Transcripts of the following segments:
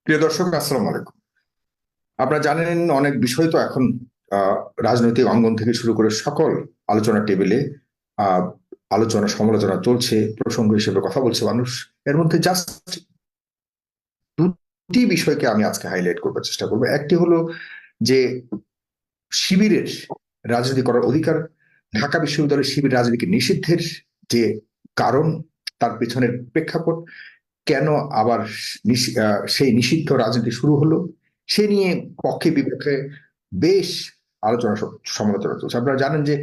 প্রিয় দর্শক, আসসালামু আলাইকুম। আপনারা জানেন, অনেক বিষয় তো এখন রাজনৈতিক অঙ্গন থেকে শুরু করে সকল আলোচনা টেবিলে আহ, আলোচনা সমালোচনা চলছে, প্রসঙ্গ হিসেবে কথা বলছে মানুষ। এর মধ্যে জাস্ট দুটি বিষয়কে আমি আজকে হাইলাইট করবার চেষ্টা করবো। একটি হলো যে শিবিরের রাজনীতি করার অধিকার, ঢাকা বিশ্ববিদ্যালয়ের শিবির রাজনীতিকে নিষিদ্ধের যে কারণ, তার পেছনের প্রেক্ষাপট, কেন আবার সেই নিষিদ্ধ রাজনীতি শুরু হলো, সে নিয়ে পক্ষে বিপক্ষে বেশ আলোচনা সমালোচনা চলছে। আপনারা জানেন যে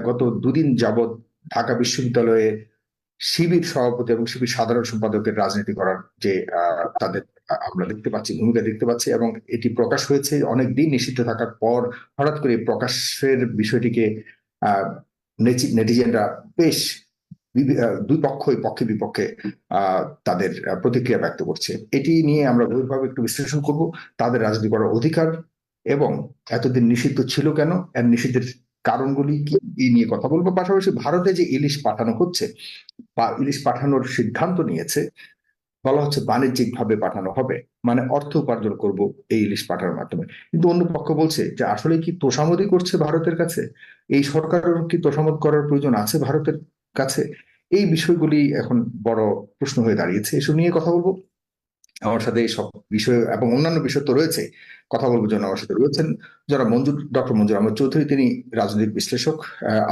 গত দুদিন যাবৎ ঢাকা বিশ্ববিদ্যালয়ে শিবির সভাপতি এবং শিবির সাধারণ সম্পাদকের রাজনীতি করার যে তাদের আমরা দেখতে পাচ্ছি, ভূমিকা দেখতে পাচ্ছি, এবং এটি প্রকাশ হয়েছে অনেক দিন নিষিদ্ধ থাকার পর। হঠাৎ করে প্রকাশের বিষয়টিকে আহ নেটিজেনরা বেশ দুই পক্ষই পক্ষে বিপক্ষে তাদের প্রতিক্রিয়া ব্যক্ত করছে। এটি নিয়ে আমরা গভীরভাবে একটু বিশ্লেষণ করব, তাদের রাজনীতি করার অধিকার এবং এতদিন নিষিদ্ধ ছিল কেন, এর নিষিদ্ধের কারণগুলি কি, এই নিয়ে কথা বলবো। পাশাপাশি ভারতে যে ইলিশ পাঠানো হচ্ছে বা ইলিশ পাঠানোর সিদ্ধান্ত নিয়েছে, বলা হচ্ছে বাণিজ্যিক ভাবে পাঠানো হবে, মানে অর্থ উপার্জন করব এই ইলিশ পাঠানোর মাধ্যমে। কিন্তু অন্য পক্ষ বলছে যে আসলে কি তোষামোদই করছে ভারতের কাছে, এই সরকারের কি তোষামোদ করার প্রয়োজন আছে ভারতের কাছে। এই বিষয়গুলি এখন বড় প্রশ্ন হয়ে দাঁড়িয়েছে, এসব নিয়ে কথা বলবো। আমার সাথে এই সব বিষয় এবং অন্যান্য বিষয় তো রয়েছে, কথা বলবার জন্য আমার সাথে রয়েছেন যারা ডক্টর মঞ্জুর আহমদ চৌধুরী, তিনি রাজনৈতিক বিশ্লেষক।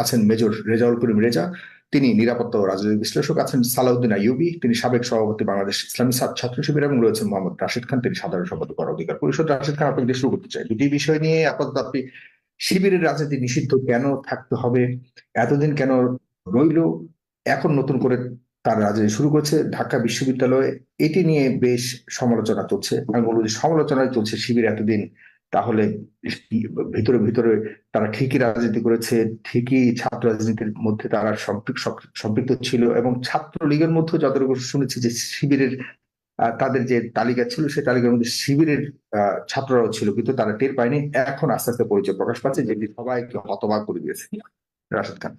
আছেন মেজর রেজাউল করিম রেজা, তিনি নিরাপত্তা ও রাজনৈতিক বিশ্লেষক। আছেন সালাউদ্দিন আইয়ুবী, তিনি সাবেক সভাপতি বাংলাদেশ ইসলামী ছাত্র শিবির। এবং রয়েছেন মোহাম্মদ রাশিদ খান, তিনি সাধারণ সম্পাদক গণ অধিকার পরিষদ। রাশিদ খান, আপনাকে দিয়ে শুরু করতে চাই দুটি বিষয় নিয়ে। আপাতত আপনি শিবিরের রাজনীতি নিষিদ্ধ কেন থাকতে হবে, এতদিন কেন রইল, এখন নতুন করে তার রাজনীতি শুরু করেছে ঢাকা বিশ্ববিদ্যালয়ে, এটি নিয়ে বেশ সমালোচনা চলছে। আমি বলবো যে সমালোচনায় চলছে শিবির এতদিন, তাহলে ভিতরে ভিতরে তারা ঠিকই রাজনীতি করেছে, ঠিকই ছাত্র রাজনীতির মধ্যে তারা সম্পৃক্ত ছিল, এবং ছাত্রলীগের মধ্যে যতটুকু শুনেছি যে শিবিরের তাদের যে তালিকা ছিল সেই তালিকার মধ্যে শিবিরের ছাত্ররাও ছিল, কিন্তু তারা টের পায়নি। এখন আস্তে আস্তে পরিচয় প্রকাশ পাচ্ছে, যেটি সবাইকে হতবাক করে দিয়েছে। রাশেদ খান।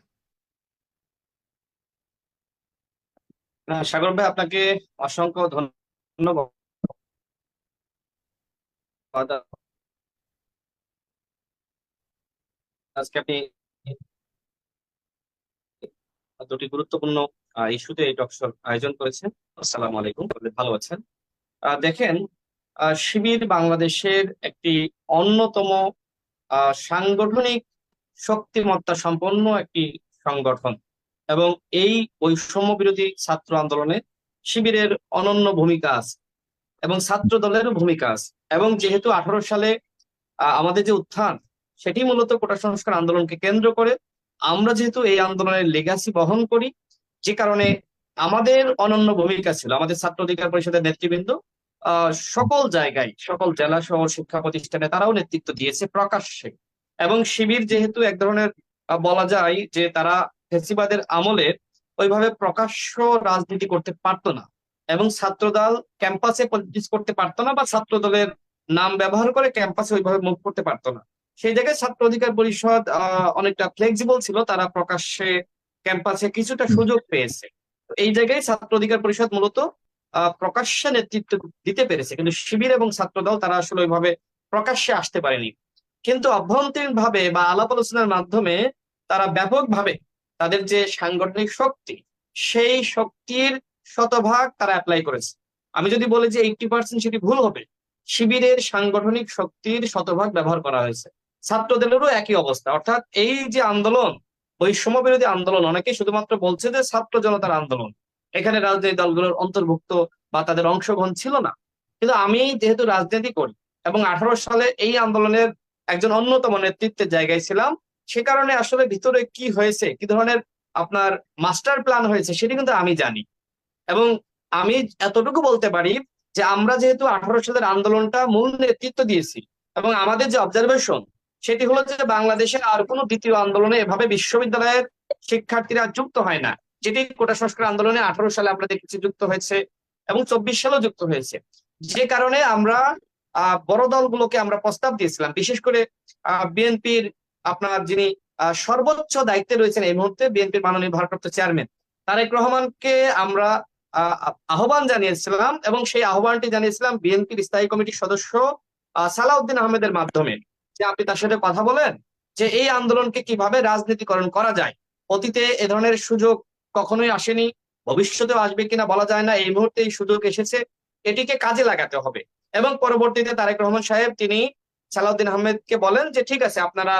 সাগর ভাই, আপনাকে অসংখ্য ধন্যবাদ। আজকে আপনি দুটি গুরুত্বপূর্ণ ইস্যুতে এই টক শোর আয়োজন করেছেন। আসসালামু আলাইকুম, ভালো আছেন? দেখেন, শিবির বাংলাদেশের একটি অন্যতম সাংগঠনিক শক্তিমত্তা সম্পন্ন একটি সংগঠন, এবং এই বৈষম্য বিরোধী ছাত্র আন্দোলনে শিবিরের অনন্য ভূমিকা আছে এবং ছাত্র দলেরও ভূমিকা আছে। এবং যেহেতু 18 সালে আমাদের যে উত্থান, সেটি মূলত কোটা সংস্কার আন্দোলনকে কেন্দ্র করে, আমরা যেহেতু এই আন্দোলনের লেগাসি বহন করি, যে কারণে আমাদের অনন্য ভূমিকা ছিল। আমাদের ছাত্র অধিকার পরিষদের নেতৃবৃন্দ সকল জায়গায়, সকল জেলা শহর শিক্ষা প্রতিষ্ঠানে তারাও নেতৃত্ব দিয়েছে প্রকাশ্যে। এবং শিবির যেহেতু এক ধরনের বলা যায় যে তারা ফ্যাসিবাদের আমলে ওইভাবে প্রকাশ্য রাজনীতি করতে পারতো না, এবং ছাত্রদল ক্যাম্পাসে পলিটিক্স করতে পারতো না, বা ছাত্র দলের নাম ব্যবহার করে ক্যাম্পাসে ওইভাবে মুভ করতে পারতো না। সেই জায়গায় ছাত্র অধিকার পরিষদ অনেকটা ফ্লেক্সিবল ছিল, তারা প্রকাশ্যে ক্যাম্পাসে কিছুটা সুযোগ পেয়েছে। তো এই জায়গায় ছাত্র অধিকার পরিষদ মূলত প্রকাশ্যে নেতৃত্ব দিতে পেরেছে, কিন্তু শিবির এবং ছাত্রদল তারা আসলে ওইভাবে প্রকাশ্যে আসতে পারেনি। কিন্তু অভ্যন্তরীণ ভাবে বা আলাপ আলোচনার মাধ্যমে তারা ব্যাপকভাবে তাদের যে সাংগঠনিক শক্তি, সেই শক্তির শতভাগ তারা অ্যাপ্লাই করেছে। আমি যদি বলি যে 80%, সেটি ভুল হবে। শিবিরের সাংগঠনিক শক্তির শতভাগ ব্যবহার করা হয়েছে। ছাত্রদেরও একই অবস্থা, অর্থাৎ এই যে আন্দোলন, বৈষম্য বিরোধী আন্দোলন, অনেকে শুধুমাত্র বলছে যে ছাত্র জনতার আন্দোলন, এখানে রাজনৈতিক দলগুলোর অন্তর্ভুক্ত বা তাদের অংশগ্রহণ ছিল না। কিন্তু আমি যেহেতু রাজনীতি করি এবং 18 সালে এই আন্দোলনের একজন অন্যতম নেতৃত্বের জায়গায় ছিলাম, সে কারণে আসলে ভিতরে কি হয়েছে, কি ধরনের আপনার মাস্টার প্ল্যান হয়েছে, সেটি কিন্তু আমি জানি। এবং আমি এতটুকু বলতে পারি যে আমরা যেহেতু 18 সালের আন্দোলনটা মূল নেতৃত্ব দিয়েছি, এবং আমাদের যে অবজারভেশন, সেটি হলো যে বাংলাদেশের আর কোনো দ্বিতীয় আন্দোলনে এভাবে বিশ্ববিদ্যালয়ের শিক্ষার্থীরা যুক্ত হয় না, যেটি কোটা সংস্কার আন্দোলনে 18 সালে আমরা দেখেছি যুক্ত হয়েছে, এবং 24 সালেও যুক্ত হয়েছে। যে কারণে আমরা বড় দলগুলোকে আমরা প্রস্তাব দিয়েছিলাম, বিশেষ করে বিএনপির আপনার যিনি সর্বোচ্চ দায়িত্বে রয়েছেন এই মুহূর্তে, বিএনপির মাননীয় ভারপ্রাপ্ত চেয়ারম্যান তারেক রহমানকে আমরা আহ্বান জানিয়েছিলাম, এবং সেই আহ্বানটি জানিয়েছিলাম বিএনপির স্থায়ী কমিটির সদস্য সালাউদ্দিন আহমেদের মাধ্যমে, যে আপনি তার সাথে কথা বলেন যে এই আন্দোলনকে কিভাবে রাজনীতিকরণ করা যায়। অতীতে এ ধরনের সুযোগ কখনোই আসেনি, ভবিষ্যতেও আসবে কিনা বলা যায় না, এই মুহূর্তে এই সুযোগ এসেছে, এটিকে কাজে লাগাতে হবে। এবং পরবর্তীতে তারেক রহমান সাহেব তিনি সালাউদ্দিন আহমেদকে বলেন যে ঠিক আছে, আপনারা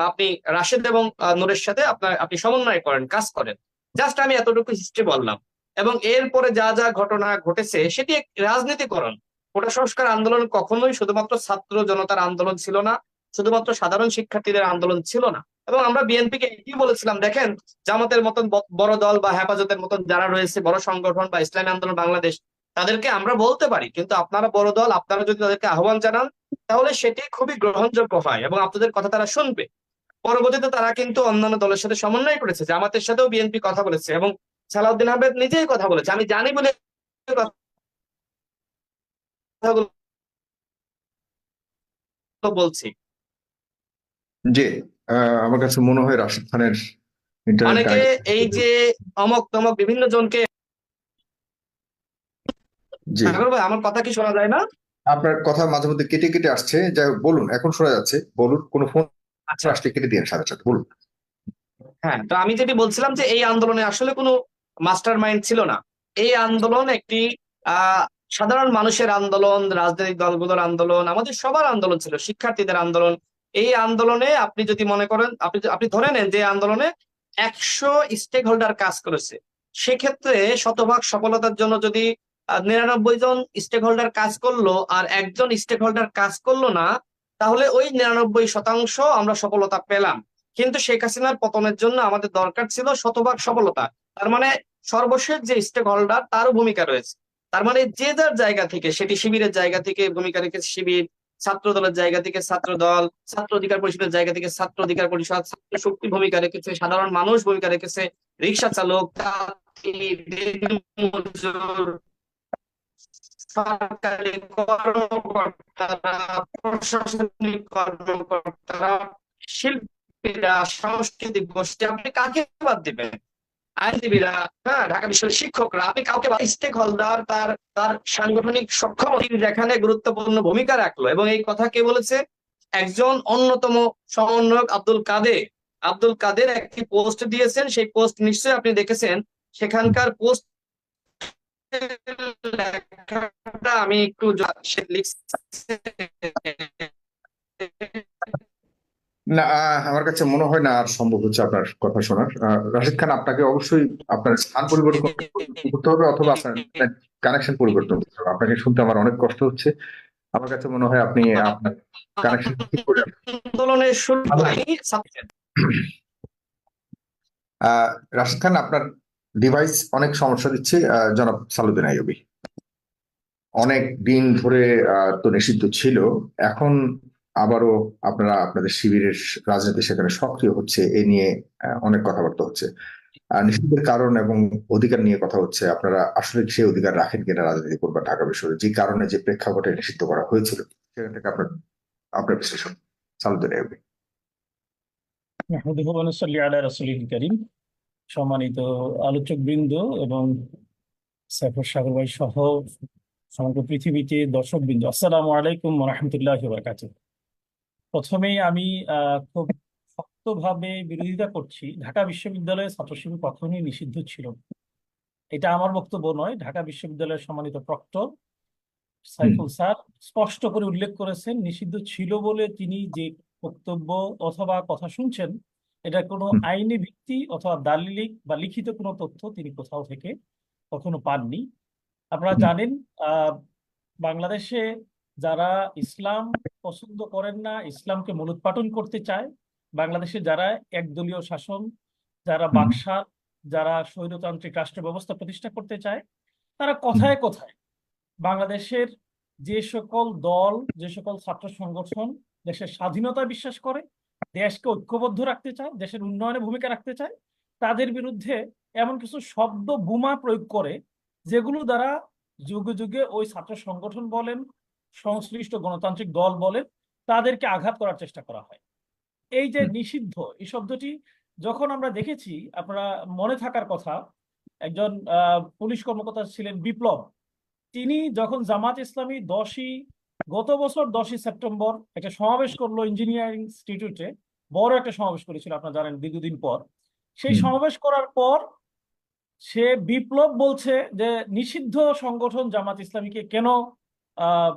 আপনি রাশেদ এবং নূরের সাথে আপনি সমন্বয় করেন, কাজ করেন। জাস্ট আমি এতটুকু হিস্ট্রি বললাম। এবং এরপরে যা যা ঘটনা ঘটেছে সেটি এক রাজনীতিকরণ। কোটা সংস্কার আন্দোলন কখনোই শুধুমাত্র ছাত্র জনতার আন্দোলন ছিল না, শুধুমাত্র সাধারণ শিক্ষার্থীদের আন্দোলন ছিল না। এবং আমরা বিএনপিকে এটি বলেছিলাম, দেখেন, জামাতের মতন বড় দল বা হেফাজতের মতন যারা রয়েছে, বড় সংগঠন বা ইসলামী আন্দোলন বাংলাদেশ, তাদেরকে আমরা বলতে পারি, কিন্তু আপনারা বড় দল, আপনারা যদি তাদেরকে আহ্বান জানান তাহলে সেটি খুবই গ্রহণযোগ্য হয় এবং আপনাদের কথা তারা শুনবে। পরবর্তীতে তারা কিন্তু অন্যান্য দলের সাথে সমন্বয় করেছে, জামাতের সাথেও বিএনপি কথা বলেছে, এবং সালাউদ্দিন আহমেদ নিজেই কথা বলেছে, আমি জানি বলে কথাগুলো বলছি। যে আমার কাছে মনে হয় রাশিদ খানের ইন্টারনেট অনেকে এই যে অমক তমক বিভিন্ন জনকে, জি, সাগর ভাই আমার কথা কি শোনা যায় না? আপনার কথা মাঝে মধ্যে কেটে কেটে আসছে, যাই হোক বলুন, এখন শোনা যাচ্ছে, বলুন, কোনো ফোন আচ্ছা, আসলে কেটে দিয়ে সাথে সাথে বলুন। হ্যাঁ, তো আমি যেটি বলছিলাম যে এই আন্দোলনে আসলে কোনো মাস্টার মাইন্ড ছিল না। এই আন্দোলন একটি আহ সাধারণ মানুষের আন্দোলন, রাজনৈতিক দলগুলোর আন্দোলন, আমাদের সবার আন্দোলন ছিল, শিক্ষার্থীদের আন্দোলন। এই আন্দোলনে আপনি যদি মনে করেন, আপনি ধরে নেন যে আন্দোলনে 100 স্টেক হোল্ডার কাজ করেছে, সেক্ষেত্রে শতভাগ সফলতার জন্য যদি 99 জন স্টেক হোল্ডার কাজ করলো আর একজন স্টেক হোল্ডার কাজ করলো না, তাহলে ওই 99% আমরা সফলতা পেলাম। কিন্তু শেখ হাসিনার পতনের জন্য আমাদের দরকার ছিল শতভাগ সফলতা। তার মানে সর্বশেষ যে স্টেক হোল্ডার তারও ভূমিকা রয়েছে। তার মানে যে যার জায়গা থেকে, সেটি শিবিরের জায়গা থেকে ভূমিকা রেখেছে শিবির, ছাত্র দলের জায়গা থেকে ছাত্র দল, ছাত্র অধিকার পরিষদের জায়গা থেকে ছাত্র অধিকার পরিষদ, ছাত্র শক্তি ভূমিকা রেখেছে, সাধারণ মানুষ ভূমিকা রেখেছে, রিক্সা চালক, তাঁতি, দিনমজুর, সরকারি কর্মকর্তারা, প্রশাসনিক কর্মকর্তারা, শিল্পীরা, সাংস্কৃতিক গোষ্ঠী, আপনি কাকে বাদ দিবেন? আইনজীবীরা, হ্যাঁ, ঢাকা বিশ্ববিদ্যালয়ের শিক্ষকরা, আপনি কাউকে স্টেক হোল্ডার তার তার সাংগঠনিক সক্ষমতা যেখানে গুরুত্বপূর্ণ ভূমিকা রাখলো। এবং এই কথা কে বলেছে? একজন অন্যতম সমন্বয়ক আব্দুল কাদের। আব্দুল কাদের একটি পোস্ট দিয়েছেন, সেই পোস্ট নিশ্চয়ই আপনি দেখেছেন। সেখানকার পোস্ট লেখাটা আমি একটু সে লিখছে, না, আমার কাছে মনে হয় না আর সম্ভব হচ্ছে আপনার কথা শোনার। রাশিদ খান, আপনাকে অবশ্যই আপনার স্থান পরিবর্তন করতে হবে, অথবা আপনার কানেকশন পরিবর্তন করতে হবে। আপনাকে শুনতে আমার অনেক কষ্ট হচ্ছে। আমার কাছে মনে হয় আপনি আপনার কানেকশন ঠিক করে। আন্দোলনের শুরু রাশিদ খান, আপনার ডিভাইস অনেক সমস্যা দিচ্ছে, জনাব সালুদ্দিন আইয়ুবী। অনেক দিন ধরে তো নিষিদ্ধ ছিল, এখন আবারও আপনারা আপনাদের শিবিরের রাজনীতি সেখানে সক্রিয় হচ্ছে, এ নিয়ে অনেক কথাবার্তা হচ্ছে। নিষিদ্ধের কারণ এবং অধিকার নিয়ে কথা হচ্ছে, আপনারা আসলে সেই অধিকার রাখেন কিনা রাজনীতি করবার ঢাকা বিশ্ববিদ্যালয়ে, যে কারণে যে প্রেক্ষাপটে নিষিদ্ধ করা হয়েছিল, সেখান থেকে আপনার আপনার বিশ্লেষণ, সালুদ্দিন আইয়ুবী। নাহমাদুহু ওয়া নুসাল্লি আলা রাসূলিল কারীম। সম্মানিত আলোচক বৃন্দ এবং সাইফুর সাগর ভাই সহ সমগ্র পৃথিবীতে দর্শক বৃন্দ, আসসালামু আলাইকুম ওয়া রাহমাতুল্লাহি ওয়া বারাকাতুহু। প্রথমেই আমি খুব শক্তভাবে বিরোধিতা করছি, ঢাকা বিশ্ববিদ্যালয়ে ছাত্র শিবির কখনোই নিষিদ্ধ ছিল না। এটা আমার বক্তব্য নয়, ঢাকা বিশ্ববিদ্যালয়ের সম্মানিত প্রক্টর সাইফুল স্যার স্পষ্ট করে উল্লেখ করেছেন, নিষিদ্ধ ছিল বলে তিনি যে বক্তব্য অথবা কথা শুনছেন, এটা কোনো আইনি ভিত্তি অথবা দালিলিক বা লিখিত কোনো তথ্য তিনি কোথাও থেকে কখনো পাননি। আপনারা জানেন, বাংলাদেশে যারা ইসলাম পছন্দ করেন না, ইসলামকে মূলোৎপাটন করতে চায়, বাংলাদেশে যারা একদলীয় শাসন, যারা বাকশাল, যারা স্বৈরতান্ত্রিক রাষ্ট্র ব্যবস্থা প্রতিষ্ঠা করতে চায়, তারা কথায় কথায় বাংলাদেশের যে সকল দল, যে সকল ছাত্র সংগঠন দেশের স্বাধীনতায় বিশ্বাস করে, দেশকে ঐক্যবদ্ধ রাখতে চায়, দেশের উন্নয়নে ভূমিকা রাখতে চায়, তাদের বিরুদ্ধে এমন কিছু শব্দ বোমা প্রয়োগ করে যেগুলো দ্বারা যুগে যুগে ওই ছাত্র সংগঠন বলেন, সংশ্লিষ্ট গণতান্ত্রিক দল বলেন, তাদেরকে আঘাত করার চেষ্টা করা হয়। এই যে নিষিদ্ধ এই শব্দটি যখন আমরা দেখেছি, আপনারা মনে থাকার কথা, একজন পুলিশ কর্মকর্তা ছিলেন বিপ্লব। তিনি যখন জামাত ইসলামী গত বছর 10ই সেপ্টেম্বর একটা সমাবেশ করলো ইঞ্জিনিয়ারিং ইনস্টিটিউটে, বড় একটা সমাবেশ করেছিল আপনারা জানেন দীর্ঘদিন পর। সেই হুম, সমাবেশ করার পর সে বিপ্লব বলছে যে নিষিদ্ধ সংগঠন জামাত ইসলামীকে কেন আহ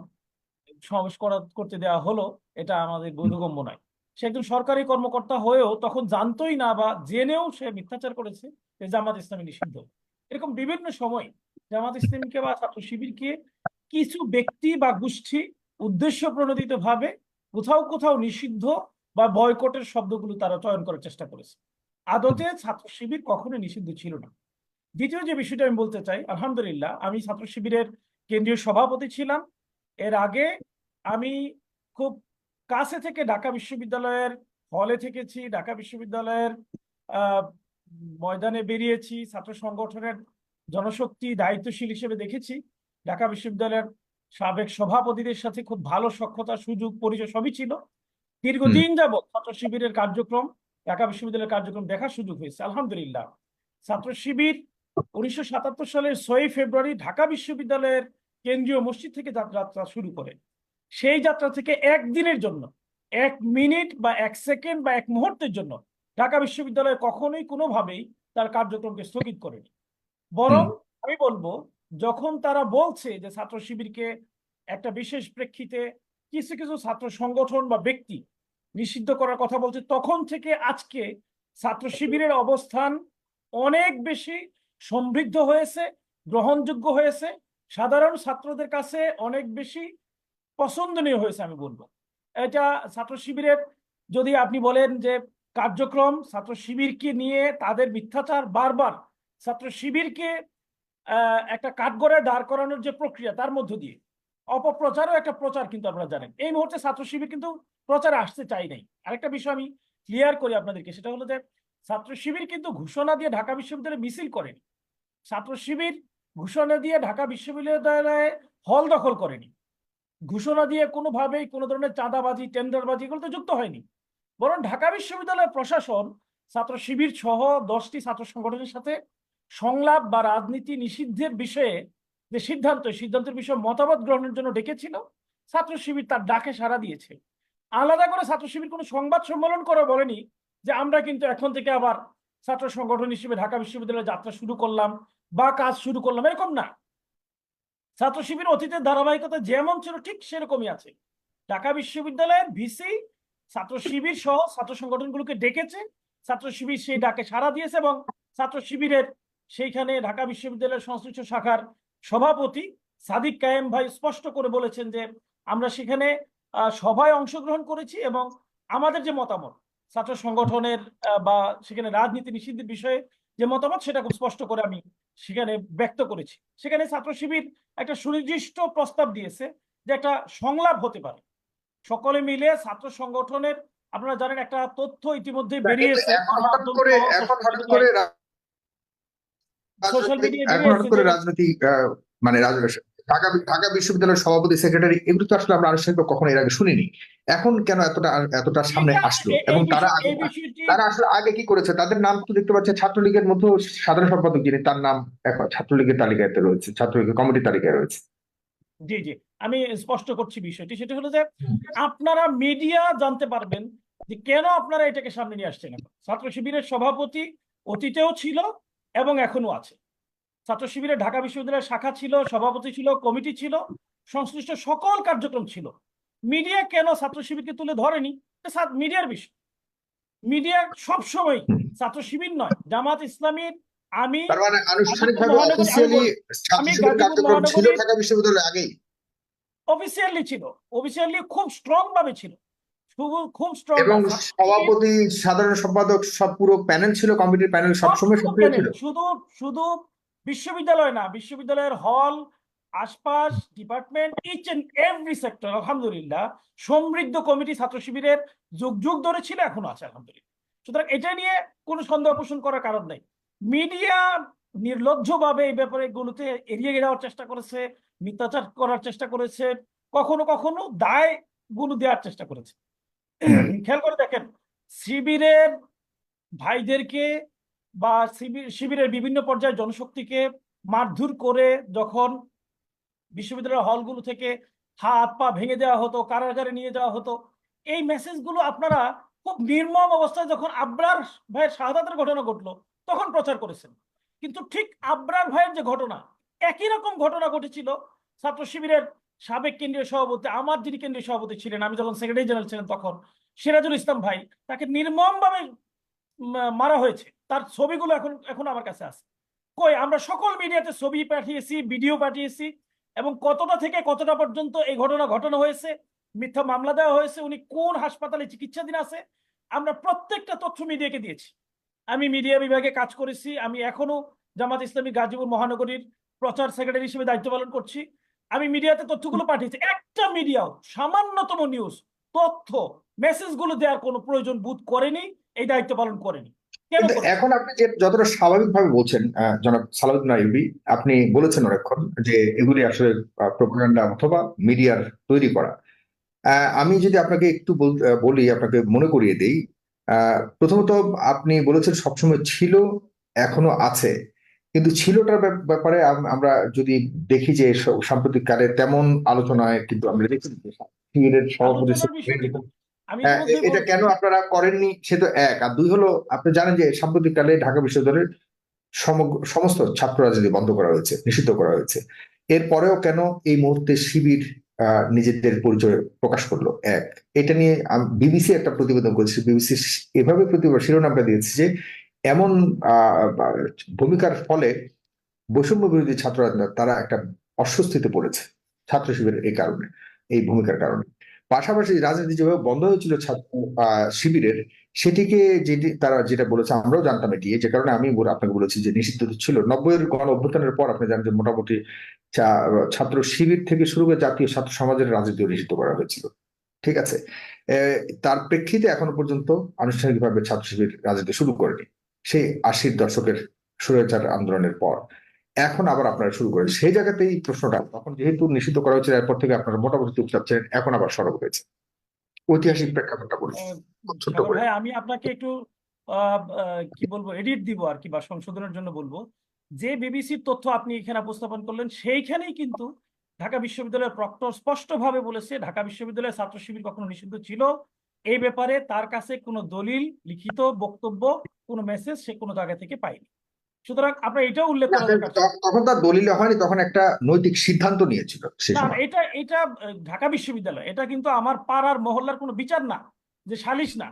সমাবেশ করতে দেওয়া হলো, এটা আমাদের বোধগম্য নয়। সে একজন সরকারি কর্মকর্তা হয়েও তখন জানতোই না বা জেনেও সে মিথ্যাচার করেছে যে জামাত ইসলামী নিষিদ্ধ। এরকম বিভিন্ন সময় জামাত ইসলামীকে বা ছাত্র শিবিরকে কিছু ব্যক্তি বা গোষ্ঠী উদ্দেশ্য প্রণোদিত ভাবে কোথাও কোথাও নিষিদ্ধ বা বয়কটের শব্দগুলো তারা চয়ন করার চেষ্টা করেছে। আদতে ছাত্র শিবির কখনো নিষিদ্ধ ছিল না। দ্বিতীয় যে বিষয়টা আমি বলতে চাই, আলহামদুলিল্লাহ আমি ছাত্র শিবিরের কেন্দ্রীয় সভাপতি ছিলাম। এর আগে আমি খুব কাছে থেকে ঢাকা বিশ্ববিদ্যালয়ের হলে থেকেছি, ঢাকা বিশ্ববিদ্যালয়ের আহ ময়দানে বেরিয়েছি, ছাত্র সংগঠনের জনশক্তি দায়িত্বশীল হিসেবে দেখেছি। ঢাকা বিশ্ববিদ্যালয়ের সাবেক সভাপতিদের সাথে খুব ভালো সখ্যতা, সুযোগ, পরিচয় সবই ছিল। হুম, দীর্ঘদিন যাবৎ ছাত্র শিবিরের কার্যক্রম, ঢাকা বিশ্ববিদ্যালয়ের কার্যক্রম দেখার সুযোগ হয়েছে আলহামদুলিল্লাহ। ছাত্র শিবির 1977 সালের 6ই ফেব্রুয়ারি ঢাকা বিশ্ববিদ্যালয়ের কেন্দ্রীয় মসজিদ থেকে যাত্রা শুরু করে। সেই যাত্রা থেকে একদিনের জন্য, 1 মিনিট বা 1 সেকেন্ড বা 1 মুহূর্তের জন্য ঢাকা বিশ্ববিদ্যালয় কখনোই কোনোভাবেই তার কার্যক্রমকে স্থগিত করেনি। বরং হুম, আমি বলবো, যখন তারা বলছে যে ছাত্র শিবিরকে একটা বিশেষ প্রেক্ষিতে কিছু কিছু ছাত্র সংগঠন বা ব্যক্তি নিষিদ্ধ করার কথা বলছে, তখন থেকে আজকে ছাত্র শিবিরের অবস্থান অনেক বেশি সমৃদ্ধ হয়েছে, গ্রহণযোগ্য হয়েছে, সাধারণ ছাত্রদের কাছে অনেক বেশি পছন্দনীয় হয়েছে আমি বলবো। এটা ছাত্র শিবিরের, যদি আপনি বলেন যে কার্যক্রম, ছাত্র শিবিরকে নিয়ে তাদের মিথ্যাচার, বারবার ছাত্র শিবিরকে একটা কাঠগড়ায় দাঁড় করানোর যে প্রক্রিয়া, তার মধ্য দিয়ে অপপ্রচারও একটা প্রচার, কিন্তু আপনারা জানেন এই মুহূর্তে ছাত্র শিবির কিন্তু প্রচারে আসতে চাই নাই। আরেকটা বিষয় আমি ক্লিয়ার করি আপনাদেরকে, সেটা হলো যে ছাত্র শিবির কিন্তু ঘোষণা দিয়ে ঢাকা বিশ্ববিদ্যালয়ে মিছিল করেনি। ছাত্র শিবির ঘোষণা দিয়ে ঢাকা বিশ্ববিদ্যালয়ে হল দখল করেনি। ঘোষণা দিয়ে কোনোভাবেই কোনো ধরনের চাঁদাবাজি, টেন্ডারবাজি এগুলোতে যুক্ত হয়নি। বরং ঢাকা বিশ্ববিদ্যালয়ের প্রশাসন ছাত্র শিবির সহ 10টি ছাত্র সংগঠনের সাথে সংলাপ বা রাজনীতি নিষিদ্ধের বিষয়ে যে সিদ্ধান্তের বিষয়ে মতামত গ্রহণের জন্য ডেকেছিল। ছাত্র শিবির তার ডাকে সাড়া দিয়েছে। আলাদা করে ছাত্র শিবির কোনো সংবাদ সম্মেলন করে বলেনি যে আমরা কিন্তু এখন থেকে আবার ছাত্র সংগঠন হিসেবে ঢাকা বিশ্ববিদ্যালয়ে যাত্রা শুরু করলাম বা কাজ শুরু করলাম, এরকম না। ছাত্র শিবির অতীতের ধারাবাহিকতা যেমন ছিল ঠিক সেরকমই আছে। ঢাকা বিশ্ববিদ্যালয়ের ভিসি ছাত্র শিবির সহ ছাত্র সংগঠনগুলোকে ডেকেছে, ছাত্র শিবির সেই ডাকে সাড়া দিয়েছে এবং ছাত্র শিবিরের সেইখানে ঢাকা বিশ্ববিদ্যালয়ের সংশ্লিষ্ট শাখার সভাপতি সাদিক কায়েম ভাই স্পষ্ট করে বলেছেন যে আমরা সেখানে সভায় অংশগ্রহণ করেছি এবং আমাদের যে মতামত ছাত্র সংগঠনের বা সেখানে রাজনীতি নিষিদ্ধের বিষয়ে যে মতামত, সেটা খুব স্পষ্ট করে আমি সেখানে ব্যক্ত করেছি। সেখানে ছাত্র শিবির একটা সুনির্দিষ্ট প্রস্তাব দিয়েছে যে একটা সংলাপ হতে পারে সকলে মিলে ছাত্র সংগঠনের। আপনারা জানেন একটা তথ্য ইতিমধ্যে না, কিন্তু বেরিয়েছে এখন হঠাৎ করে সোশ্যাল রাজনৈতিক, মিডিয়ায় এখন হঠাৎ বেরিয়েছে করে যে রাজনৈতিক মানে ঢাকা ঢাকা বিশ্ববিদ্যালয়ের সভাপতি, সেক্রেটারি, এগুলো তো আসলে আমরা আনুষ্ঠানিক কখনো এর আগে শুনিনি। এখন কেন এতটা সামনে এটা আসলো? এই এবং বিষয় এই বিষয়টি তারা আসলে আগে কি করেছে? তাদের নাম তো দেখতে পাচ্ছি ছাত্রলীগের মধ্যে সাধারণ সম্পাদক যিনি, তার নাম এখন ছাত্রলীগের তালিকাতে রয়েছে, ছাত্রলীগের কমিটি তালিকায় রয়েছে। জি জি, আমি স্পষ্ট করছি বিষয়টি। সেটা হলো যে আপনারা মিডিয়া জানতে পারবেন যে কেন আপনারা এটাকে সামনে নিয়ে আসছেন। এখন ছাত্র শিবিরের সভাপতি অতীতেও ছিল এবং এখনো আছে। ছাত্র শিবিরের ঢাকা বিশ্ববিদ্যালয়ের শাখা ছিল, সভাপতি ছিল, কমিটি ছিল, সংশ্লিষ্ট সকল কার্যক্রম ছিল। মিডিয়া কেন ছাত্র শিবিরকে তুলে ধরেনি? মিডিয়ার বিষয়। মিডিয়া সবসময় হুম। ছাত্র শিবির নয়, জামাত ইসলামীর। আমি তার মানে গাজীপুর আনুষ্ঠানিকভাবে মহানগরী আমি অফিসিয়ালি বলবো, ছাত্র আমি শিবিরের গাজীপুর কার্যক্রম ছিল মহানগরীর ঢাকা বিশ্ববিদ্যালয়ে আগেই। অফিসিয়ালি ছিল, অফিসিয়ালি খুব স্ট্রং ভাবে ছিল, শুধু খুব স্ট্রং এবং না। ছাত্র শিবির সভাপতি, সাধারণ সম্পাদক, সব পুরো প্যানেল ছিল, কমিটির প্যানেল সবসময় সবটুকু সক্রিয় প্যানেল, ছিল। শুধু শুধু বিশ্ববিদ্যালয় না, বিশ্ববিদ্যালয়ের হল, আশপাশ, department, each and every sector আলহামদুলিল্লাহ সমৃদ্ধ কমিটি ছাত্র শিবিরের যুগ যুগ ধরে ছিল, এখনো আছে আলহামদুলিল্লাহ। সুতরাং এটা নিয়ে কোনো সন্দেহ পোষণ করার কারণ নেই। মিডিয়া নির্লজ্জভাবে এই ব্যাপারে গুলোতে এড়িয়ে যাওয়ার চেষ্টা করেছে, মিথ্যাচার করার চেষ্টা করেছে, কখনো কখনো দায় গুলো দেওয়ার চেষ্টা করেছে। খেয়াল করে দেখেন, শিবিরের ভাইদেরকে বা শিবিরের বিভিন্ন পর্যায়ে জনশক্তিকে মারধর করে যখন বিশ্ববিদ্যালয়ের হলগুলো থেকে হাত পা ভেঙে দেওয়া হতো, কারাগারে নিয়ে যাওয়া হতো, এই মেসেজগুলো আপনারা খুব নির্মম অবস্থায় যখন আবরার ভাইয়ের শাহাদাতের ঘটনা ঘটলো তখন প্রচার করেছেন। কিন্তু ঠিক আবরার ভাইয়ের যে ঘটনা, একই রকম ঘটনা ঘটেছিল ছাত্র শিবিরের সাবেক কেন্দ্রীয় সভাপতি, আমার যিনি কেন্দ্রীয় সভাপতি ছিলেন, আমি যখন সেক্রেটারি জেনারেল ছিলেন তখন, সিরাজুল ইসলাম ভাই, তাকে নির্মমভাবে মারা হয়েছে। তার ছবিগুলো এখন আমার কাছে আছে। কই, আমরা সকল মিডিয়াতে ছবি পাঠিয়েছি, ভিডিও পাঠিয়েছি, এবং কতটা থেকে কতটা পর্যন্ত এই ঘটনা ঘটানো হয়েছে, মিথ্যা মামলা দেওয়া হয়েছে, উনি কোন হাসপাতালে চিকিৎসাধীন আছে, আমরা প্রত্যেকটা তথ্য মিডিয়াকে দিয়েছি। আমি মিডিয়া বিভাগে কাজ করেছি, আমি এখনো জামাত ইসলামী গাজীপুর মহানগরীর প্রচার সেক্রেটারি হিসেবে দায়িত্ব পালন করছি। আমি মিডিয়াতে তথ্যগুলো পাঠিয়েছি। একটা মিডিয়াও সামান্যতম নিউজ, তথ্য, মেসেজগুলো দেওয়ার কোনো প্রয়োজন বোধ করেনি, এই দায়িত্ব পালন করেনি। কেন কিন্তু করেনি? এখন আপনি যে যতটা স্বাভাবিকভাবে বলছেন, জনাব সালাউদ্দিন আইয়ুবী, আপনি বলেছেন অনেকক্ষণ যে এগুলি আসলে প্রোপাগান্ডা অথবা মিডিয়ার তৈরি করা। আমি যদি আপনাকে একটু বলি, আপনাকে মনে করিয়ে দিই। প্রথমত আপনি বলেছেন সবসময় ছিল, এখনো আছে, কিন্তু ছিলটার ব্যাপারে আমরা যদি দেখি যে সাম্প্রতিক কালে তেমন আলোচনায় কিন্তু আমরা দেখি যে শিবিরের সভাপতি আলোচনার বিষয়টি না। আমি হ্যাঁ, ইতিমধ্যেই এটা বলেছি। কেন আপনারা করেননি সে তো এক, আর দুই হলো আপনি জানেন যে সাম্প্রতিককালে ঢাকা বিশ্ববিদ্যালয়ের সমস্ত ছাত্র রাজনীতি বন্ধ করা হয়েছে, নিষিদ্ধ করা হয়েছে। এরপরেও কেন এই মুহূর্তে শিবির নিজেদের পরিচয় প্রকাশ করলো? এক, এটা নিয়ে বিবিসি একটা প্রতিবেদন করেছে। বিবিসি এভাবে শিরোনামটা দিয়েছে যে এমন ভূমিকার ফলে বৈষম্য বিরোধী ছাত্র রাজনীতি তারা একটা অস্বস্তিতে পড়েছে ছাত্র শিবিরের এই কারণে, এই ভূমিকার কারণে। পাশাপাশি রাজনীতি যেভাবে বন্ধ হয়েছিল ছাত্র শিবিরের, সেটিকে যেটা বলেছে আমরাও জানতাম এটি, যে কারণে আমি আপনাকে বলেছি যে নিষিদ্ধ ছিল 90-এর গণ অভ্যুত্থানের পর। আপনি জানেন যে মোটামুটি ছাত্র শিবির থেকে শুরু করে জাতীয় ছাত্র সমাজের রাজনীতিও নিষিদ্ধ করা হয়েছিল। ঠিক আছে, তার প্রেক্ষিতে এখনো পর্যন্ত আনুষ্ঠানিকভাবে ছাত্র শিবির রাজনীতি শুরু করেনি, সেই 80-র দশকের স্বৈরাচার আন্দোলনের পর। এখন আবার আপনারা শুরু করেন সেই জায়গাতেই প্রশ্নটা, তখন যেহেতু নিষিদ্ধ করা হয়েছে এরপর থেকে আপনারা মোটামুটি চুপচাপ ছিলেন, এখন আবার সরব হয়েছে। ঐতিহাসিক প্রেক্ষাপটটা বলছি ছোট্ট সাগর করে। ভাই, আমি আপনাকে একটু কি বলবো, এডিট দিব আর কি, বা সংশোধনের জন্য বলবো। যে বিবিসির তথ্য আপনি এখানে উপস্থাপন করলেন, সেইখানেই কিন্তু ঢাকা বিশ্ববিদ্যালয়ের প্রক্টর স্পষ্টভাবে বলেছে ঢাকা বিশ্ববিদ্যালয়ের ছাত্র শিবির কখনো নিষিদ্ধ ছিল। এই ব্যাপারে তার কাছে কোনো দলিল, লিখিত বক্তব্য, কোনো মেসেজ সে কোনো জায়গা থেকে পায়নি। সুতরাং আপনার এটাও উল্লেখ না, করা দরকার ছিল। তখন তার দলিলে হয়নি, তখন একটা নৈতিক সিদ্ধান্ত নিয়েছিল সে না, সময়। এটা এটা ঢাকা বিশ্ববিদ্যালয়, এটা কিন্তু আমার পাড়ার মহল্লার কোনো বিচার না, যে সালিশ না,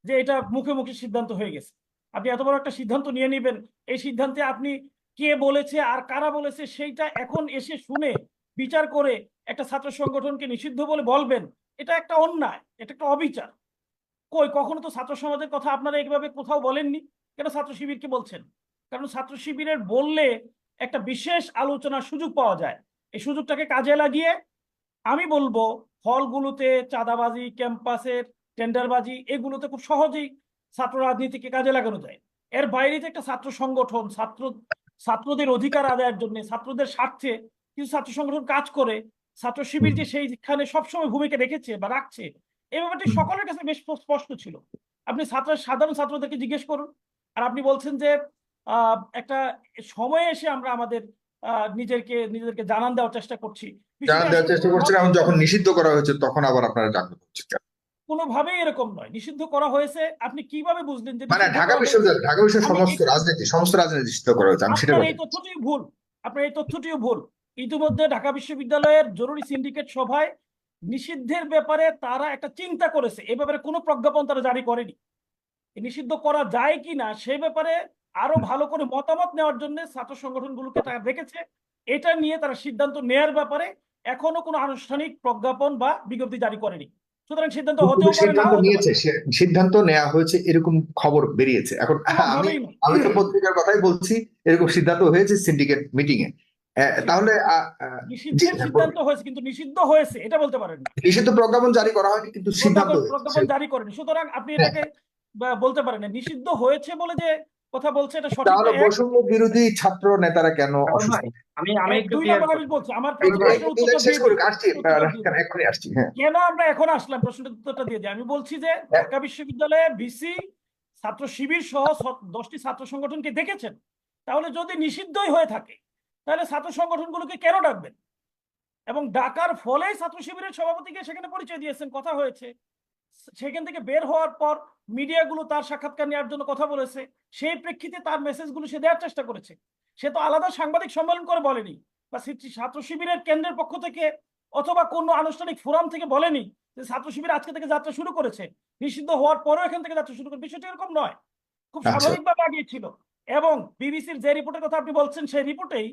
যে এটা মুখে মুখে সিদ্ধান্ত হয়ে গেছে। আপনি এত বড় একটা সিদ্ধান্ত নিয়ে নেবেন, এই সিদ্ধান্তে আপনি কে বলেছে আর কারা বলেছে সেইটা এখন এসে শুনে বিচার করে একটা ছাত্র সংগঠনকে নিষিদ্ধ বলে বলবেন, এটা একটা অন্যায়, এটা একটা অবিচার। কই, কখনো তো ছাত্র সমাজের কথা আপনারা এইভাবে কোথাও বলেননি। কেন ছাত্র শিবিরকে বলছেন? কারণ ছাত্র শিবিরের বললে একটা বিশেষ আলোচনার সুযোগ পাওয়া যায়। এই সুযোগটাকে কাজে লাগিয়ে আমি বলবো, হলগুলোতে চাঁদাবাজি, ক্যাম্পাসের টেন্ডারবাজি, এগুলোতে খুব সহজেই ছাত্র রাজনীতিকে কাজে লাগানো যায়। এর বাইরে যে একটা ছাত্র সংগঠন, ছাত্রদের অধিকার আদায়ের জন্য, ছাত্রদের স্বার্থে কিছু ছাত্র সংগঠন কাজ করে, ছাত্র শিবির যে সেইখানে সবসময় ভূমিকা রেখেছে বা রাখছে, এই ব্যাপারটি সকলের কাছে বেশ স্পষ্ট ছিল। আপনি সাধারণ ছাত্রদেরকে জিজ্ঞেস করুন। আর আপনি বলছেন যে একটা সময়ে এসে আমরা আমাদের নিজেদেরকে জানান দেওয়ার চেষ্টা করছি। জানান বিষয়টা দেওয়ার আসলে চেষ্টা করছিলেন, এবং যখন নিষিদ্ধ করা হয়েছে তখন আবার আপনারা জাগ্রত হচ্ছে কেন? কোনোভাবেই এরকম নয়। নিষিদ্ধ করা হয়েছে, আপনি কিভাবে বুঝলেন যে মানে নিষিদ্ধ করা হয়েছে? ঢাকা বিশ্ববিদ্যালয় আমি সমস্ত রাজনীতি নিষিদ্ধ করা হয়েছে, আমি সেটা আপনার বলছি। এই তথ্যটিও ভুল। আপনার এই তথ্যটিও ভুল। ইতিমধ্যে ঢাকা বিশ্ববিদ্যালয়ের জরুরি সিন্ডিকেট সভায় নিষিদ্ধের ব্যাপারে তারা একটা চিন্তা করেছে, এ ব্যাপারে কোনো প্রজ্ঞাপন তারা জারি করেনি। নিষিদ্ধ করা যায় কিনা সে ব্যাপারে আরো ভালো করে মতামত নেওয়ার জন্য ছাত্র সংগঠনগুলোকে তারা রেখেছে। এটা নিয়ে তারা সিদ্ধান্ত নেয়ার ব্যাপারে এখনো কোনো আনুষ্ঠানিক প্রজ্ঞাপন বা বিজ্ঞপ্তি জারি করেনি। সুতরাং সিদ্ধান্ত হতেও পারে, সিদ্ধান্ত নাও হতে পারে। নিয়েছে, সিদ্ধান্ত নেওয়া হয়েছে এরকম খবর বেরিয়েছে। এখন আমি কোনোভাবেই নয়। আমি তো পত্রিকার কথাই বলছি, এরকম সিদ্ধান্ত হয়েছে সিন্ডিকেট মিটিং এ। তাহলে জি, নিষিদ্ধের হ্যাঁ, সিদ্ধান্ত হয়েছে, কিন্তু নিষিদ্ধ হয়েছে এটা বলতে পারেন না। নিষিদ্ধ প্রজ্ঞাপন জারি করা হয়নি, কিন্তু সিদ্ধান্ত হয়েছে। প্রজ্ঞাপন জারি করেনি। সুতরাং আপনি হ্যাঁ, এটাকে বলতে পারেন না। নিষিদ্ধ হয়েছে বলে যে কথা বলছে এটা সঠিক তাহলে না, এক। বৈষম্য বিরোধী ছাত্র নেতারা কেন সাগর অসুস্থ? ভাই, আমি একটু দুই ক্লিয়ার নম্বর আমি করি। বলছি, আমার সাগর ভাই, প্রশ্নের উত্তরটা শেষ দিয়ে করে দিই। আসছি, উত্তরটা দিয়ে দিই। এক্ষুনি আসছি। হ্যাঁ, কেন আমরা এখন আসলাম, প্রশ্নের উত্তরটা দিয়ে দিই। আমি বলছি যে ঢাকা বিশ্ববিদ্যালয়ে ভিসি ছাত্র শিবির সহ 10টি ছাত্র সংগঠনকে দেখেছেন, তাহলে যদি নিষিদ্ধই হয়ে থাকে তাহলে ছাত্র সংগঠনগুলোকে কেন ডাকবেন? এবং ডাকার ফলে ছাত্র শিবিরের সভাপতিকে সেখানে পরিচয় দিয়েছেন, কথা হয়েছে। সেখান থেকে বের হওয়ার পর মিডিয়াগুলো তার সাক্ষাৎকার নেওয়ার জন্য কথা বলেছে, সেই প্রেক্ষিতে তার মেসেজগুলো সে দেওয়ার চেষ্টা করেছে। সে তো আলাদা সাংবাদিক সম্মেলন করে বলেনি, বা ছাত্র শিবিরের কেন্দ্রের পক্ষ থেকে অথবা কোনো আনুষ্ঠানিক ফোরাম থেকে বলেনি যে ছাত্র শিবির আজকে থেকে যাত্রা শুরু করেছে, নিষিদ্ধ হওয়ার পরেও এখান থেকে যাত্রা শুরু করে। বিষয়টা এরকম নয়, খুব আচ্ছা। স্বাভাবিকভাবে আগিয়েছিল। এবং বিবিসির যে রিপোর্টের কথা আপনি বলছেন, সেই রিপোর্টেই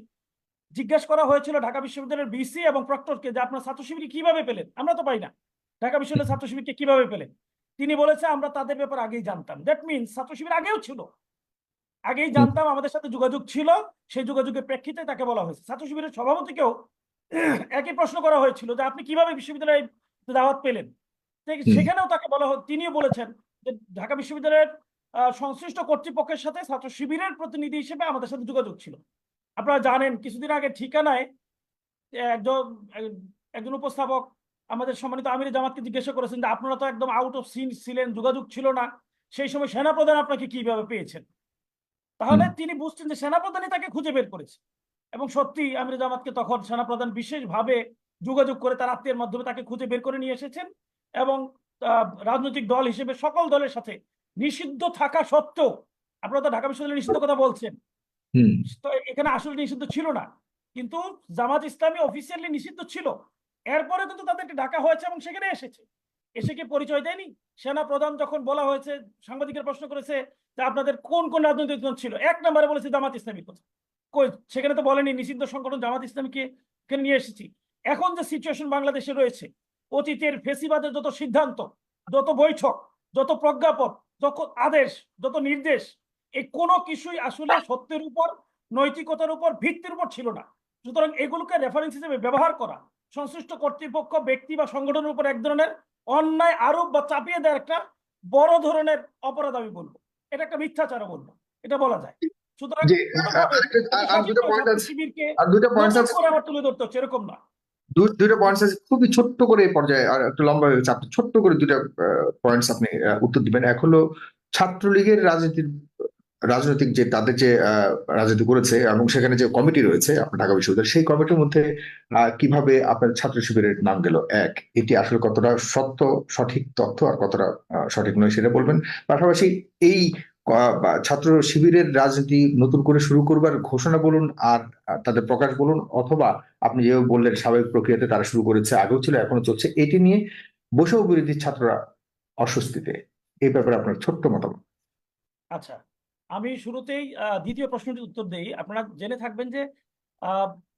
জিজ্ঞাসা করা হয়েছিল ঢাকা বিশ্ববিদ্যালয়ের ভিসি এবং প্রক্টরকে যে আপনার ছাত্র শিবির কিভাবে পেলেন, আমরা তো পাই না, ঢাকা বিশ্ববিদ্যালয়ের ছাত্র শিবিরকে কিভাবে পেলেন? তিনি বলেছে আমরা তাদের ব্যাপারে আগেই জানতাম। দ্যাট মিনস ছাত্র শিবির আগেও ছিল, আগেই জানতাম, আমাদের সাথে যোগাযোগ ছিল, সেই যোগাযোগের প্রেক্ষিতে তাকে বলা হয়েছে। ছাত্র শিবিরের সভাপতিকেও একই প্রশ্ন করা হয়েছিল যে আপনি কিভাবে বিশ্ববিদ্যালয়ে দাওয়াত পেলেন। সেখানেও তাকে বলা তিনিও বলেছেন যে ঢাকা বিশ্ববিদ্যালয়ের সংশ্লিষ্ট কর্তৃপক্ষের সাথে ছাত্র শিবিরের প্রতিনিধি হিসেবে আমাদের সাথে যোগাযোগ ছিল। আপনারা জানেন কিছুদিন আগে ঠিকানায় একজন একজন উপস্থাপক আমাদের সম্মানিত আমির জামাতকে জিজ্ঞাসা করেছেন যে আপনারা তো একদম আউট অফ সিন ছিলেন, যোগাযোগ ছিল না, সেই সময় সেনাপ্রধান আপনাকে কিভাবে পেয়েছেন? তাহলে তিনি বুঝছেন যে সেনাপ্রধানই তাকে খুঁজে বের করেছে। এবং সত্যি আমির জামাতকে তখন সেনাপ্রধান বিশেষভাবে যোগাযোগ করে তার আত্মীয়ের মাধ্যমে তাকে খুঁজে বের করে নিয়ে এসেছেন। এবং রাজনৈতিক দল হিসেবে সকল দলের সাথে নিষিদ্ধ থাকা সত্ত্বেও, আপনারা তো ঢাকা বিশ্ববিদ্যালয়ের নিষিদ্ধ কথা বলছেন, তো এখানে আসলে নিষিদ্ধ ছিল না, কিন্তু জামাত ইসলামী অফিসিয়ালি নিষিদ্ধ ছিল। এরপরে কিন্তু তাদেরকে ডাকা হয়েছে এবং সেখানে এসেছে, এসে কি পরিচয় দেয়নি? সেনা প্রধান যখন বলা হয়েছে, সাংবাদিকের প্রশ্ন করেছে যে আপনাদের কোন কোন রাজনৈতিক দল ছিল, এক নম্বরে বলেছে জামাত ইসলামীর কথা। কই, সেখানে তো বলেনি নিষিদ্ধ সংগঠন জামাত ইসলামীকে এখানে নিয়ে এসেছি। এখন যে সিচুয়েশন বাংলাদেশে রয়েছে, অতীতের ফেসিবাদের যত সিদ্ধান্ত, যত বৈঠক, যত প্রজ্ঞাপন, যত আদেশ, যত নির্দেশ, এই কোনো কিছুই আসলে সত্যের উপর, নৈতিকতার উপর, ভিত্তির উপর ছিল না। সুতরাং এগুলোকে রেফারেন্স হিসেবে ব্যবহার করা সংশ্লিষ্ট কর্তৃপক্ষ, ব্যক্তি বা সংগঠনের উপর এক ধরনের অন্যায় আরোপ বা চাপিয়ে দেওয়ার একটা বড় ধরনের অপরাধ আমি বলবো, এটা একটা মিথ্যাচারও বলবো, এটা বলা যায়। সুতরাং যে আর দুটো পয়েন্ট আছে, শিবিরকে আর দুটো পয়েন্টস নতুন আছে, করে আবার তুলে ধরতে হচ্ছে এরকম না। দুটো পয়েন্টস আছে খুবই ছোট্ট করে এই পর্যায়ে, আর একটু লম্বা হয়ে গেছে, আপনি ছোট্ট করে দুটো পয়েন্টস আপনি উত্তর দিবেন। এক হলো ছাত্রলীগের রাজনৈতিক যে তাদের যে রাজনীতি করেছে এবং সেখানে যে কমিটি রয়েছে আপনার ঢাকা বিশ্ববিদ্যালয়, সেই কমিটির মধ্যে কিভাবে আপনার ছাত্র শিবিরের নাম গেল, এক, এটি আসলে কতটা সঠিক তথ্য আর কতটা সঠিক নয় সেটা বলবেন। পাশাপাশি এই ছাত্র শিবিরের রাজনীতি নতুন করে শুরু করবার ঘোষণা বলুন আর তাদের প্রকাশ বলুন, অথবা আপনি যেভাবে বললেন স্বাভাবিক প্রক্রিয়াতে তারা শুরু করেছে, আগেও ছিল এখনো চলছে, এটি নিয়ে বৈষম্য বিরোধী ছাত্ররা অস্বস্তিতে, এই ব্যাপারে আপনার ছোট্ট মতামত। আচ্ছা, আমি শুরুতেই দ্বিতীয় প্রশ্নটির উত্তর দেই। আপনারা জেনে থাকবেন যে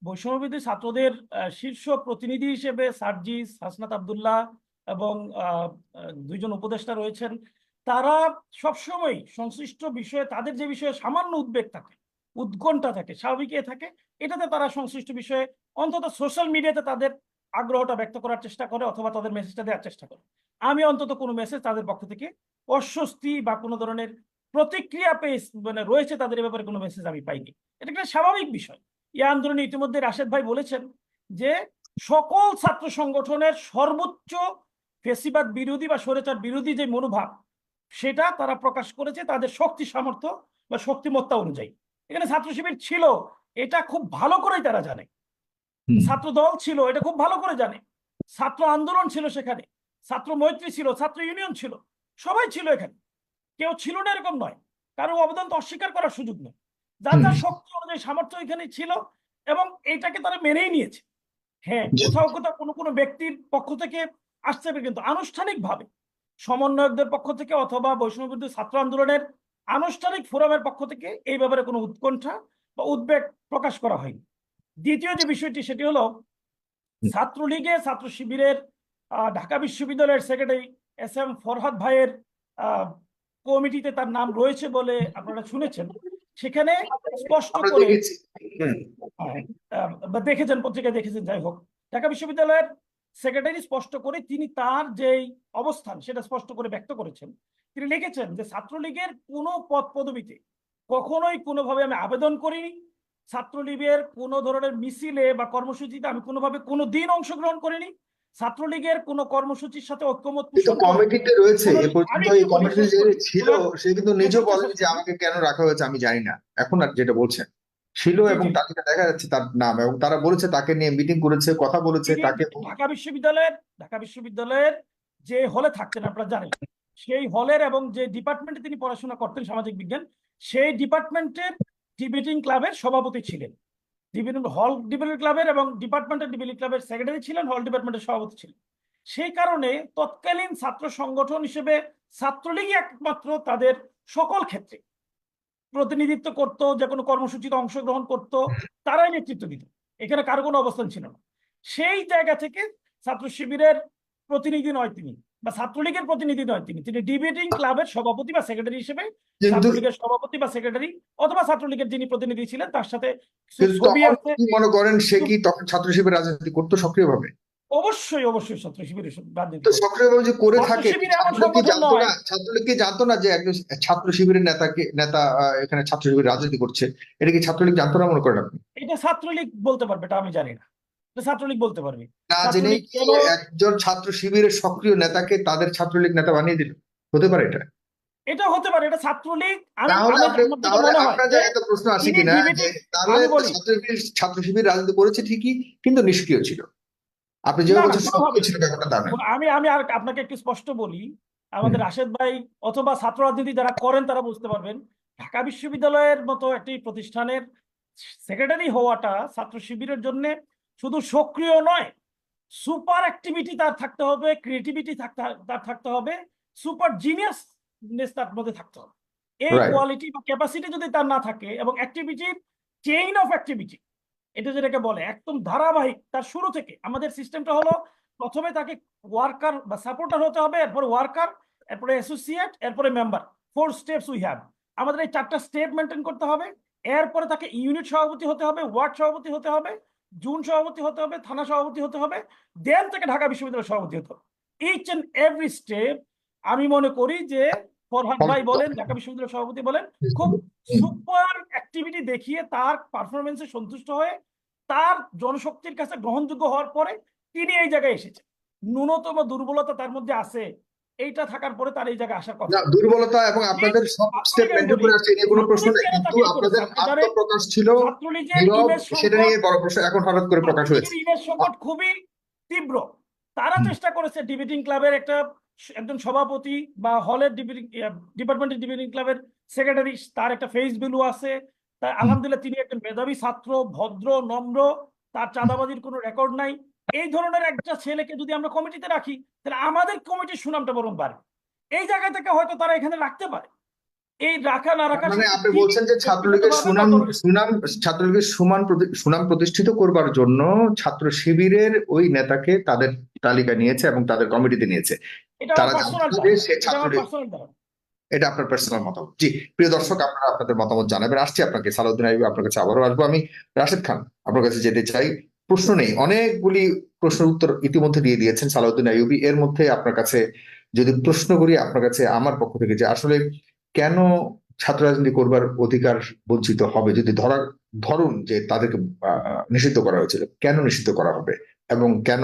বৈষম্যবিরোধী ছাত্রদের শীর্ষ প্রতিনিধি হিসেবে সার্জিস, হাসনাত আব্দুল্লাহ এবং দুইজন উপদেষ্টা রয়েছেন। তারা সবসময় সংশ্লিষ্ট বিষয়ে, তাদের যে বিষয়ে সামান্য উদ্বেগ থাকে, উৎকণ্ঠা থাকে, স্বাভাবিক থাকে, এটাতে তারা সংশ্লিষ্ট বিষয়ে অন্তত সোশ্যাল মিডিয়াতে তাদের আগ্রহটা ব্যক্ত করার চেষ্টা করে অথবা তাদের মেসেজটা দেওয়ার চেষ্টা করে। আমি অন্তত কোনো মেসেজ তাদের পক্ষ থেকে অস্বস্তি বা কোনো ধরনের প্রতিক্রিয়া পেয়ে মানে রয়েছে তাদের ব্যাপারে কোনো মেসেজ আমি পাইনি। এটা একটা স্বাভাবিক বিষয়। এই আন্দোলনে ইতিমধ্যে রাশেদ ভাই বলেছেন যে সকল ছাত্র সংগঠনের সর্বোচ্চ ফেসিবাদ বিরোধী বা স্বৈরাচার বিরোধী যে মনোভাব, সেটা তারা প্রকাশ করেছে তাদের শক্তি সামর্থ্য বা শক্তিমত্তা অনুযায়ী। এখানে ছাত্র শিবির ছিল, এটা খুব ভালো করেই তারা জানে। ছাত্র দল ছিল, এটা খুব ভালো করে জানে। ছাত্র আন্দোলন ছিল, সেখানে ছাত্র মৈত্রী ছিল, ছাত্র ইউনিয়ন ছিল, সবাই ছিল এখানে, কেউ ছিল না এরকম নয়। কারো অবদান তো অস্বীকার করার সুযোগ নেই। যার যার শক্তি অনুযায়ী সামর্থ্য এখানে ছিল এবং এটাকে তারা মেনেই নিয়েছে। হ্যাঁ, কোথাও কোথাও কোনো কোনো ব্যক্তির পক্ষ থেকে আসছে, কিন্তু আনুষ্ঠানিকভাবে সমন্বয়কদের পক্ষ থেকে অথবা বৈষম্যবিরোধী ছাত্র আন্দোলনের আনুষ্ঠানিক ফোরামের পক্ষ থেকে এই ব্যাপারে কোনো উৎকণ্ঠা বা উদ্বেগ প্রকাশ করা হয়নি। দ্বিতীয় যে বিষয়টি, সেটি হলো ছাত্রলীগে ছাত্র শিবিরের ঢাকা বিশ্ববিদ্যালয়ের সেক্রেটারি এস এম ফরহাদ ভাইয়ের কমিটিতে তার নাম রয়েছে বলে আপনারা শুনেছেন। সেখানে স্পষ্ট করে দেখেছেন, পত্রিকায় দেখেছেন, যাই হোক, ঢাকা বিশ্ববিদ্যালয়ের সেক্রেটারি স্পষ্ট করে তিনি তার যেই অবস্থান সেটা স্পষ্ট করে ব্যক্ত করেছেন। তিনি লিখেছেন যে ছাত্রলীগের কোনো পদ পদবিতে কখনোই কোনোভাবে আমি আবেদন করিনি, ছাত্রলীগের কোনো ধরনের মিছিলে বা কর্মসূচিতে আমি কোনোভাবে কোনো দিন অংশগ্রহণ করিনি, ছাত্রলীগের কোনো কর্মসূচির সাথে ঐক্যমত কিন্তু পোষণ করে কমিটিতে রয়েছে কোনো এ আমি পর্যন্ত এই একটু বলি, কমিটি শেষ যে করি ছিল আমার সে কিন্তু নিজেও কথাটা বলেনি শেষ যে করি। আমাকে কেন রাখা হয়েছে আমি জানি না। এখন আর যেটা বলছেন ছিল জি এবং জি, তালিকা দেখা যাচ্ছে তার নাম, এবং তারা বলেছে তাকে নিয়ে মিটিং করেছে, কথা বলেছে তিনি তাকে। ঢাকা বিশ্ববিদ্যালয়ের যে হলে থাকতেন আপনারা জানেন, সেই হলের এবং যে ডিপার্টমেন্টে তিনি পড়াশোনা করতেন সামাজিক বিজ্ঞান, সেই ডিপার্টমেন্টের ডিবেটিং ক্লাবের সভাপতি ছিলেন। হল ডিবেটিং ক্লাবের এবং ডিপার্টমেন্টের ডিবেটিং ক্লাবের সেক্রেটারি ছিলেন, হল ডিপার্টমেন্টের সভাপতি ছিলেন। সেই কারণে তৎকালীন ছাত্র সংগঠন হিসেবে ছাত্রলীগই একমাত্র তাদের সকল ক্ষেত্রে প্রতিনিধিত্ব করত, যে কোনো কর্মসূচিতে অংশগ্রহণ করত, তারাই নেতৃত্ব দিত, এখানে কারো কোনো অবস্থান ছিল না। সেই জায়গা থেকে ছাত্র শিবিরের প্রতিনিধি নয় তিনি, বা ছাত্রলীগের প্রতিনিধি নয় তিনি, তিনি ডিবেটিং ক্লাবের সভাপতি বা সেক্রেটারি হিসেবে, কিন্তু ছাত্রলীগের সভাপতি বা সেক্রেটারি অথবা ছাত্রলীগের যিনি প্রতিনিধি ছিলেন তার সাথে কিছু কিন্তু ছবি তখন আছে। কি মনে করেন সে কি তখন ছাত্র শিবির রাজনীতি করতো সক্রিয়ভাবে? অবশ্যই অবশ্যই ছাত্র শিবিরের রাজনীতি তো করত। সক্রিয়ভাবে যে করে ছাত্র থাকে, শিবির এমন ছাত্রলীগ কি সংগঠন জানতো নয়। না? ছাত্রলীগ কি জানতো না যে একজন ছাত্র শিবিরের নেতা এখানে ছাত্র শিবির রাজনীতি করছে? এটা কি ছাত্রলীগ জানতো না মনে করেন আপনি? এটা ছাত্রলীগ বলতে পারবে, এটা আমি জানি না, এটা ছাত্রলীগ বলতে পারবে। না জেনেই ছাত্রলীগ কি কেন একজন ছাত্র শিবিরের সক্রিয় নেতাকে তাদের ছাত্রলীগ নেতা বানিয়ে দিল? হতে পারে এটা? এটা হতে পারে, এটা ছাত্রলীগ। আমি তাহলে আমি আপনি, আমার যেটা তাহলে মনে হয় আপনার যে জায়গায় তো প্রশ্ন আসে তিনি কিনা যে ডিবেটিং, তাহলে আমি বলি ছাত্র শিবির রাজনীতি করেছে ঠিকই কিন্তু নিষ্ক্রিয় ছিল। আপনি যেভাবে না বলছেন কোনোভাবে সক্রিয় ছিল ব্যাপারটা তা নয়। আমি আর আপনাকে একটু স্পষ্ট বলি, হুম। আমাদের রাশেদ ভাই অথবা ছাত্র রাজনীতি যারা করেন তারা বুঝতে পারবেন, ঢাকা বিশ্ববিদ্যালয়ের মতো একটি প্রতিষ্ঠানের সেক্রেটারি হওয়াটা ছাত্র শিবিরের জন্য শুধু সক্রিয় নয়, সুপার অ্যাক্টিভিটি তার থাকতে হবে, ক্রিয়েটিভিটি তার থাকতে হবে, সুপার জিনিয়াসনেস তার মধ্যে থাকতে হবে। এই রাইট। কোয়ালিটি বা ক্যাপাসিটি যদি তার না থাকে, এবং অ্যাক্টিভিটির চেইন অফ অ্যাক্টিভিটি, এটা যেটাকে বলে একদম ধারাবাহিক, তার শুরু থেকে আমাদের সিস্টেমটা হলো প্রথমে তাকে ওয়ার্কার বা সাপোর্টার হতে হবে, এরপরে ওয়ার্কার, এরপরে অ্যাসোসিয়েট, এরপরে মেম্বার। 4 steps we have. আমাদের এই 4টা স্টেপ মেনটেন করতে হবে। এরপরে তাকে ইউনিট সভাপতি হতে হবে, ওয়ার্ড সভাপতি হতে হবে, জুন সভাপতি হতে হবে, থানা সভাপতি হতে হবে, দেন তাকে ঢাকা বিশ্ববিদ্যালয়ের সভাপতি হতে হবে। ইচ এন্ড এভরি স্টেপ আমি মনে করি যে ফরহাদ ভাই বলেন, ঢাকা বিশ্ববিদ্যালয়ের সভাপতি বলেন, খুব সুপার অ্যাক্টিভিটি দেখিয়ে তার পারফরমেন্সে সন্তুষ্ট হয়ে তার জনশক্তির কাছে গ্রহণযোগ্য হওয়ার পরে তিনি এই জায়গায় এসেছেন। ন্যূনতম দুর্বলতা তার মধ্যে আছে, এইটা থাকার পরে তার এই জায়গায় আসার কথা না, না। দুর্বলতা এবং ঠিক আপনাদের সব স্টেপ ছাত্রলীগ আমি মেনটেন বলি, করে আসছে এ নিয়ে কোনো প্রশ্ন ছাত্রলীগ নেই, কেন কিন্তু তাকে আপনাদের করেছে আপনি জানেন? আত্মপ্রকাশ ছিল ছাত্রলীগের নীরব, ইমেজ সেটা সংকট, নিয়ে বড় প্রশ্ন এখন হঠাৎ করে প্রকাশ ছাত্রলীগের হয়েছে। ইমেজ সংকট খুবই তীব্র। তারা চেষ্টা করেছে ডিবেটিং ক্লাবের একজন সভাপতি বা হলের ডিপার্টমেন্টের ডিবেটিং ক্লাবের সেক্রেটারি, তার একটা ফেস ভ্যালু আছে, তার আলহামদুলিল্লাহ তিনি একজন মেধাবী ছাত্র, ভদ্র নম্র, তার চাঁদাবাজির কোনো রেকর্ড নাই। এই ধরনের একটা ছেলেকে যদি আমরা কমিটিতে রাখি, তাহলে আমাদের কমিটির সুনামটা বরং বাড়বে। এই জায়গা থেকে হয়তো তারা এখানে রাখতে পারে। এই রাখা না তার রাখার মানে সাথে আপনি তিনি বলছেন যে ব্যক্তিগতভাবে কত ছাত্রলীগের সুনাম প্রতিষ্ঠিত করবার জন্য ছাত্র শিবিরের ওই নেতাকে তাদের তালিকা নিয়েছে এবং তাদের কমিটিতে নিয়েছে। এটা আমার তারা জানতো পার্সোনাল না যে ধারণা, সে এটা আমার ছাত্রলীগ। পার্সোনাল ধারণা। এটা আপনার পার্সোনাল মতামত। জি, প্রিয় দর্শক, আপনারা আপনাদের মতামত জানাবেন। আসছি আপনাকে সালাউদ্দিন আইয়ুবী, আপনার কাছে আবারও আসবো আমি। রাশেদ খান, আপনার কাছে যেতে চাই। প্রশ্ন নেই, অনেকগুলি প্রশ্নের উত্তর ইতিমধ্যে দিয়ে দিয়েছেন সালাউদ্দিন আইয়ুবী। এর মধ্যে আপনার কাছে যদি প্রশ্ন করি, আপনার কাছে আমার পক্ষ থেকে, যে আসলে কেন ছাত্র রাজনীতি করবার অধিকার বঞ্চিত হবে? যদি ধরুন যে তাদেরকে নিষিদ্ধ করা হয়েছিল, কেন নিষিদ্ধ করা হবে? এবং কেন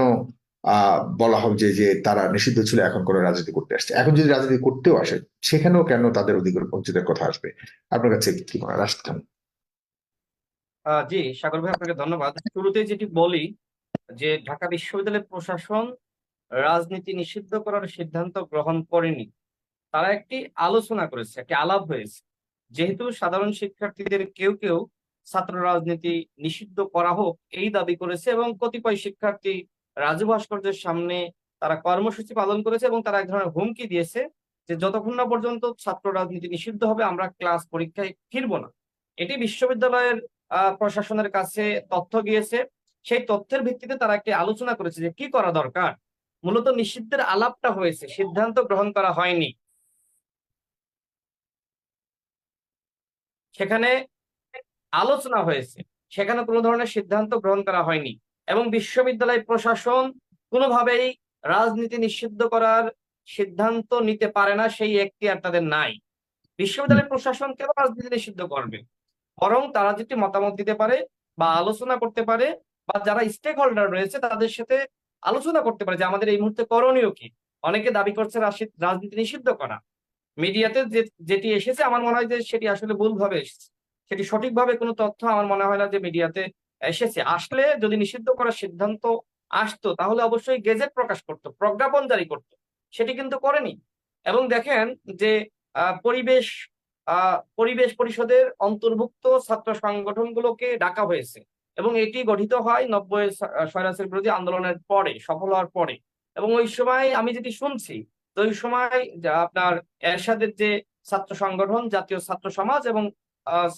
বলা হবে যে যে তারা নিষিদ্ধ ছিল, এখন করে রাজনীতি করতে আসছে? এখন যদি রাজনীতি করতেও আসে, সেখানেও কেন তাদের অধিকার বঞ্চিতের কথা আসবে? আপনার কাছে কি মনে হয় রাশিদ খান? জি, সাগর ভাই আপনাকে ধন্যবাদ। শুরুতে যেটি বলি যে ঢাকা বিশ্ববিদ্যালয় প্রশাসন রাজনীতি নিষিদ্ধ করার সিদ্ধান্ত গ্রহণ করেনি, তারা একটি আলোচনা করেছে, একটি আলাপ হয়েছে। যেহেতু সাধারণ শিক্ষার্থীদের কেউ কেউ ছাত্র রাজনীতি নিষিদ্ধ করা হোক এই দাবি করেছে, এবং কতিপয় শিক্ষার্থী রাজু ভাস্কর্যের সামনে তারা কর্মসূচি পালন করেছে, এবং তারা এক ধরনের হুমকি দিয়েছে যে যতক্ষণ না পর্যন্ত ছাত্র রাজনীতি নিষিদ্ধ হবে আমরা ক্লাস পরীক্ষায় ফিরবো না। এটি বিশ্ববিদ্যালয়ের প্রশাসনের কাছে তথ্য গিয়েছে। সেই তথ্যের ভিত্তিতে তারা একটি আলোচনা করেছে যে কি করা দরকার। মূলত নিষিদ্ধের আলাপটা হয়েছে, সিদ্ধান্ত গ্রহণ করা হয়নি। সেখানে আলোচনা হয়েছে, সেখানে কোনো ধরনের সিদ্ধান্ত গ্রহণ করা হয়নি, এবং বিশ্ববিদ্যালয় প্রশাসন কোনোভাবেই রাজনীতি নিষিদ্ধ করার সিদ্ধান্ত নিতে পারে না, সেই এখতিয়ার তাদের নাই। বিশ্ববিদ্যালয় প্রশাসন কেন রাজনীতি নিষিদ্ধ করবে? বরং তারা যেটি মতামত দিতে পারে বা আলোচনা করতে পারে, বা যারা স্টেক হোল্ডার রয়েছে তাদের সাথে আলোচনা করতে পারে যে আমাদের এই মুহূর্তে করণীয় কি। অনেকে দাবি করছে রাজনীতি নিষিদ্ধ করা। মিডিয়াতে যেটি এসেছে আমার মনে হয় যে সেটি আসলে ভুলভাবে এসেছে, সেটি সঠিকভাবে কোনো তথ্য আমার মনে হয় না যে মিডিয়াতে এসেছে। আসলে যদি নিষিদ্ধ করার সিদ্ধান্ত আসতো তাহলে অবশ্যই গেজেট প্রকাশ করতো, প্রজ্ঞাপন জারি করতো, সেটি কিন্তু করেনি। এবং দেখেন যে পরিবেশ পরিবেশ পরিষদের অন্তর্ভুক্ত ছাত্র সংগঠনগুলোকে ডাকা হয়েছে এবং এটি গঠিত হয় 90 স্বৈরাচার বিরোধী আন্দোলনের পরে, সফল হওয়ার পরে। এবং ওই সময় আমি যেটি শুনছি, তো ওই সময় আপনার এরশাদের যে ছাত্র সংগঠন, জাতীয় ছাত্র সমাজ এবং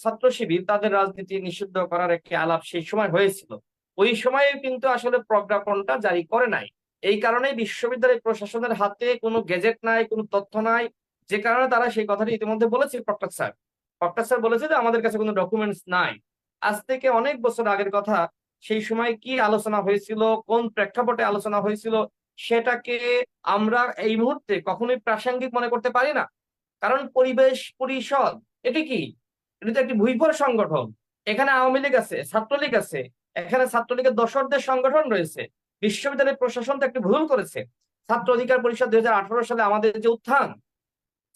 ছাত্র শিবির, তাদের রাজনীতি নিষিদ্ধ করার একটি আলাপ সেই সময় হয়েছিল। ওই সময়ে কিন্তু আসলে প্রজ্ঞাপনটা জারি করে নাই। এই কারণেই বিশ্ববিদ্যালয় প্রশাসনের হাতে কোনো গেজেট নাই, কোনো তথ্য নাই, যে কারণে তারা সেই কথাটি ইতিমধ্যে বলেছে। প্রক্টর স্যার বলেছে যে আমাদের কাছে কোনো ডকুমেন্টস নাই। আজ থেকে অনেক বছর আগের কথা। সেই সময় কি আলোচনা হয়েছিল, কোন প্রেক্ষাপটে আলোচনা হয়েছিল, সেটাকে আমরা এই মুহূর্তে কখনোই প্রাসঙ্গিক মনে করতে পারি না। কারণ পরিবেশ পরিষদ এটি কি? এটি তো একটি ভুইফল সংগঠন। এখানে আওয়ামী লীগ আছে, ছাত্রলীগ আছে, এখানে ছাত্রলীগের দোসরদের সংগঠন রয়েছে। বিশ্ববিদ্যালয় প্রশাসন তো একটি ভুল করেছে। ছাত্র অধিকার পরিষদ 2018 সালে আমাদের যে উত্থান,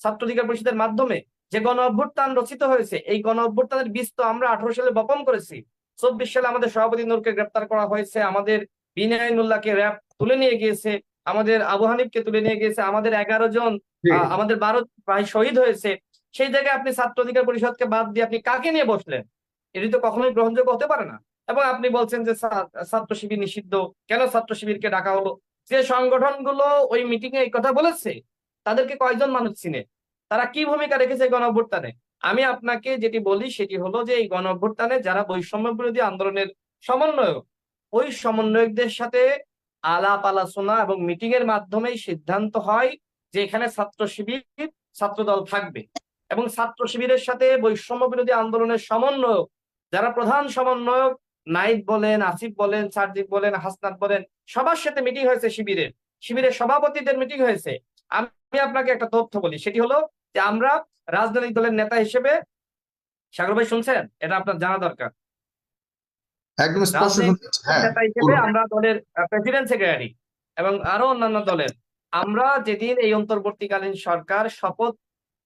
ছাত্র অধিকার পরিষদের মাধ্যমে যে গণ অভ্যুত্থান রচিত হয়েছে, এই গণ অভ্যুত্থানের বীজ তো আমরা 18 সালে বপন করেছি। 24 সালে আমাদের সভাপতি নূরকে গ্রেপ্তার করা হয়েছে, আমাদের বিনয়নুল্লাহকে র‍্যাব তুলে নিয়ে গিয়েছে, আমাদের আবু হানিফকে তুলে নিয়ে গিয়েছে, আমাদের 11 জন আমাদের 12 ভাই শহীদ হয়েছে। সেই জায়গায় আপনি ছাত্র অধিকার পরিষদকে বাদ দিয়ে আপনি কাকে নিয়ে বসলেন? এটি তো কখনোই গ্রহণযোগ্য হতে পারে না। এবং আপনি বলছেন যে ছাত্র শিবির নিষিদ্ধ, কেন ছাত্র শিবিরকে ডাকা হলো? যে সংগঠনগুলো ওই মিটিং এ এই কথা বলেছে তাদেরকে কয়জন মানুষ চিনে, তারা কি ভূমিকা রেখেছে গণ অভ্যুত্থানে? আমি আপনাকে যেটি বলি সেটি হলো যে এই গণ অভ্যুত্থানে যারা বৈষম্য বিরোধী আন্দোলনের সমন্বয়ক, ওই সমন্বয়কদের সাথে আলাপ আলোচনা এবং মিটিং এর মাধ্যমেই সিদ্ধান্ত হয় যে এখানে ছাত্র শিবির, ছাত্র দল থাকবে। এবং ছাত্র শিবিরের সাথে বৈষম্য বিরোধী আন্দোলনের সমন্বয়ক, যারা প্রধান সমন্বয়ক, নাইদ বলেন, আসিফ বলেন, সার্জিক বলেন, হাসনাত বলেন, সবার সাথে মিটিং হয়েছে। শিবিরের সভাপতিদের মিটিং হয়েছে। আমি আপনাকে একটা তথ্য বলি, সেটি হলো যে আমরা রাজনৈতিক দলের নেতা হিসেবে, সাগর ভাই শুনছেন, এটা আপনার জানা দরকার, একদম স্পষ্ট রাজনৈতিক শুনতে হ্যাঁ নেতা হিসেবে বলুন। আমরা দলের প্রেসিডেন্ট সেক্রেটারি এবং আরো অন্যান্য দলের, আমরা যেদিন এই অন্তর্বর্তীকালীন সরকার শপথ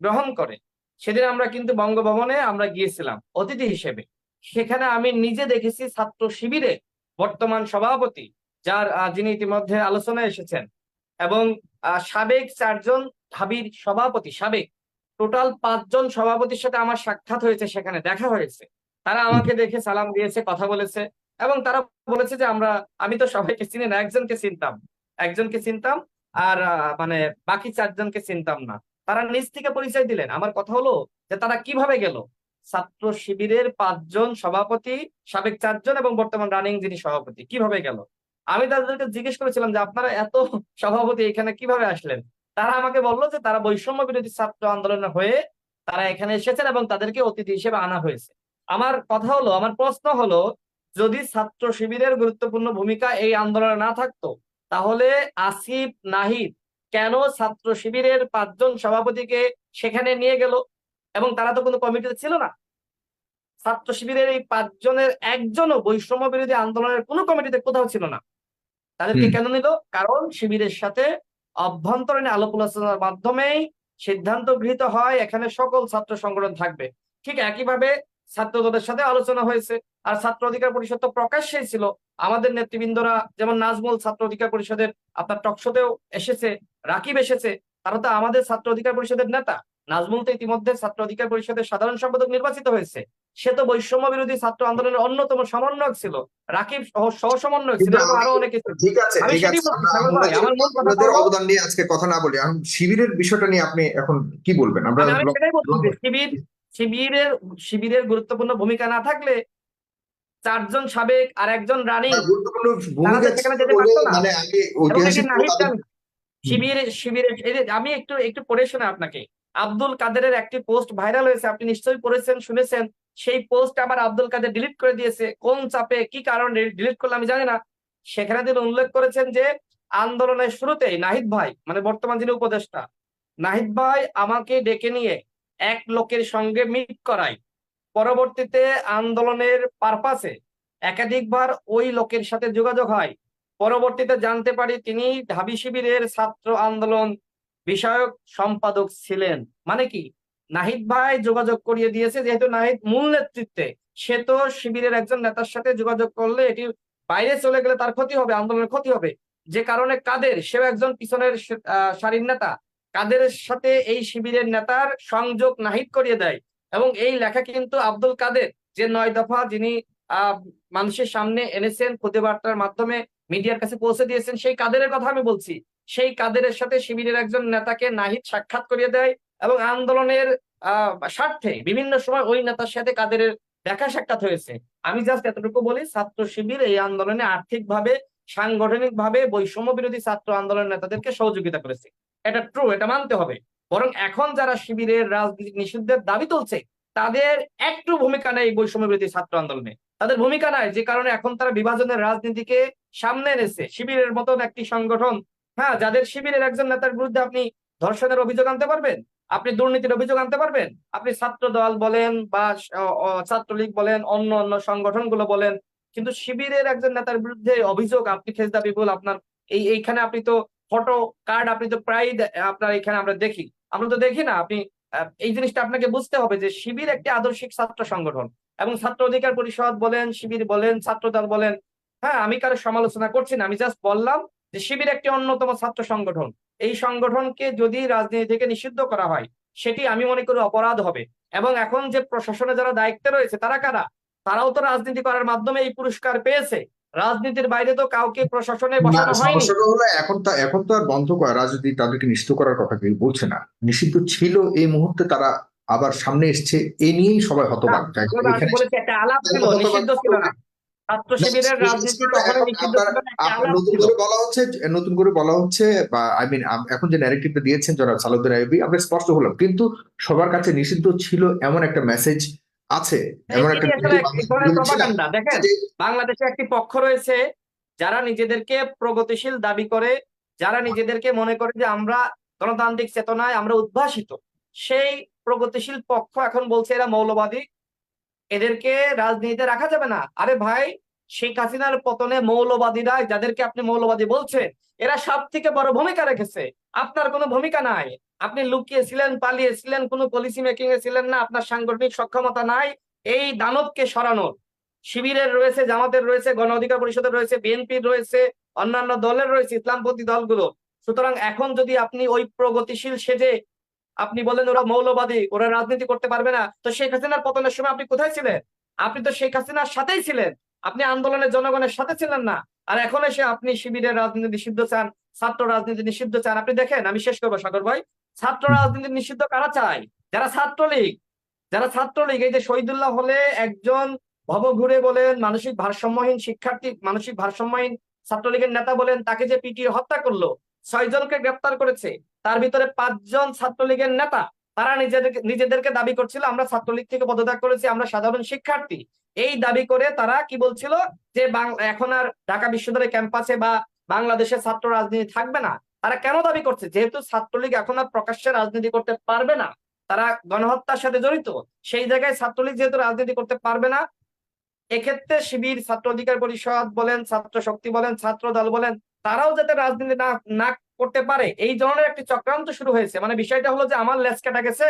গ্রহণ করে সেদিন আমরা কিন্তু বঙ্গভবনে আমরা গিয়েছিলাম অতিথি হিসেবে। সেখানে আমি নিজে দেখেছি ছাত্র শিবিরে বর্তমান সভাপতি, যার যিনি ইতিমধ্যে আলোচনায় এসেছেন, এবং সাবেক 4 জন ঢাবির সভাপতি, সাবেক টোটাল 5 জন সভাপতির সাথে আমার সাক্ষাৎ হয়েছে, সেখানে দেখা হয়েছে। তারা আমাকে দেখে সালাম দিয়েছে, কথা বলেছে এবং তারা বলেছে যে আমি তো সবাইকে চিনি না, একজনকে চিনতাম আর মানে বাকি 4 জনকে চিনতাম না। তারা নিজ থেকে পরিচয় দিলেন। আমার কথা হলো যে তারা কিভাবে গেল? ছাত্র শিবিরের 5 জন সভাপতি, সাবেক 4 জন এবং বর্তমান রানিং যিনি সভাপতি, কিভাবে গেল? আমি তাদেরকে জিজ্ঞেস করেছিলাম যে আপনারা এত সভাপতি এখানে কিভাবে আসলেন? তারা আমাকে বললো যে তারা বৈষম্য বিরোধী ছাত্র আন্দোলনের হয়ে তারা এখানে এসেছেন এবং তাদেরকে অতিথি হিসেবে আনা হয়েছে। আমার প্রশ্ন হলো, যদি ছাত্র শিবিরের গুরুত্বপূর্ণ ভূমিকা এই আন্দোলনে না থাকতো, তাহলে আসিফ, নাহিদ কেন ছাত্র শিবিরের 5 জন সভাপতিকে সেখানে নিয়ে গেল? এবং তারা তো কোনো কমিটিতে ছিল না। ছাত্র শিবিরের এই 5 জনের একজনও বৈষম্য বিরোধী আন্দোলনের কোনো কমিটিতে কোথাও ছিল না। তাদেরকে কেন নিল? কারণ শিবিরের সাথে অভ্যন্তরীণ আলাপ আলোচনার মাধ্যমেই সিদ্ধান্ত গৃহীত হয় এখানে সকল ছাত্র সংগঠন থাকবে। ঠিক একইভাবে ছাত্রদলের সাথে আলোচনা হয়েছে। আর ছাত্র অধিকার পরিষদ তো প্রকাশ্যেই ছিল। আমাদের নেতৃবৃন্দরা, যেমন নাজমুল ছাত্র অধিকার পরিষদের আপনার টকশোতেও এসেছে, রাকিব এসেছে, তারা তো আমাদের ছাত্র অধিকার পরিষদের নেতা। নাজমুল তো ইতিমধ্যে ছাত্র অধিকার পরিষদের সাধারণ সম্পাদক নির্বাচিত হয়েছে। সে তো বৈষম্য বিরোধী ছাত্র আন্দোলনের অন্যতম সমন্বয়ক ছিল, রাকিব সহ সমন্বয়ক ছিল, কিন্তু এবং আরো অনেকে ছিল। ঠিক আছে আমি ঠিক সেটাই আছে, বলছি আমরা সাগর ভাই, আমার মূল কথাটা আপনাদের হলো, অবদান নিয়ে আজকে কথা না বলি, এখন শিবিরের বিষয়টা নিয়ে আপনি এখন কি বলবেন? আমরা আমি সেটাই বলছি যে শিবিরের শিবিরের গুরুত্বপূর্ণ ভূমিকা না থাকলে 4 জন সাবেক আর 1 জন রানিং, গুরুত্বপূর্ণ তারা ভূমিকা তো ছিল সেখানে যেতে বলে পারতো না। মানে আমি এবং এটি ঐতিহাসিক নাহিদ তাদের শিবিরের এই যে আমি একটু একটু পড়ে শোনা আপনাকে। আব্দুল কাদেরের একটি পোস্ট ভাইরাল হয়েছে, আপনি নিশ্চয়ই পড়েছেন, শুনেছেন। সেই পোস্ট আবার আব্দুল কাদের ডিলিট করে দিয়েছে। কোন চাপে, কি কারণে ডিলিট করলে আমি জানি না। সেখানে তিনি উল্লেখ করেছেন যে আন্দোলনের শুরুতেই নাহিদ ভাই, মানে বর্তমান যিনি উপদেষ্টা, নাহিদ ভাই আমাকে ডেকে নিয়ে এক লোকের সঙ্গে মিট করায়। পরবর্তীতে আন্দোলনের পারপাসে একাধিকবার ওই লোকের সাথে যোগাযোগ হয়। পরবর্তীতে জানতে পারি তিনি ঢাবি শিবিরের ছাত্র আন্দোলন বিষয়ক সম্পাদক ছিলেন। মানে কি, নাহিদ ভাই যোগাযোগ করিয়ে দিয়েছে, যেহেতু নাহিদ মূল নেতৃত্বে, সে তো শিবিরের একজন নেতার সাথে যোগাযোগ করলে এটি বাইরে চলে গেলে তার ক্ষতি হবে, আন্দোলনের ক্ষতি হবে। যে কারণে কাদের, সেও একজন পিছনের সারির নেতা, কাদের সাথে এই শিবিরের নেতার সংযোগ নাহিদ করিয়ে দেয়। এবং এই লেখা কিন্তু আব্দুল কাদের, যে 9 দফা যিনি মানুষের সামনে এনেছেন, খুদে বার্তার মাধ্যমে মিডিয়ার কাছে পৌঁছে দিয়েছেন, সেই কাদেরের কথা আমি বলছি। সেই কাদেরের সাথে শিবিরের একজন নেতাকে নাহিদ সাক্ষাৎ করিয়ে দেয় এবং আন্দোলনের স্বার্থে বিভিন্ন সময় ওই নেতার সাথে কাদেরের দেখা সাক্ষাৎ হয়েছে। আমি জাস্ট এতটুকু বলি, ছাত্র শিবির এই আন্দোলনে আর্থিকভাবে, সাংগঠনিকভাবে বৈষম্য বিরোধী ছাত্র আন্দোলনের নেতাদেরকে সহযোগিতা করেছে। এটা ট্রু, এটা মানতে হবে। বরং এখন যারা শিবিরের রাজনীতি নিষিদ্ধের দাবি তুলছে, তাদের একটু ভূমিকা নেই বৈষম্য বিরোধী ছাত্র আন্দোলনে, তাদের ভূমিকা নাই। যে কারণে এখন তারা বিভাজনের রাজনীতিকে সামনে এনেছে। শিবিরের মতন একটি সংগঠন, হ্যাঁ, যাদের শিবিরের একজন নেতার বিরুদ্ধে আপনি ধর্ষণের অভিযোগ আনতে পারবেন, আপনি দুর্নীতির অভিযোগ আনতে পারবেন, আপনি ছাত্র দল বলেন বা ছাত্রলীগ বলেন, অন্য অন্য সংগঠনগুলো বলেন, কিন্তু শিবিরের একজন নেতার বিরুদ্ধে অভিযোগ আপনি ফেজদা বিপুল, আপনার এইখানে আপনি তো ফটো কার্ড আপনি তো প্রায় আপনার এখানে আমরা দেখি, আমরা তো দেখি না আপনি। এই জিনিসটা আপনাকে বুঝতে হবে যে শিবির একটি আদর্শিক ছাত্র সংগঠন, এবং ছাত্র অধিকার পরিষদ বলেন, শিবির বলেন, ছাত্র দল বলেন, হ্যাঁ, আমি কারো সমালোচনা করছি না, আমি জাস্ট বললাম যে শিবির একটি অন্যতম ছাত্র সংগঠন। এই সংগঠনকে যদি রাজনীতি থেকে নিষিদ্ধ করা হয়, সেটি আমি মনে করি অপরাধ হবে। এবং এখন যে প্রশাসনে যারা দায়িত্বে রয়েছে, তারা কারা? তারাও তো রাজনীতি করার মাধ্যমে এই পুরস্কার পেয়েছে। রাজনীতির বাইরে তো কাউকে প্রশাসনে না, বসানো হয়নি। সমস্যাটা হলো এখন তো আর বন্ধ করা রাজনীতি, তাদেরকে নিষিদ্ধ করার কথা কেউ বলছে না। নিষিদ্ধ ছিল, এই মুহূর্তে তারা আবার সামনে এসছে, এ নিয়েই সবাই না, হতবাক। আমি বলেছি একটা আলাপ ছিল, নিষিদ্ধ ছিল না। ছাত্র শিবিরের রাজনীতি কখনোই নিষিদ্ধ ছিল না, একটা আলাপ নতুন ছিল। করে বলা হচ্ছে, নতুন করে বলা হচ্ছে, বা আই মিন এখন যে ন্যারেটিভটা দিয়েছেন জনাব সালাউদ্দিন আইয়ুবী, আমরা স্পষ্ট হলাম, কিন্তু সবার কাছে নিষিদ্ধ ছিল এমন একটা মেসেজ আছে, এমন একটা এটি আসলে এক ধরনের ছিল প্রপাগান্ডা। দেখেন, যে বাংলাদেশে একটি পক্ষ রয়েছে যারা নিজেদেরকে প্রগতিশীল দাবি করে, যারা নিজেদেরকে মনে করে যে আমরা গণতান্ত্রিক চেতনায় আমরা উদ্ভাসিত। সেই প্রগতিশীল পক্ষ এখন বলছে এরা মৌলবাদী, এদেরকে রাজনীতিতে রাখা যাবে না। আরে ভাই, শেখ হাসিনার পতনে মৌলবাদীরা, যাদেরকে আপনি মৌলবাদী বলছেন, এরা সব থেকে বড় ভূমিকা রেখেছে। আপনার কোনো ভূমিকা নাই, আপনি লুকিয়েছিলেন, পালিয়েছিলেন, কোনো পলিসি মেকিং এ ছিলেন না, আপনার সাংগঠনিক সক্ষমতা নাই এই দানবকে সরানোর। শিবিরের রয়েছে, জামাতের রয়েছে, গণ অধিকার পরিষদের রয়েছে, বিএনপির রয়েছে, অন্যান্য দলের রয়েছে, ইসলামপন্থী দলগুলো। সুতরাং এখন যদি আপনি ওই প্রগতিশীল সেজে আপনি বলেন ওরা মৌলবাদী, ওরা রাজনীতি করতে পারবে না, তো শেখ হাসিনার পতনের সময় আপনি কোথায় ছিলেন? আপনি তো শেখ হাসিনার সাথেই ছিলেন, আপনি আন্দোলনের জনগণের সাথে ছিলেন না। আর এখন এসে আপনি শিবিরের রাজনীতি নিষিদ্ধ চান, ছাত্র রাজনীতি নিষিদ্ধ চান। আপনি দেখেন, আমি শেষ করবো সাগর ভাই, ছাত্র রাজনীতি নিষিদ্ধ কারা চায়? যারা ছাত্রলীগ, যারা ছাত্রলীগ। এই যে শহীদুল্লাহ হলে একজন ভবঘুরে বলেন, মানসিক ভারসাম্যহীন শিক্ষার্থী, মানসিক ভারসাম্যহীন ছাত্রলীগের নেতা বলেন, তাকে যে পিটিয়ে হত্যা করলো, 6 জনকে গ্রেপ্তার করেছে, তার ভিতরে 5 জন ছাত্রলীগের নেতা। তারা নিজেদেরকে দাবি করছিল আমরা ছাত্রলীগ থেকে পদত্যাগ করেছি, আমরা সাধারণ শিক্ষার্থী। এই দাবি করে তারা কি বলছিল যে এখন আর ঢাকা বিশ্ববিদ্যালয় ক্যাম্পাসে বা বাংলাদেশের ছাত্র রাজনীতি থাকবে না। তারা কেন দাবি করছে? যেহেতু ছাত্রলীগ এখন আর প্রকাশ্যে রাজনীতি করতে পারবে না, তারা গণহত্যার সাথে জড়িত, সেই জায়গায় ছাত্রলীগ যেহেতু রাজনীতি করতে পারবে না, এক্ষেত্রে শিবির, ছাত্র অধিকার পরিষদ বলেন, ছাত্র শক্তি বলেন, ছাত্র দল বলেন, তারাও যাতে রাজনীতি না না করতে পারে, এই ধরনের একটি চক্রান্ত শুরু হয়েছে। মানে বিষয়টা হলো যে আমার লেজ কাটা গেছে,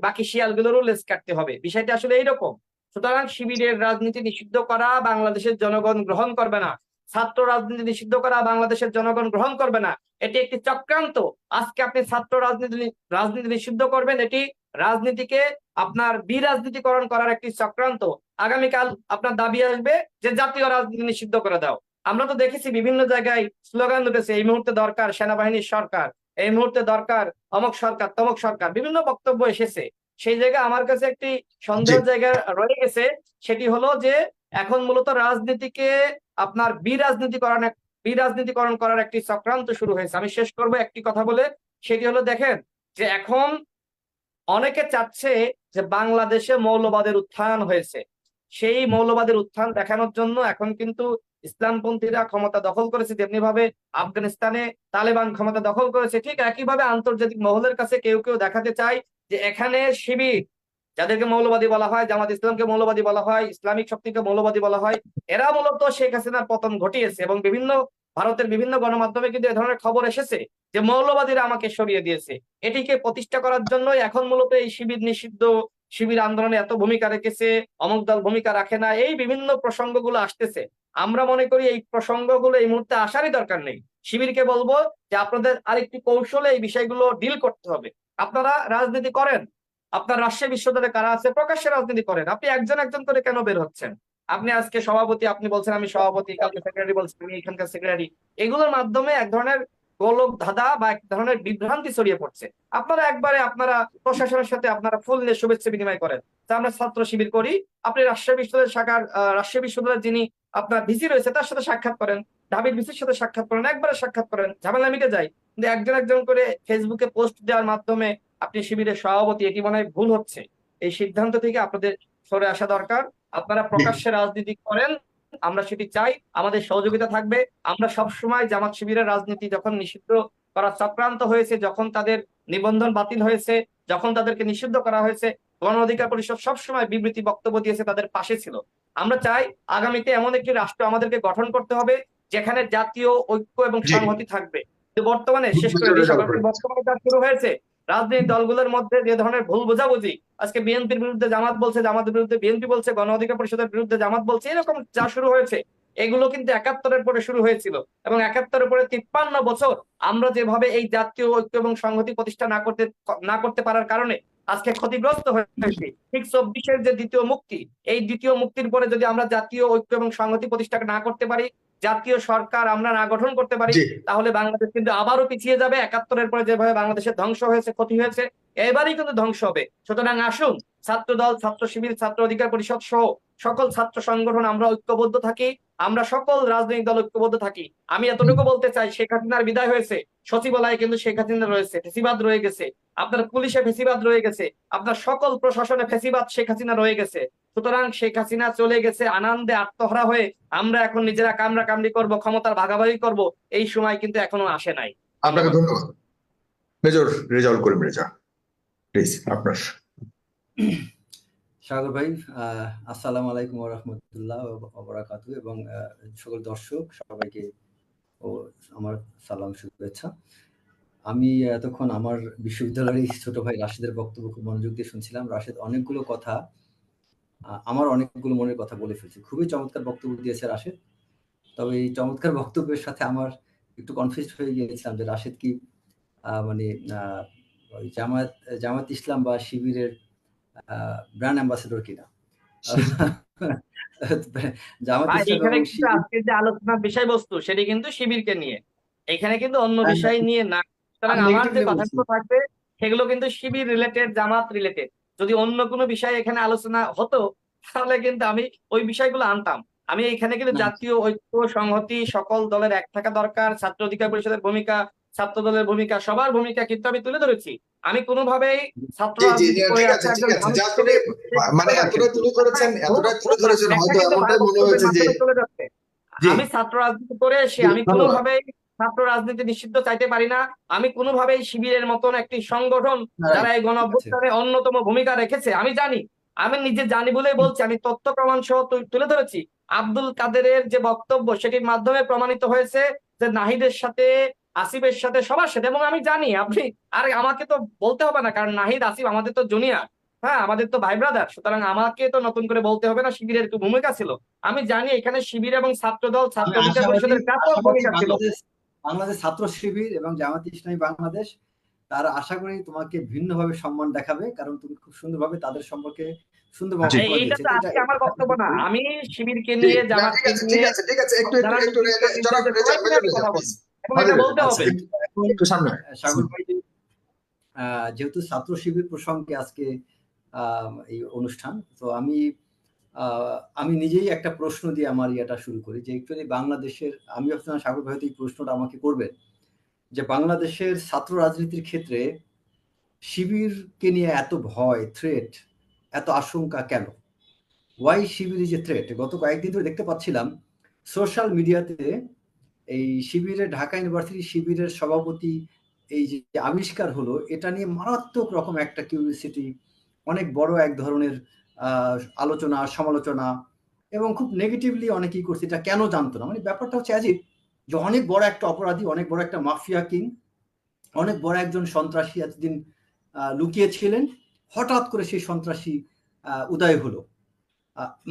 বাকি শিয়ালগুলোরও লেজ কাটতে হবে, বিষয়টা আসলে এইরকম। সুতরাং শিবিরের রাজনীতি নিষিদ্ধ করা বাংলাদেশের জনগণ গ্রহণ করবে না, ছাত্র রাজনীতি নিষিদ্ধ করা বাংলাদেশের জনগণ গ্রহণ করবে না। এটি একটি চক্রান্ত। আজকে আপনি ছাত্র রাজনীতি নিষিদ্ধ করবেন, এটি রাজনীতিকে আপনার বিরাজনীতিকরণ করার একটি চক্রান্ত। আগামীকাল আপনার দাবি আসবে যে জাতীয় রাজনীতি নিষিদ্ধ করে দাও। আমরা তো দেখেছি বিভিন্ন জায়গায় স্লোগান উঠেছে, এই মুহূর্তে দরকার সেনাবাহিনীর সরকার, এই মুহূর্তে দরকার অমুক সরকার তমুক সরকার, বিভিন্ন বক্তব্য এসেছে। সেই জায়গায় আমার কাছে একটি সন্দেহের জায়গা রয়ে গেছে, সেটি হলো যে এখন মূলত রাজনীতিকে আপনার বিরাজনীতিকরণ করার একটি চক্রান্ত শুরু হয়েছে। আমি শেষ করবো একটি কথা বলে, সেটি হলো দেখেন যে এখন অনেকে চাচ্ছে যে বাংলাদেশে মৌলবাদের উত্থান হয়েছে, সেই মৌলবাদের উত্থান দেখানোর জন্য এখন কিন্তু ইসলামপন্থীরা ক্ষমতা দখল করেছে, যেমনি ভাবে আফগানিস্তানে তালেবান ক্ষমতা দখল করেছে, ঠিক একইভাবে আন্তর্জাতিক মহলের কাছে কেউ কেউ দেখাতে চায় যে এখানে শিবির যাদেরকে মৌলবাদী বলা হয়, জামাত ইসলামকে মৌলবাদী বলা হয়, ইসলামিক শক্তিকে মৌলবাদী বলা হয়, এরা মূলত শেখ হাসিনার পতন ঘটিয়েছে। এবং ভারতের বিভিন্ন গণমাধ্যমে কিন্তু এ ধরনের খবর এসেছে যে মৌলবাদীরা আমাকে সরিয়ে দিয়েছে। এটিকে প্রতিষ্ঠা করার জন্যই এখন মূলত এই শিবির নিষিদ্ধ, শিবির আন্দোলনে এত ভূমিকা রেখেছে, অমুক দল ভূমিকা রাখে না, এই বিভিন্ন প্রসঙ্গগুলো আসতেছে। আমরা মনে করি এই প্রসঙ্গগুলো এই মুহূর্তে আসারই দরকার নেই। শিবিরকে বলবো যে আপনাদের আরেকটি কৌশলে এই বিষয়গুলো ডিল করতে হবে। আপনারা রাজনীতি করেন, আপনার রাজশাহী বিশ্ববিদ্যালয়ে কারা আছে, প্রকাশ্যে রাজনীতি করেন। আপনি একজন একজন করে কেন বের হচ্ছেন? আপনি আজকে সভাপতি, আপনি বলছেন আমি সভাপতি, কালকে সেক্রেটারি বলছেন আমি এখানকার সেক্রেটারি। এগুলোর মাধ্যমে এক ধরনের গোলক ধাঁধা বা এক ধরনের বিভ্রান্তি ছড়িয়ে পড়ছে। আপনারা প্রশাসনের সাথে আপনারা ফুল নিয়ে শুভেচ্ছা বিনিময় করেন যে আমরা ছাত্র শিবির করি। আপনি রাজশাহী বিশ্ববিদ্যালয়ের রাজশাহী বিশ্ববিদ্যালয়ের যিনি আপনার ভিসি রয়েছে তার সাথে সাক্ষাৎ করেন, ঢাবির ভিসির সাথে সাক্ষাৎ করেন, একবারে সাক্ষাৎ করেন, ঝামেলা মিটে যায়। কিন্তু একজন একজন করে ফেসবুকে পোস্ট দেওয়ার মাধ্যমে আপনি শিবিরের সভাপতি, এটি মনে হয় ভুল হচ্ছে। এই সিদ্ধান্ত থেকে আপনাদের সরে আসা দরকার। আপনারা প্রকাশ্যে রাজনীতি করেন, আমরা সেটি চাই, আমাদের সহযোগিতা থাকবে। আমরা সবসময় জামাত শিবিরের রাজনীতি যখন নিষিদ্ধ করার চক্রান্ত হয়েছে, যখন তাদের নিবন্ধন বাতিল হয়েছে, যখন তাদেরকে নিষিদ্ধ করা হয়েছে, গণ অধিকার পরিষদ সবসময় বিবৃতি বক্তব্য দিয়েছে, তাদের পাশে ছিল। আমরা চাই আগামীতে এমন একটি রাষ্ট্র আমাদেরকে গঠন করতে হবে যেখানে জাতীয় ঐক্য এবং জি, সংহতি থাকবে। বর্তমানে শেষ করে মেজর দিই রেজাউল সরকার, করিম। বর্তমানে যা শুরু হয়েছে রাজনৈতিক দলগুলোর মধ্যে যে ধরনের ভুল বোঝাবুঝি, আজকে বিএনপির বিরুদ্ধে জামাত বলছে, জামাতের বিরুদ্ধে বিএনপি বলছে, গণ অধিকার পরিষদের বিরুদ্ধে জামাত বলছে, এরকম যা শুরু হয়েছে এগুলো কিন্তু ৭১-এর পরে শুরু হয়েছিল। এবং ৭১-এর পরে ৫৩ বছর আমরা যেভাবে এই জাতীয় ঐক্য এবং সংহতি প্রতিষ্ঠা না করতে পারার কারণে আজকে ক্ষতিগ্রস্ত হয়েছে। ঠিক ২৪-এর যে দ্বিতীয় মুক্তি, এই দ্বিতীয় মুক্তির পরে যদি আমরা জাতীয় ঐক্য এবং সংহতি প্রতিষ্ঠা না করতে পারি, জাতীয় সরকার আমরা না গঠন করতে পারি, জি, তাহলে বাংলাদেশ কিন্তু আবারও পিছিয়ে যাবে। ৭১-এর পরে যেভাবে বাংলাদেশের ধ্বংস হয়েছে, ক্ষতি হয়েছে, এবারই কিন্তু ধ্বংস হবে। সুতরাং আসুন ছাত্র দল, ছাত্র শিবির, ছাত্র অধিকার পরিষদ সহ সকল ছাত্র সংগঠন আমরা ঐক্যবদ্ধ থাকি, আমরা সকল রাজনৈতিক দল ঐক্যবদ্ধ থাকি। আমি এতটুকু বলতে চাই, শেখ হাসিনার বিদায় হয়েছে, সচিবালয়ে কিন্তু শেখ হাসিনা রয়েছে, ফেসিবাদ রয়ে গেছে, আপনার পুলিশে ফেসিবাদ রয়ে গেছে, আপনার সকল প্রশাসনে ফেসিবাদ শেখ হাসিনা রয়ে গেছে। সুতরাং শেখ হাসিনা চলে গেছে, আনন্দে আত্মহারা হয়ে আমরা এখন নিজেরা কামড়া কামড়ি করব, ক্ষমতার ভাগাভাগি করব, এই সময় কিন্তু এখনো আসে নাই। আপনাকে ধন্যবাদ। ধন্যবাদ। মেজর রেজাউল করিম রেজা, প্লিজ আপনার। সাগর ভাই, আসসালামু আলাইকুম ওয়া রাহমাতুল্লাহ ওয়া বারাকাতুহু, এবং সকল দর্শক সবাইকে ও আমার সালাম, শুভেচ্ছা। আমি এতক্ষণ আমার বিশ্ববিদ্যালয়ের ছোট ভাই রাশেদের বক্তব্য খুব মনোযোগ দিয়ে শুনছিলাম। রাশেদ অনেকগুলো কথা, আমার অনেকগুলো মনের কথা বলে ফেলছে। খুবই চমৎকার বক্তব্য দিয়েছে রাশেদ। তবে এই চমৎকার বক্তব্যের সাথে আমার একটু কনফিউজড হয়ে গিয়েছিলাম যে রাশেদ কি মানে ওই জামাত ইসলাম বা শিবিরের ব্র্যান্ড অ্যাম্বাসেডর কিনা। জামাত ভাই ইসলাম এখানে এবং কিন্তু শিবির, আজকের যে আলোচনার বিষয়বস্তু সেটি কিন্তু শিবিরকে নিয়ে, এখানে কিন্তু অন্য বিষয় নিয়ে না। সুতরাং আমি আমার যে নেগেটিভলি বলছি। কথাগুলো থাকবে সেগুলো কিন্তু শিবির রিলেটেড, জামাত রিলেটেড। যদি অন্য কোনো বিষয় এখানে আলোচনা হতো তাহলে কিন্তু আমি ওই বিষয়গুলো আনতাম। আমি এখানে কিন্তু না, জাতীয় ঐক্য, সংহতি, সকল দলের এক থাকা দরকার, ছাত্র অধিকার পরিষদের ভূমিকা, ছাত্র দলের ভূমিকা, সবার ভূমিকা কিন্তু আমি তুলে ধরেছি। আমি কোনোভাবেই ছাত্র জি, জি, রাজনীতি করে ঠিক আছে, আসা ঠিক একজন আছে, মানুষ যা হিসেবে তুমি সেই মানে কথাটা এতটা তুলে ধরেছেন, এতটা তুলে ধরেছেন, ব্যাখ্যা হয়তো কিন্তু এমনটাই মনে বক্তব্যের হয়েছে যে মাধ্যমে চলে যাচ্ছে। জি, আমি ছাত্র রাজনীতি করে এসে জি, আমি ধন্যবাদ। কোনোভাবেই ছাত্র রাজনীতি নিষিদ্ধ চাইতে পারি না। আমি কোনোভাবেই শিবিরের মতন একটি সংগঠন যারা রাইট, এই গণ ঠিক আছে। অভ্যুত্থানে অন্যতম ভূমিকা রেখেছে আমি জানি, আমি নিজে জানি বলেই বলছি, আমি তথ্য প্রমাণ সহ তুলে ধরেছি। আব্দুল কাদেরের যে বক্তব্য সেটির মাধ্যমে প্রমাণিত হয়েছে যে নাহিদের সাথে, আসিফের সাথে, সবার সাথে, এবং আমি জানি আপনি, আর আমাকে তো বলতে হবে না, কারণ নাহিদ আসিফ আমাদের তো জুনিয়র, হ্যাঁ আমাদের তো ভাই ব্রাদার। সুতরাং আমাকে তো নতুন করে বলতে হবে না শিবিরের একটু ভূমিকা ছিল। আমি জানি এখানে শিবির এবং ছাত্রদল, আমি ছাত্র অধিকার আশাবাদী পরিষদের ব্যাপক আশাবাদী ভূমিকা ছিল। বাংলাদেশ বাংলাদেশ ছাত্র শিবির এবং জামাত ইসলামী বাংলাদেশ তারা আশা করি তোমাকে ভিন্নভাবে সম্মান দেখাবে, কারণ তুমি খুব সুন্দরভাবে তাদের সম্পর্কে সুন্দর জি, বক্তব্য এইটা দিয়েছে। তো তো এটা আজকে আমার বক্তব্য না, আমি শিবিরকে জি, নিয়ে, না, ঠিক জামাতকে আছে, ঠিক নিয়ে, আছে, ঠিক আছে, একটু একটু যারা একটু জনাব নির্দেশ, রেজা, সবাইকে নিয়ে মেজর আমি রেজা, কথা প্লিজ, বলি এবং এটা বলতে আচ্ছা, হবে। এখন একটু সামনে। সাগর ভাই, যেহেতু ছাত্র শিবির প্রসঙ্গে আজকে এই অনুষ্ঠান, তো আমি নিজেই একটা প্রশ্ন দিয়ে আমার ইয়েটা শুরু করি যে একচুয়ালি বাংলাদেশের, আমি ভাবছিলাম সাগর ভাই হয়তো এই প্রশ্নটা আমাকে করবেন, যে বাংলাদেশের ছাত্র রাজনীতির ক্ষেত্রে শিবিরকে নিয়ে এত ভয়, থ্রেট, এত আশঙ্কা কেন? Why Shibir is a threat? গত কয়েকদিন ধরে দেখতে পাচ্ছিলাম সোশ্যাল মিডিয়াতে এই শিবিরের, ঢাকা ইউনিভার্সিটি শিবিরের সভাপতি এই যে আবিষ্কার হলো, এটা নিয়ে মারাত্মক রকম একটা কিউরিওসিটি অনেক বড় এক ধরনের আলোচনা সমালোচনা এবং খুব নেগেটিভলি অনেকেই করছে, এটা কেন জানতো না। মানে ব্যাপারটা হচ্ছে অ্যাজিব যে অনেক বড় একটা অপরাধী, অনেক বড় একটা মাফিয়া কিং, অনেক বড় একজন সন্ত্রাসী এতদিন লুকিয়েছিলেন, হঠাৎ করে সেই সন্ত্রাসী উদয় হলো।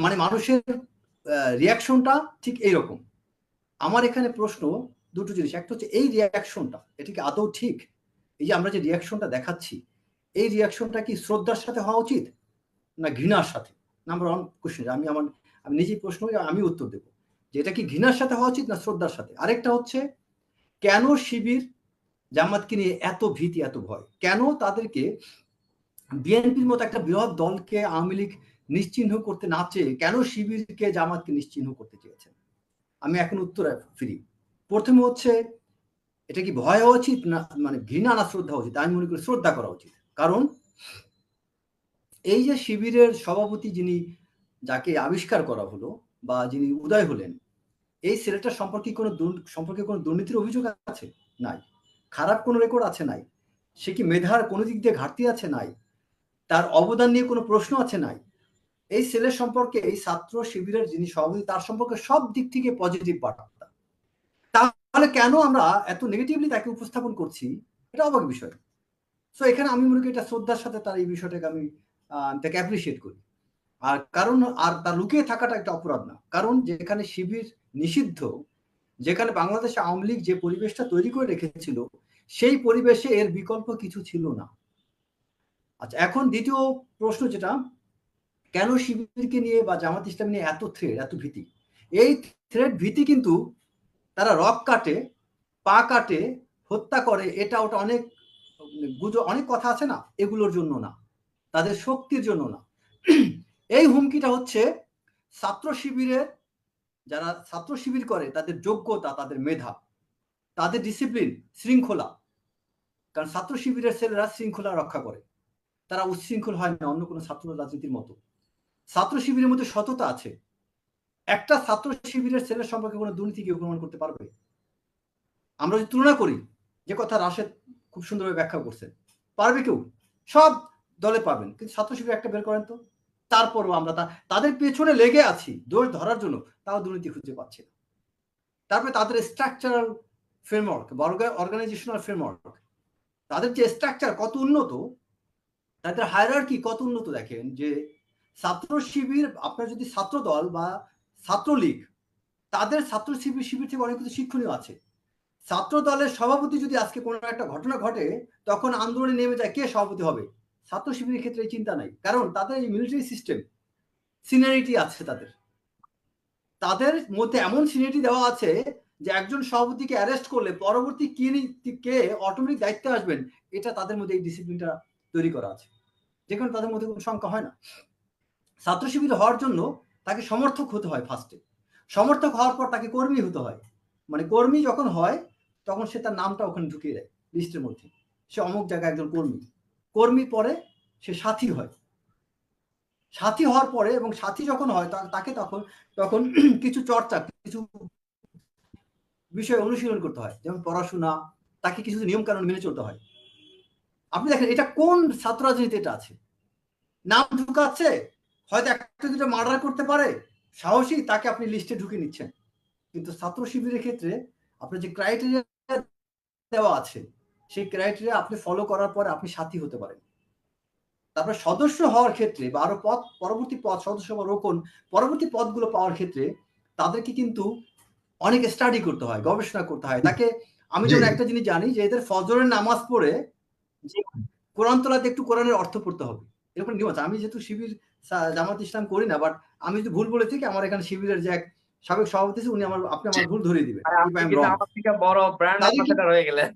মানে মানুষের রিয়াকশনটা ঠিক এইরকম। আমার এখানে প্রশ্ন দুটো জিনিস, একটা হচ্ছে এই রিয়াকশনটা এটা কি আদৌ ঠিক? এই যে আমরা যে রিয়াকশনটা দেখাচ্ছি, এই রিয়াকশনটা কি শ্রদ্ধার সাথে হওয়া উচিত না ঘৃণার সাথে? নাম্বার ওয়ান কোশ্চেন, আমি নিজেই প্রশ্ন আমি উত্তর দেবো যে এটা কি ঘৃণার সাথে হওয়া উচিত না শ্রদ্ধার সাথে। আরেকটা হচ্ছে কেন শিবির জামাতকে নিয়ে এত ভীতি এত ভয়, কেন তাদেরকে বিএনপির মতো একটা বৃহৎ দলকে আওয়ামী লীগ নিশ্চিহ্ন করতে না চেয়ে কেন শিবিরকে জামাতকে নিশ্চিহ্ন করতে চেয়েছেন? আমি এখন উত্তরে ফিরি। প্রথমে হচ্ছে এটা কি ভয় হওয়া উচিত না মানে ঘৃণা না শ্রদ্ধা উচিত? আমি মনে করি শ্রদ্ধা করা উচিত। কারণ এই যে শিবিরের সভাপতি যিনি, যাকে আবিষ্কার করা হলো বা যিনি উদয় হলেন, এই ছেলেটার সম্পর্কে কোনো দুর্নীতির অভিযোগ আছে? নাই। খারাপ কোনো রেকর্ড আছে? নাই। সে কি মেধার কোনো দিক দিয়ে ঘাটতি আছে? নাই। তার অবদান নিয়ে কোনো প্রশ্ন আছে? নাই। এই ছেলের সম্পর্কে, এই ছাত্র শিবিরের যিনি সভাপতি, তার সম্পর্কে সব দিক থেকে পজিটিভ বার্তা। তাহলে কেন আমরা এত নেগেটিভলি তাকে উপস্থাপন করছি? এটা অবাক বিষয়। সো এখানে আমি মনে করি এটা শ্রদ্ধার সাথে তার এই বিষয়টাকে আমি তাকে অ্যাপ্রিসিয়েট করি। আর কারণ আর তার লুকিয়ে থাকাটা একটা অপরাধ না। কারণ যেখানে শিবির নিষিদ্ধ, যেখানে বাংলাদেশে আওয়ামী লীগ যে পরিবেশটা তৈরি করে রেখেছিল, সেই পরিবেশে এর বিকল্প কিছু ছিল না। আচ্ছা, এখন দ্বিতীয় প্রশ্ন যেটা, কেন শিবিরকে নিয়ে বা জামাত ইসলাম নিয়ে এত থ্রেড, এত ভীতি? এই থ্রেড ভীতি কিন্তু তারা রক কাটে, পা কাটে, হত্যা করে, এটা ওটা অনেক অনেক কথা আছে না, এগুলোর জন্য না, তাদের শক্তির জন্য না। এই হুমকিটা হচ্ছে ছাত্র শিবিরের, যারা ছাত্র শিবির করে তাদের যোগ্যতা, তাদের মেধা, তাদের ডিসিপ্লিন, শৃঙ্খলা। কারণ ছাত্র শিবিরের ছেলেরা শৃঙ্খলা রক্ষা করে, তারা উচ্ছৃঙ্খল হয় না অন্য কোনো ছাত্র রাজনীতির মতো। ছাত্র শিবিরের মধ্যে সততা আছে। একটা ছাত্র শিবিরের ছেলের সম্পর্কে কোনো দুর্নীতি কেউ প্রমাণ করতে পারবে? আমরা যদি তুলনা করি, যে কথা রাশেদ খুব সুন্দরভাবে ব্যাখ্যা করছেন, পারবে কেউ? সব দলে পাবেন, কিন্তু ছাত্র শিবির একটা বের করেন তো। তারপরও আমরা তাদের পেছনে লেগে আছি দোষ ধরার জন্য, তাও দুর্নীতি খুঁজে পাচ্ছি না। তারপরে তাদের স্ট্রাকচারাল ফ্রেমওয়ার্ক বা অর্গানাইজেশনাল ফ্রেমওয়ার্ক, তাদের যে স্ট্রাকচার কত উন্নত, তাদের হায়ারার্কি কত উন্নত। দেখেন যে ছাত্র শিবির, আপনার যদি ছাত্র দল বা ছাত্রলীগ, তাদের ছাত্র শিবির থেকে অনেক কিছু শিক্ষণীয় আছে। ছাত্র দলের সভাপতি যদি আজকে কোনো একটা ঘটনা ঘটে, তখন আন্দোলনে নেমে যায়, কে সভাপতি হবে? ছাত্র শিবিরের ক্ষেত্রে এই চিন্তা নাই, কারণ তাদের এই মিলিটারি সিস্টেম, সিনিয়রিটি আছে তাদের মধ্যে এমন সিনিয়রিটি দেওয়া আছে যে একজন সভাপতিকে অ্যারেস্ট করলে পরবর্তী কে অটোমেটিক দায়িত্বে আসবেন, এটা তাদের মধ্যে এই ডিসিপ্লিনটা তৈরি করা আছে, যেখানে তাদের মধ্যে কোনো সংখ্যা হয় না। ছাত্র শিবির হওয়ার জন্য তাকে সমর্থক হতে হয় ফার্স্টে, সমর্থক হওয়ার পর তাকে কর্মী হতে হয়। মানে কর্মী যখন হয়, তখন সে তার নামটা ওখানে ঢুকিয়ে দেয় লিস্টের মধ্যে, সে অমুক জায়গায় একজন কর্মী। কর্মী পরে সে সাথী হয়, সাথী হওয়ার পরে, এবং সাথী যখন হয় তাকে তখন কিছু চর্চা, কিছু বিষয় অনুশীলন করতে হয়, যেমন পড়াশোনা, তাকে কিছু নিয়ম কানুন মেনে চলতে হয়। আপনি দেখেন এটা কোন ছাত্র রাজনীতি এটা আছে? নাম ঢুকাচ্ছে, হয়তো একটা দুটো মার্ডার করতে পারে, সাহসী, তাকে আপনি লিস্টে ঢুকে নিচ্ছেন। কিন্তু ছাত্র শিবিরের ক্ষেত্রে আপনার যে ক্রাইটেরিয়া দেওয়া আছে, সেই ক্রাইটেরিয়া আপনি ফলো করার পরে আপনি সাথী হতে পারেন। তারপরে সদস্য হওয়ার ক্ষেত্রে বা আরো পরবর্তী পদ, সদস্য বা রোকন পরবর্তী পদগুলো পাওয়ার ক্ষেত্রে তাদেরকে কিন্তু অনেক স্টাডি করতে হয়, গবেষণা করতে হয়। তাকে আমি যেমন একটা জিনিস জানি যে এদের ফজরের নামাজ পড়ে যে কোরআন তোলাতে একটু কোরআনের অর্থ পড়তে হবে, এরকম নিয়ম আছে। আমি যেহেতু শিবির জামাত ইসলাম করি না, বাট আমি যদি ভুল বলে থাকি, আমার এখানে শিবিরের যে এক সাবেক সভাপতি আছে, আপনি আমার ভুল ধরিয়ে দিবেন। আমার থেকে বড় ব্র্যান্ড অ্যাম্বাসেডর হয়ে গেলেন।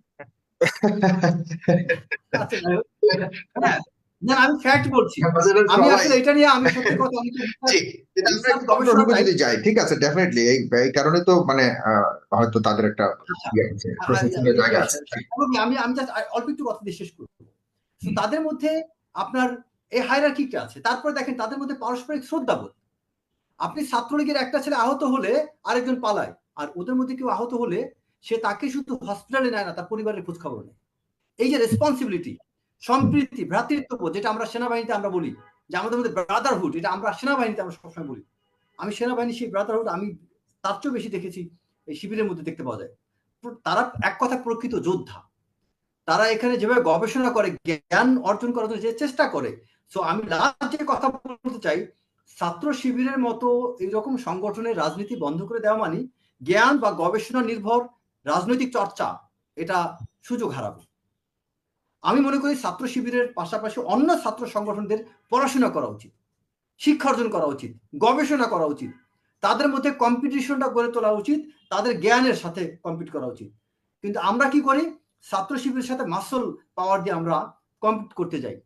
হ্যাঁ, না আমি ফ্যাক্ট বলছি। আমি আসলে এটা নিয়ে আমি সত্যি কথা যদি যাই, ঠিক আছে, ডেফিনেটলি এই কারণে তো মানে হয়তো তাদের একটা জায়গা আছে। আমি জাস্ট অল্প একটু কথা দিয়ে শেষ করব। তাদের মধ্যে আপনার এই হায়ারার্কিটা আছে। তারপরে দেখেন তাদের মধ্যে পারস্পরিক শ্রদ্ধাবোধ। আপনি ছাত্রলীগের একটা ছেলে আহত হলে আরেকজন পালায়, আর ওদের মধ্যে কেউ আহত হলে সে তাকে শুধু হসপিটালে নেয় না, তার পরিবারের খোঁজ খবর নেয়। এই যে রেসপন্সিবিলিটি, সম্প্রীতি, ভ্রাতৃত্ববোধ, যেটা আমরা সেনাবাহিনীতে আমরা বলি যে আমাদের মধ্যে ব্রাদারহুড, এটা আমরা সেনাবাহিনীতে আমরা সবসময় বলি। আমি সেনাবাহিনী সেই ব্রাদারহুড আমি তার চেয়েও বেশি দেখেছি এই শিবিরের মধ্যে দেখতে পাওয়া যায়। তারা এক কথা প্রকৃত যোদ্ধা। তারা এখানে যেভাবে গবেষণা করে, জ্ঞান অর্জন করার জন্য যে চেষ্টা করে। সো আমি লাস্ট যে কথা বলতে চাই, ছাত্র শিবিরের মতো এইরকম সংগঠনের রাজনীতি বন্ধ করে দেওয়া মানে জ্ঞান বা গবেষণা নির্ভর রাজনৈতিক চর্চা এটা সুযোগ হারাবে। আমি মনে করি ছাত্র শিবিরের পাশাপাশি অন্য ছাত্র সংগঠনদের পড়াশোনা করা উচিত, শিক্ষা অর্জন করা উচিত, গবেষণা করা উচিত, তাদের মধ্যে কম্পিটিশনটা গড়ে তোলা উচিত, তাদের জ্ঞানের সাথে কম্পিট করা উচিত। কিন্তু আমরা কি করি, ছাত্র শিবিরের সাথে মাসল পাওয়ার দিয়ে আমরা কম্পিট করতে যাই।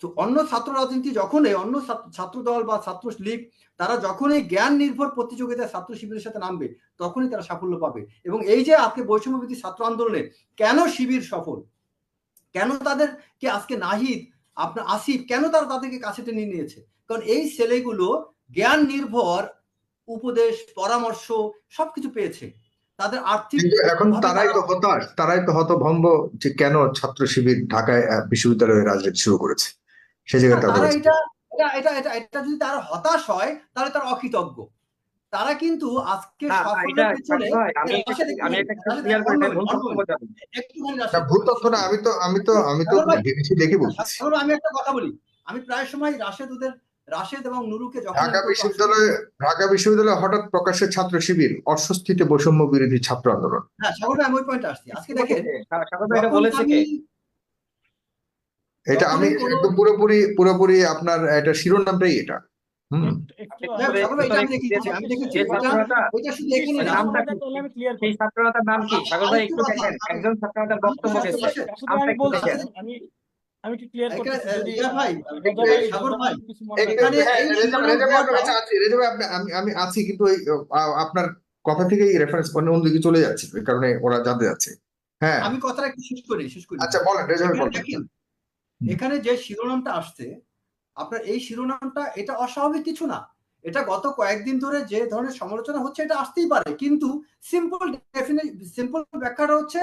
তো অন্য ছাত্র রাজনীতি যখনই, অন্য ছাত্র দল বা ছাত্র লীগ তারা যখনই জ্ঞান নির্ভর প্রতিযোগিতায় ছাত্র শিবিরের সাথে নামবে, তখনই তারা সাফল্য পাবে। এবং এই যে আজকে বৈষম্যবিরোধী ছাত্র আন্দোলনে কেন শিবির সফল, কেন তাদেরকে আজকে নাহিদ, আপনার আসিফ, কেন তারা তাদেরকে কাছে টেনে নিয়েছে, কারণ এই ছেলেগুলো জ্ঞান নির্ভর উপদেশ, পরামর্শ সবকিছু পেয়েছে। তাদের আর্থিক কিন্তু এখন তারাই তো হতাশ, তারাই তো হতভম্ব যে কেন ছাত্র শিবির ঢাকায় বিশ্ববিদ্যালয়ে রাজনীতি শুরু করেছে। সে জায়গায় তারা তারা এটা এটা এটা এটা এটা যদি তারা হতাশ হয় তাহলে তারা অকৃতজ্ঞ। তারা কিন্তু আজকে না এটা সাফল্যের পেছনে আমি একটা ক্লিয়ার করে দেব, ভুল তথ্য বোঝাবো। না, ভুল তথ্য না, আমি তো ভেবেছি দেখে বলতেছি। আমি একটা কথা বলি, আমি প্রায় সময় রাশেদ এবং নুরুকে যখন ঢাকা বিশ্ববিদ্যালয়ে হঠাৎ প্রকাশ্যে ছাত্র শিবির, অস্বস্তিতে বৈষম্য বিরোধী ছাত্র আন্দোলন। হ্যাঁ সাগর ভাই, আমি ওই পয়েন্টে আসছি। আজকে দেখেন, সাগর ভাই এটা বলেছে কে? এটা আমি একদম পুরোপুরি আপনার এটা শিরোনামটাই এটা। সেই ছাত্রনেতার নাম কি সাগর ভাই? একটু দেখেন, একজন ছাত্রনেতার বক্তব্য গেছে, নামটা একটু দেখেন। আমি একটু ক্লিয়ার করতেছি যদি আমি আছি, কিন্তু আপনার কথা থেকেই রেফারেন্স পয়েন্ট অন্যদিকে চলে যাচ্ছে, ওই কারণে ওরা জানতে যাচ্ছে। হ্যাঁ, আমি কথাটা একটু শেষ করি। আচ্ছা বলেন রেজা ভাই, বলেন। এখানে যে শিরোনামটা আসছে, আপনার এই শিরোনামটা এটা অস্বাভাবিক কিছু না। এটা গত কয়েকদিন ধরে যে ধরনের সমালোচনা হচ্ছে এটা আসতেই পারে, কিন্তু সিম্পল ব্যাখ্যাটা হচ্ছে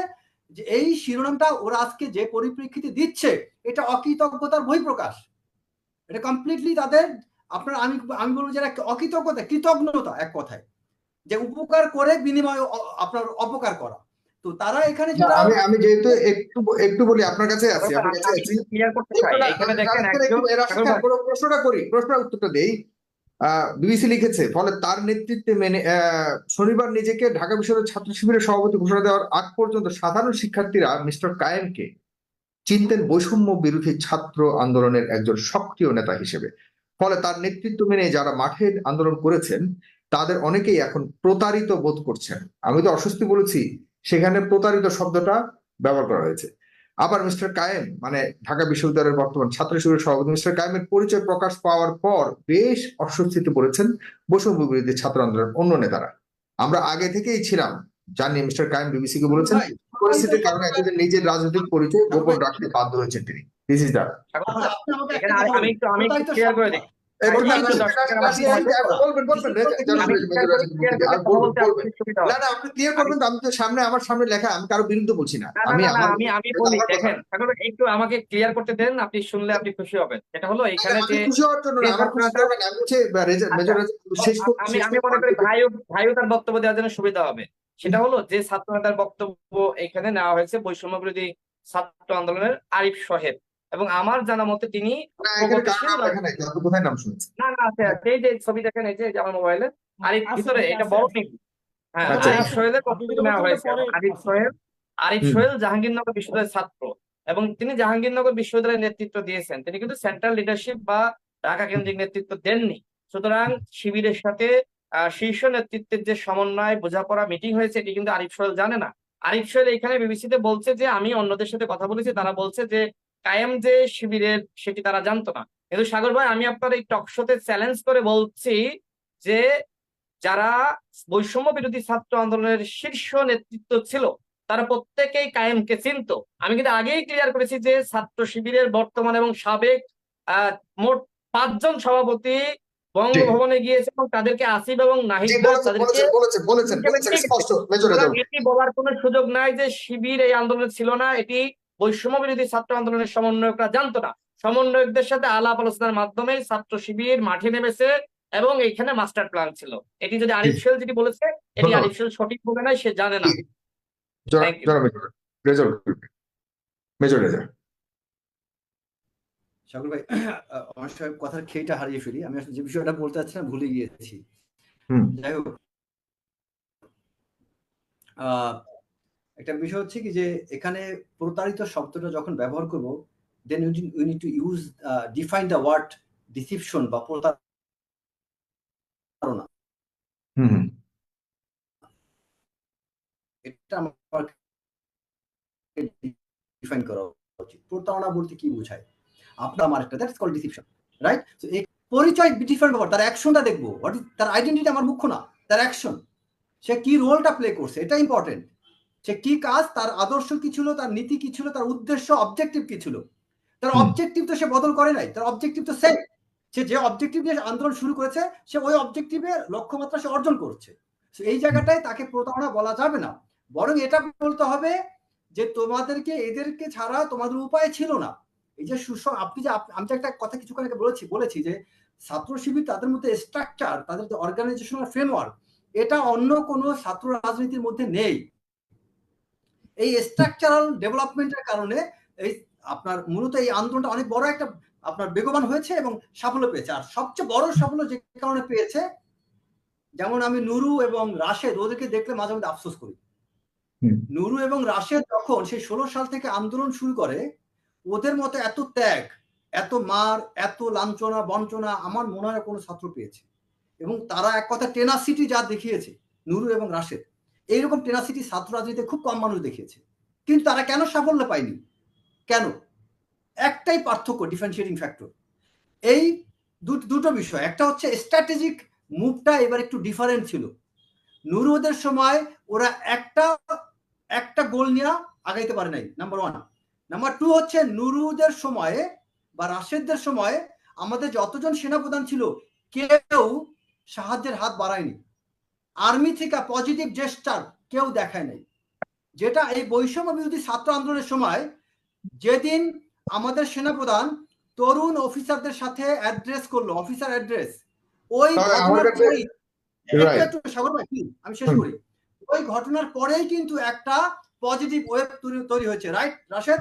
যে এই শিরোনামটা ওরা আজকে যে পরিপ্রেক্ষিতে দিচ্ছে এটা অকৃতজ্ঞতার বহিঃপ্রকাশ। এটা কমপ্লিটলি তাদের আপনার আমি বলবো যে অকৃতজ্ঞতা, কৃতজ্ঞতা এক কথায়, যে উপকার করে বিনিময়ে আপনার অপকার করা। তো তারা এখানে যেটা আমি যেহেতু একটু বলি, আপনার কাছে আছি, প্রশ্নের উত্তরটা দেই। বিবিসি লিখেছে, ফলে তার নেতৃত্বে শনিবার নিজেকে ঢাকা বিশ্ববিদ্যালয়ের ছাত্র শিবিরের সভাপতি ঘোষণা দেওয়ার আগ পর্যন্ত সাধারণ শিক্ষার্থীরা মিস্টার কায়েমকে চিনতেন বৈষম্য বিরোধী ছাত্র আন্দোলনের একজন সক্রিয় নেতা হিসেবে। ফলে তার নেতৃত্ব মেনে যারা মাঠে আন্দোলন করেছেন তাদের অনেকেই এখন প্রতারিত বোধ করছেন। আমি তো অস্বস্তি বলেছি, সেখানে প্রতারিত শব্দটা ব্যবহার করা হয়েছে। আবার মিস্টার কায়েম মানে ঢাকা বিশ্ববিদ্যালয়ের বর্তমান ছাত্র শিবিরের সভাপতি মিস্টার কায়েমের পরিচয় প্রকাশ পাওয়ার পর বেশ অস্বস্তিতে পড়েছেন বৈষম্য বিরোধী ছাত্র আন্দোলনের অন্য নেতারা। আমরা আগে থেকেই ছিলাম জানি, মিস্টার কায়েম বিবিসি কে বলেছেন পরিস্থিতির কারণে এতদিন নিজের রাজনৈতিক পরিচয় গোপন রাখতে বাধ্য হয়েছেন তিনি। This is that. আমি একটু ক্লিয়ার করে দিই। আমার সামনে লেখা, আমি কারো বিরুদ্ধে বলছি না। আমি বলি, দেখেন একটু আমাকে ক্লিয়ার করতে দেন, আপনি শুনলে আপনি খুশি হবেন। সেটা হলো এখানে যে খুশি হওয়ার জন্য না, আমার খুশি হবে না, আমি মনে করি ভাইও তার বক্তব্য দেওয়ার জন্য সুবিধা হবে। সেটা হলো যে ছাত্র নেতার বক্তব্য এখানে নেওয়া হয়েছে বৈষম্য বিরোধী ছাত্র আন্দোলনের আরিফ সাহেব, এবং আমার জানা মতে তিনি কোথায় নাম শুনেছেন? না আছে, এই যে ছবি দেখেন, এই যে আমার মোবাইলে আরিফ ভিতরে, এটা বড় টিভি। হ্যাঁ, আরিফ সোহেলের বক্তব্য নেওয়া হয়েছে। আরিফ সোহেল জাহাঙ্গীরনগর বিশ্ববিদ্যালয়ের ছাত্র, এবং তিনি জাহাঙ্গীরনগর বিশ্ববিদ্যালয়ের নেতৃত্ব দিয়েছেন। তিনি কিন্তু সেন্ট্রাল লিডারশিপ বা ঢাকা কেন্দ্রিক নেতৃত্ব দেননি। সুতরাং শিবিরের সাথে শীর্ষ নেতৃত্বের যে সমন্বয়, বোঝাপড়া, মিটিং হয়েছে এটি কিন্তু আরিফ সোহেল জানে না। আরিফ সোহেল এখানে বিবিসিতে বলছে যে আমি অন্যদের সাথে কথা বলেছি, তারা বলছে যে কায়েম যে শিবিরের সেটি তারা জানতো না। কিন্তু সাগর ভাই, আমি আপনার এই টক শোতে চ্যালেঞ্জ করে বলছি যে যারা বৈষম্য বিরোধী ছাত্র আন্দোলনের শীর্ষ নেতৃত্ব ছিল তারা প্রত্যেকেই কায়েমকে চিনত। আমি কিন্তু আগেই ক্লিয়ার করেছি যে ছাত্র শিবিরের বর্তমান এবং সাবেক মোট 5 জন সভাপতি বঙ্গভবনে গিয়েছে এবং তাদেরকে আসিফ এবং নাহিদ এটি বলার কোনো সুযোগ নাই যে শিবির এই আন্দোলনে ছিল না। এটি বৈষম্য বিরোধী ছাত্র আন্দোলনের সমন্বয়করা জানতো না। সমন্বয়কদের সাথে আলাপ আলোচনার মাধ্যমে ছাত্র শিবির মাঠে নেমেছে এবং এইখানে মাস্টার প্ল্যান ছিল। এটি যদি আরিফ সেল যেটি বলেছে, এটি ধন্যবাদ। আরিফ সেল সঠিক বলে নাই, সে জানে না। Thank you. জনাব মেজর মেজর রেজা। সাগর ভাই, আমার সাহেব কথার খেইটা হারিয়ে ফেলি। আমি আসলে যে বিষয়টা বলতে চাচ্ছিলাম ভুলে গিয়েছি। যাই হোক, একটা বিষয় হচ্ছে কি যে এখানে প্রতারিত শব্দটা যখন ব্যবহার করব, then we need to use define the word deception বা প্রতারণা। এটা আমার ডিফাইন করা উচিত। প্রতারণা বলতে কি বোঝায়? আপনার আমার একটা, that's called deception, right? So এই পরিচয় ডিফারেন্ট ব্যাপার, তার অ্যাকশনটা দেখবো। হোয়াট ইজ তার আইডেন্টিটি? আমার মুখ্য না, তার অ্যাকশন, সে কি রোলটা প্লে করছে, এটা ইম্পর্টেন্ট। সে কি কাজ, তার আদর্শ কি ছিল, তার নীতি কি ছিল, তার উদ্দেশ্য অবজেক্টিভ কি ছিল। তার অবজেক্টিভ তো সে বদল করে নাই, তার অবজেক্টিভ তো সেম। সে যে অবজেক্টিভ নিয়ে আন্দোলন শুরু করেছে, সে ওই অবজেক্টিভের লক্ষ্যমাত্রা সে অর্জন করছে। এই জায়গাটায় তাকে প্রতারণা বলা যাবে না, বরং এটা বলতে হবে যে তোমাদেরকে, এদেরকে ছাড়া তোমাদের উপায় ছিল না। এই যে আপনি যে আমি যে একটা কথা কিছুক্ষণ আগে বলেছি যে ছাত্র শিবির, তাদের মধ্যে স্ট্রাকচার, তাদের যে অর্গানাইজেশনাল ফ্রেমওয়ার্ক, এটা অন্য কোনো ছাত্র রাজনীতির মধ্যে নেই। এই স্ট্রাকচারাল ডেভেলপমেন্টের কারণে এই আপনার মূলত এই আন্দোলনটা অনেক বড় একটা আপনার বেগবান হয়েছে এবং সাফল্য পেয়েছে। আর সবচেয়ে বড় সাফল্য যে কারণে পেয়েছে, যেমন আমি নুরু এবং রাশেদ, ওদেরকে দেখলে মাঝে মধ্যে আফসোস করি। নুরু এবং রাশেদ যখন সেই 16 সাল থেকে আন্দোলন শুরু করে, ওদের মতো এত ত্যাগ, এত মার, এত লাঞ্ছনা বঞ্চনা আমার মনে হয় কোনো ছাত্র পেয়েছে। এবং তারা এক কথা টেনাসিটি যা দেখিয়েছে, নুরু এবং রাশেদ, এইরকম টেনাসিটি ছাত্র রাজনীতিতে খুব কম মানুষ দেখিয়েছে। কিন্তু তারা কেন সাফল্য পায়নি? কেন? একটাই পার্থক্য, ডিফারেন্সিয়েটিং ফ্যাক্টর। এই দুটো বিষয়। একটা হচ্ছে স্ট্র্যাটেজিক মুভটা এবার একটু ডিফারেন্ট ছিল। নুরুদের সময় ওরা একটা গোল নিয়ে আগাইতে পারে নাই, নাম্বার 1। নাম্বার 2 হচ্ছে নুরুদের সময়ে বা রাশেদদের সময়ে আমাদের যতজন সেনাপ্রধান ছিল, কেউ সাহায্যের হাত বাড়ায়নি। আর্মি থেকে পজিটিভ জেস্টার কেউ দেখায় নাই। যেটা এই বৈষম্য বিরোধী ছাত্র আন্দোলনের সময়, যেদিন আমাদের সেনাপ্রধান তরুণ অফিসারদের সাথে অ্যাড্রেস করলো, অফিসার অ্যাড্রেস, ওই ঘটনার পরেই, একটু সাগর ভাই আমি শেষ করি, ওই ঘটনার পরেই কিন্তু একটা পজিটিভ ওয়েব তৈরি হয়েছে, রাইট রাশেদ?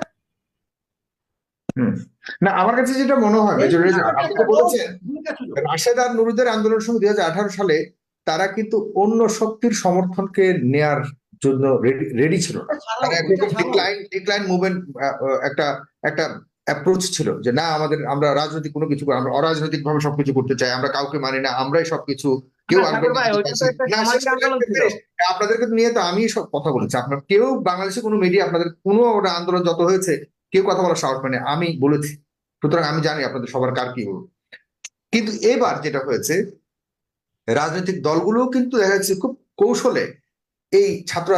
না, আমার কাছে যেটা মনে হয় মেজর রেজা, আপনি তো বলেছেন রাশেদ আর নুরুদের আন্দোলনের সময় 2018 সালে তারা কিন্তু অন্য শক্তির সমর্থনকে নেয়ার জন্য রেডি ছিল না। তারা একরকম ডিক্লাইন মুভমেন্ট, একটা একটা অ্যাপ্রোচ ছিল যে না, আমরা রাজনৈতিক কোনো কিছু, আমরা অরাজনৈতিক ভাবে সবকিছু করতে চাই, আমরা কাউকে মানি না, আমরাই সবকিছু, কেউ আপনাদেরকে নিয়ে তো আমি সব কথা বলেছি। আপনার কেউ বাংলাদেশে কোনো মিডিয়া, আপনাদের কোনো আন্দোলন যত হয়েছে, কেউ কথা বলার সাহস পায়নি, আমি বলেছি। সুতরাং আমি জানি আপনাদের সবার কার কি হলো। কিন্তু এবার যেটা হয়েছে, রাজনৈতিক দলগুলো কিন্তু দেখা যাচ্ছে খুব কৌশলে এই ছাত্র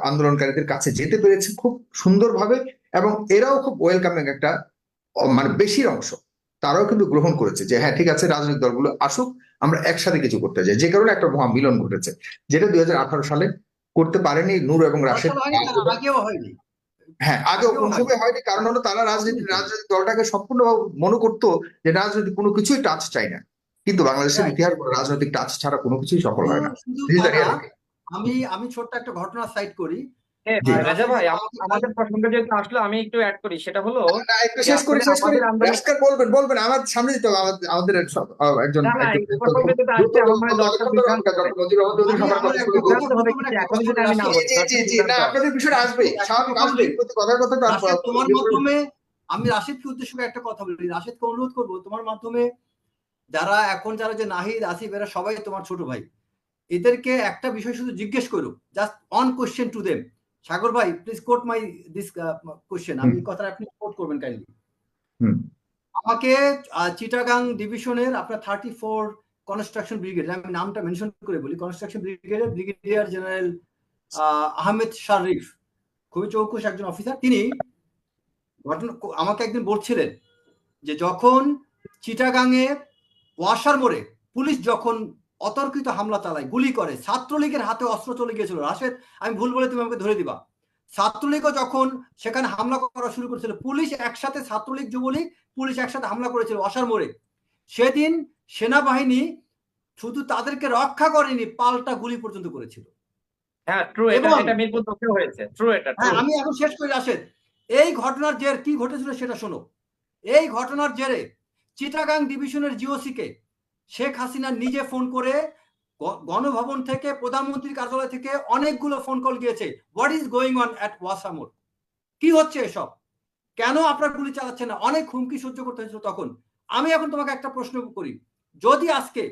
আন্দোলনকারীদের কাছে যেতে পেরেছে খুব সুন্দরভাবে, এবং এরাও খুব ওয়েলকামিং একটা, মানে বেশির অংশ তারাও কিন্তু গ্রহণ করেছে যে হ্যাঁ ঠিক আছে, রাজনৈতিক দলগুলো আসুক, আমরা একসাথে কিছু করতে যাই। যে কারণে একটা মহা মিলন ঘটেছে, যেটা 2018 সালে করতে পারেনি নূর এবং রাশেদ। হ্যাঁ, আগেও কোন সময় হয়নি, কারণ হলো তারা রাজনৈতিক দলটাকে সম্পূর্ণভাবে মনে করতো যে রাজনৈতিক কোনো কিছুই টাচ চাই না। কিন্তু বাংলাদেশের ইতিহাস রাজনৈতিক টাচ ছাড়া কোনো কিছুই সফল হয় না। আমি ছোট্ট একটা ঘটনা সাইট করি। রাজা ভাই, আমাদের প্রসঙ্গে যেহেতু আসলে আমি একটু অ্যাড করি, সেটা হলো একটু শেষ করি। বলবেন আমার সামনে দিতে হবে, আমাদের একজন আপনাদের বিষয়টা আসবে, স্বাভাবিক আসবে, কথার কথা। তোমার মাধ্যমে আমি রাশেদকে উদ্দেশ্য করে একটা কথা বলি, রাশেদকে অনুরোধ করবো তোমার মাধ্যমে, যারা যে নাহিদ, আসিফ, এরা সবাই তোমার ছোট ভাই, এদেরকে একটা বিষয় শুধু জিজ্ঞেস করো, just one question to them. Sagar ভাই, please quote my this question. আমি কথাটা আপনি কোট করবেন কাইন্ডলি। আমাকে চিটাগাং ডিভিশনের আপনার 34 কনস্ট্রাকশন ব্রিগেড, আমি নামটা মেনশন করে বলি, কনস্ট্রাকশন ব্রিগেডের ব্রিগেডিয়ার জেনারেল আহমেদ শরীফ, খুবই চৌকুশ একজন অফিসার, তিনি আমাকে একদিন বলছিলেন যে যখন চিটাগাংয়ে ওয়াসার মোড়ে পুলিশ যখন অতর্কিত হামলা চালায়, গুলি করে, ছাত্রলীগের হাতে অস্ত্র চলে গিয়েছিল, রাশেদ আমি ভুল বলে তুমি আমাকে ধরে দিবা, ছাত্রলীগও যখন সেখানে হামলা করা শুরু করেছিল, পুলিশ একসাথে, ছাত্রলীগ যুবলীগ পুলিশ একসাথে হামলা করেছিল অসার মোড়ে, সেদিন সেনাবাহিনী শুধু তাদেরকে রক্ষা করেনি, পাল্টা গুলি পর্যন্ত করেছিল। হ্যাঁ, ট্রু, এটা এবং এটা মিরপুর দক্ষিণে হয়েছে, ট্রু, এটা হ্যাঁ, ট্রু। আমি এখন শেষ করে আসেন, এই ঘটনার জের কি ঘটেছিল সেটা শোনো। এই ঘটনার জেরে চিটাগাং ডিভিশনের জিওসি কে শেখ হাসিনা নিজে ফোন করে, গণভবন থেকে, প্রধানমন্ত্রীর কার্যালয় থেকে অনেকগুলো ফোন কল গিয়েছে, what is going on at Wasa মোড়, কি হচ্ছে এসব, কেন আপনার গুলি চালাচ্ছে না, অনেক হুমকি সহ্য করতে হয়েছিল তখন। আমি এখন তোমাকে একটা প্রশ্ন করি, যদি আজকে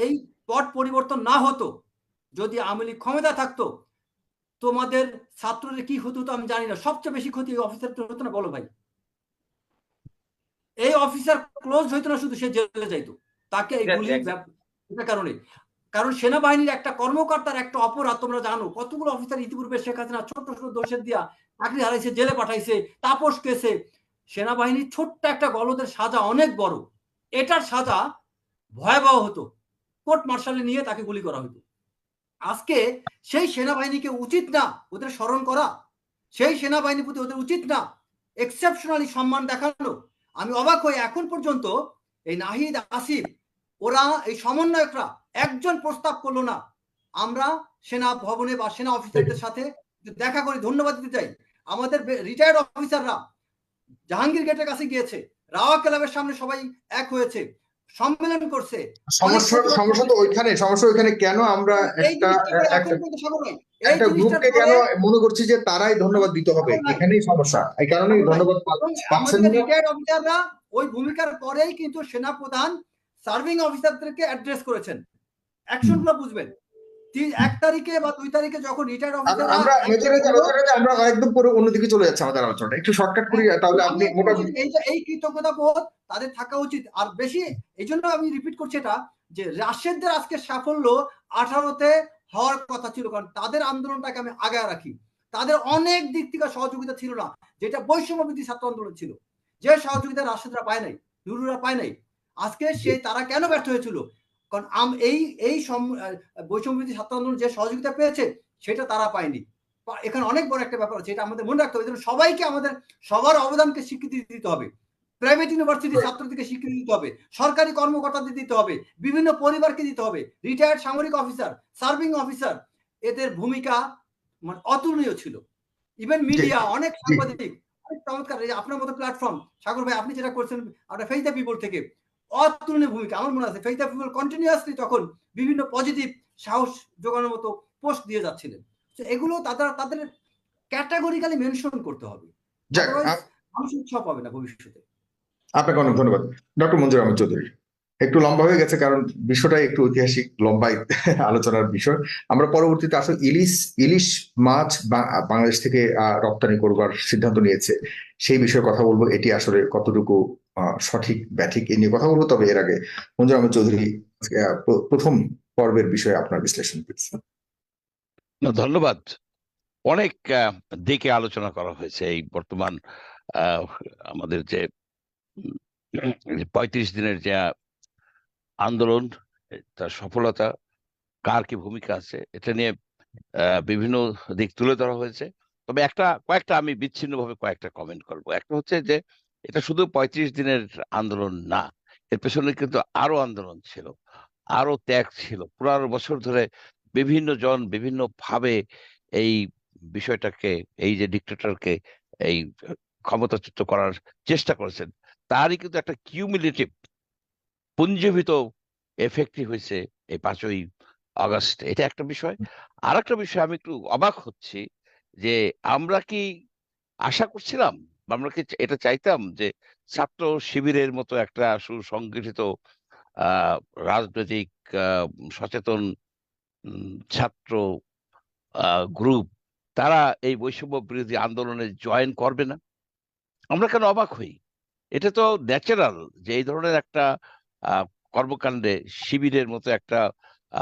এই পট পরিবর্তন না হতো, যদি আওয়ামী লীগ ক্ষমতা থাকতো, তোমাদের ছাত্রদের কি হতো আমি জানি না, সবচেয়ে বেশি ক্ষতি অফিসারদের হতো না, বলো ভাই? এই অফিসার ক্লোজ হইতো না, শুধু সে জেলে যাইতো, তাকে এই গুলি এটার কারণে। কারণ সেনাবাহিনীর একটা কর্মকর্তার একটা অপরাধ তোমরা জানো, কতগুলো অফিসার ইতিপূর্বে শেখ হাসিনা ছোট ছোট দোষের দিয়া চাকরি হারাইছে, জেলে পাঠাইছে, তাপস কেসে। সেনাবাহিনীর ছোট্ট একটা গলদের সাজা অনেক বড়, এটার সাজা ভয়াবহ হতো, কোর্ট মার্শালে নিয়ে তাকে গুলি করা হতো। আজকে সেই সেনাবাহিনীকে উচিত না ওদের স্মরণ করা? সেই সেনাবাহিনীর প্রতি ওদের উচিত না এক্সেপশনালি সম্মান দেখানো? আমি অবাক হই, এখন পর্যন্ত এই নাহিদ, আসিফ, ওরা এই সমন্বয়করা একজন প্রস্তাব করলো না আমরা সেনা ভবনে বা সেনা অফিসারদের সাথে দেখা করে ধন্যবাদ দিতে চাই। আমাদের রিটায়ার্ড অফিসাররা জাহাঙ্গীর গেটের কাছে গিয়েছে, রাওয়া ক্লাবের সামনে সবাই এক হয়েছে, সম্মেলন করছে। সমস্যা তো ওইখানে, সমস্যা ওইখানে কেন আমরা একটা গ্রুপকে কেন মনে করছি যে তারাই ধন্যবাদ দিতে হবে, এখানেই সমস্যা, এই কারণেই ধন্যবাদ পাচ্ছেন না। রিটায়ার্ড অফিসাররা ওই ভূমিকার পরেই কিন্তু সেনা প্রধান সার্ভিং অফিসারদেরকে অ্যাড্রেস করেছেন, অ্যাকশনগুলো বুঝবেন। 1 তারিখে বা 2 তারিখে যখন রিটায়ার্ড অফিসাররা আমরা একদম পুরো অন্যদিকে চলে যাচ্ছে আমাদের আলোচনাটা, একটু শর্টকাট করি তাহলে আপনি মোটামুটি এই কৃতজ্ঞতা বোধ তাদের থাকা উচিত। আর বেশি এই জন্য আমি রিপিট করছি এটা, যে রাশেদদের আজকে সাফল্য 18তে হওয়ার কথা ছিল, কারণ তাদের আন্দোলনটাকে আমি আগায় রাখি। তাদের অনেক দিক থেকে সহযোগিতা ছিল না, যেটা বৈষম্যবিরোধী ছাত্র আন্দোলন ছিল, যে সহযোগিতা রাশেদরা পায় নাই, নুরুরা পায় নাই। আজকে সেই তারা কেন ব্যর্থ হয়েছিল? কারণ এই বৈষম্যবিরোধী ছাত্র আন্দোলন যে সহযোগিতা পেয়েছে সেটা তারা পায়নি। এখানে অনেক বড় একটা ব্যাপার আছে, এটা আমাদের মনে রাখতে হবে। সবাইকে আমাদের সবার অবদানকে স্বীকৃতি দিতে হবে, প্রাইভেট ইউনিভার্সিটি ছাত্রদেরকে স্বীকৃতি দিতে হবে, সরকারি কর্মকর্তাদের দিতে হবে, বিভিন্ন পরিবারকে দিতে হবে, রিটায়ার্ড সামরিক অফিসার, সার্ভিং অফিসার, এদের ভূমিকা মানে অতুলনীয় ছিল। ইভেন মিডিয়া, অনেক সাংবাদিক, অনেক চমৎকার, আপনার মতো প্ল্যাটফর্ম, সাগর ভাই আপনি যেটা করছেন আপনার ফেইথ দ্য পিপল থেকে, অতুলনীয় ভূমিকা। আমার মনে আছে ফেইথ দ্য পিপল কন্টিনিউয়াসলি তখন বিভিন্ন পজিটিভ সাহস যোগানোর মতো পোস্ট দিয়ে যাচ্ছিলেন। এগুলো তাদের ক্যাটাগরিক্যালি মেনশন করতে হবে, মানুষ উৎসাহ পাবে না ভবিষ্যতে। আপনাকে অনেক ধন্যবাদ ডক্টর মঞ্জুর আহমেদ চৌধুরী। একটু লম্বা হয়ে গেছে কারণ বিষয়টাই একটু ঐতিহাসিক লম্বাই আলোচনার বিষয়। আমরা পরবর্তীতে আসলে ইলিশ মাছ বাংলাদেশ থেকে রপ্তানি করবার সিদ্ধান্ত নিয়েছে, সেই বিষয়ে কথা বলবো। এটি আসলে কতটুকু সঠিক ব্যাঠিক এ নিয়ে কথা বলবো। তবে এর আগে মঞ্জুর আহমেদ চৌধুরী প্রথম পর্বের বিষয়ে আপনার বিশ্লেষণ দিচ্ছেন। ধন্যবাদ। অনেক দিকে আলোচনা করা হয়েছে এই বর্তমান আমাদের যে 35 দিনের যে আন্দোলন, তার সফলতা, কার কি ভূমিকা আছে, এটা নিয়ে বিভিন্ন দিক তুলে ধরা হয়েছে। তবে কয়েকটা আমি বিচ্ছিন্নভাবে কয়েকটা কমেন্ট করব। একটা হচ্ছে যে এটা শুধু 35 দিনের আন্দোলন না, এর পেছনে কিন্তু আরো আন্দোলন ছিল, আরো ত্যাগ ছিল। 15 বছর ধরে বিভিন্ন জন বিভিন্ন ভাবে এই বিষয়টাকে, এই যে ডিক্টেটরকে এই ক্ষমতাচ্যুত করার চেষ্টা করেছেন, তারই কিন্তু একটা কিউমুলেটিভ পুঞ্জীভূত এফেক্টই হয়েছে এই 5ই আগস্ট। এটা একটা বিষয়। আর একটা বিষয়, আমি একটু অবাক হচ্ছি যে আমরা কি আশা করছিলাম, আমরা কি এটা চাইতাম যে ছাত্র শিবিরের মতো একটা সুসংগঠিত রাজনৈতিক সচেতন ছাত্র গ্রুপ তারা এই বৈষম্য বিরোধী আন্দোলনে জয়েন করবে না? আমরা কেন অবাক হই? এটা তো ন্যাচারাল যে এই ধরনের একটা কর্মকাণ্ডে শিবিরের মতো একটা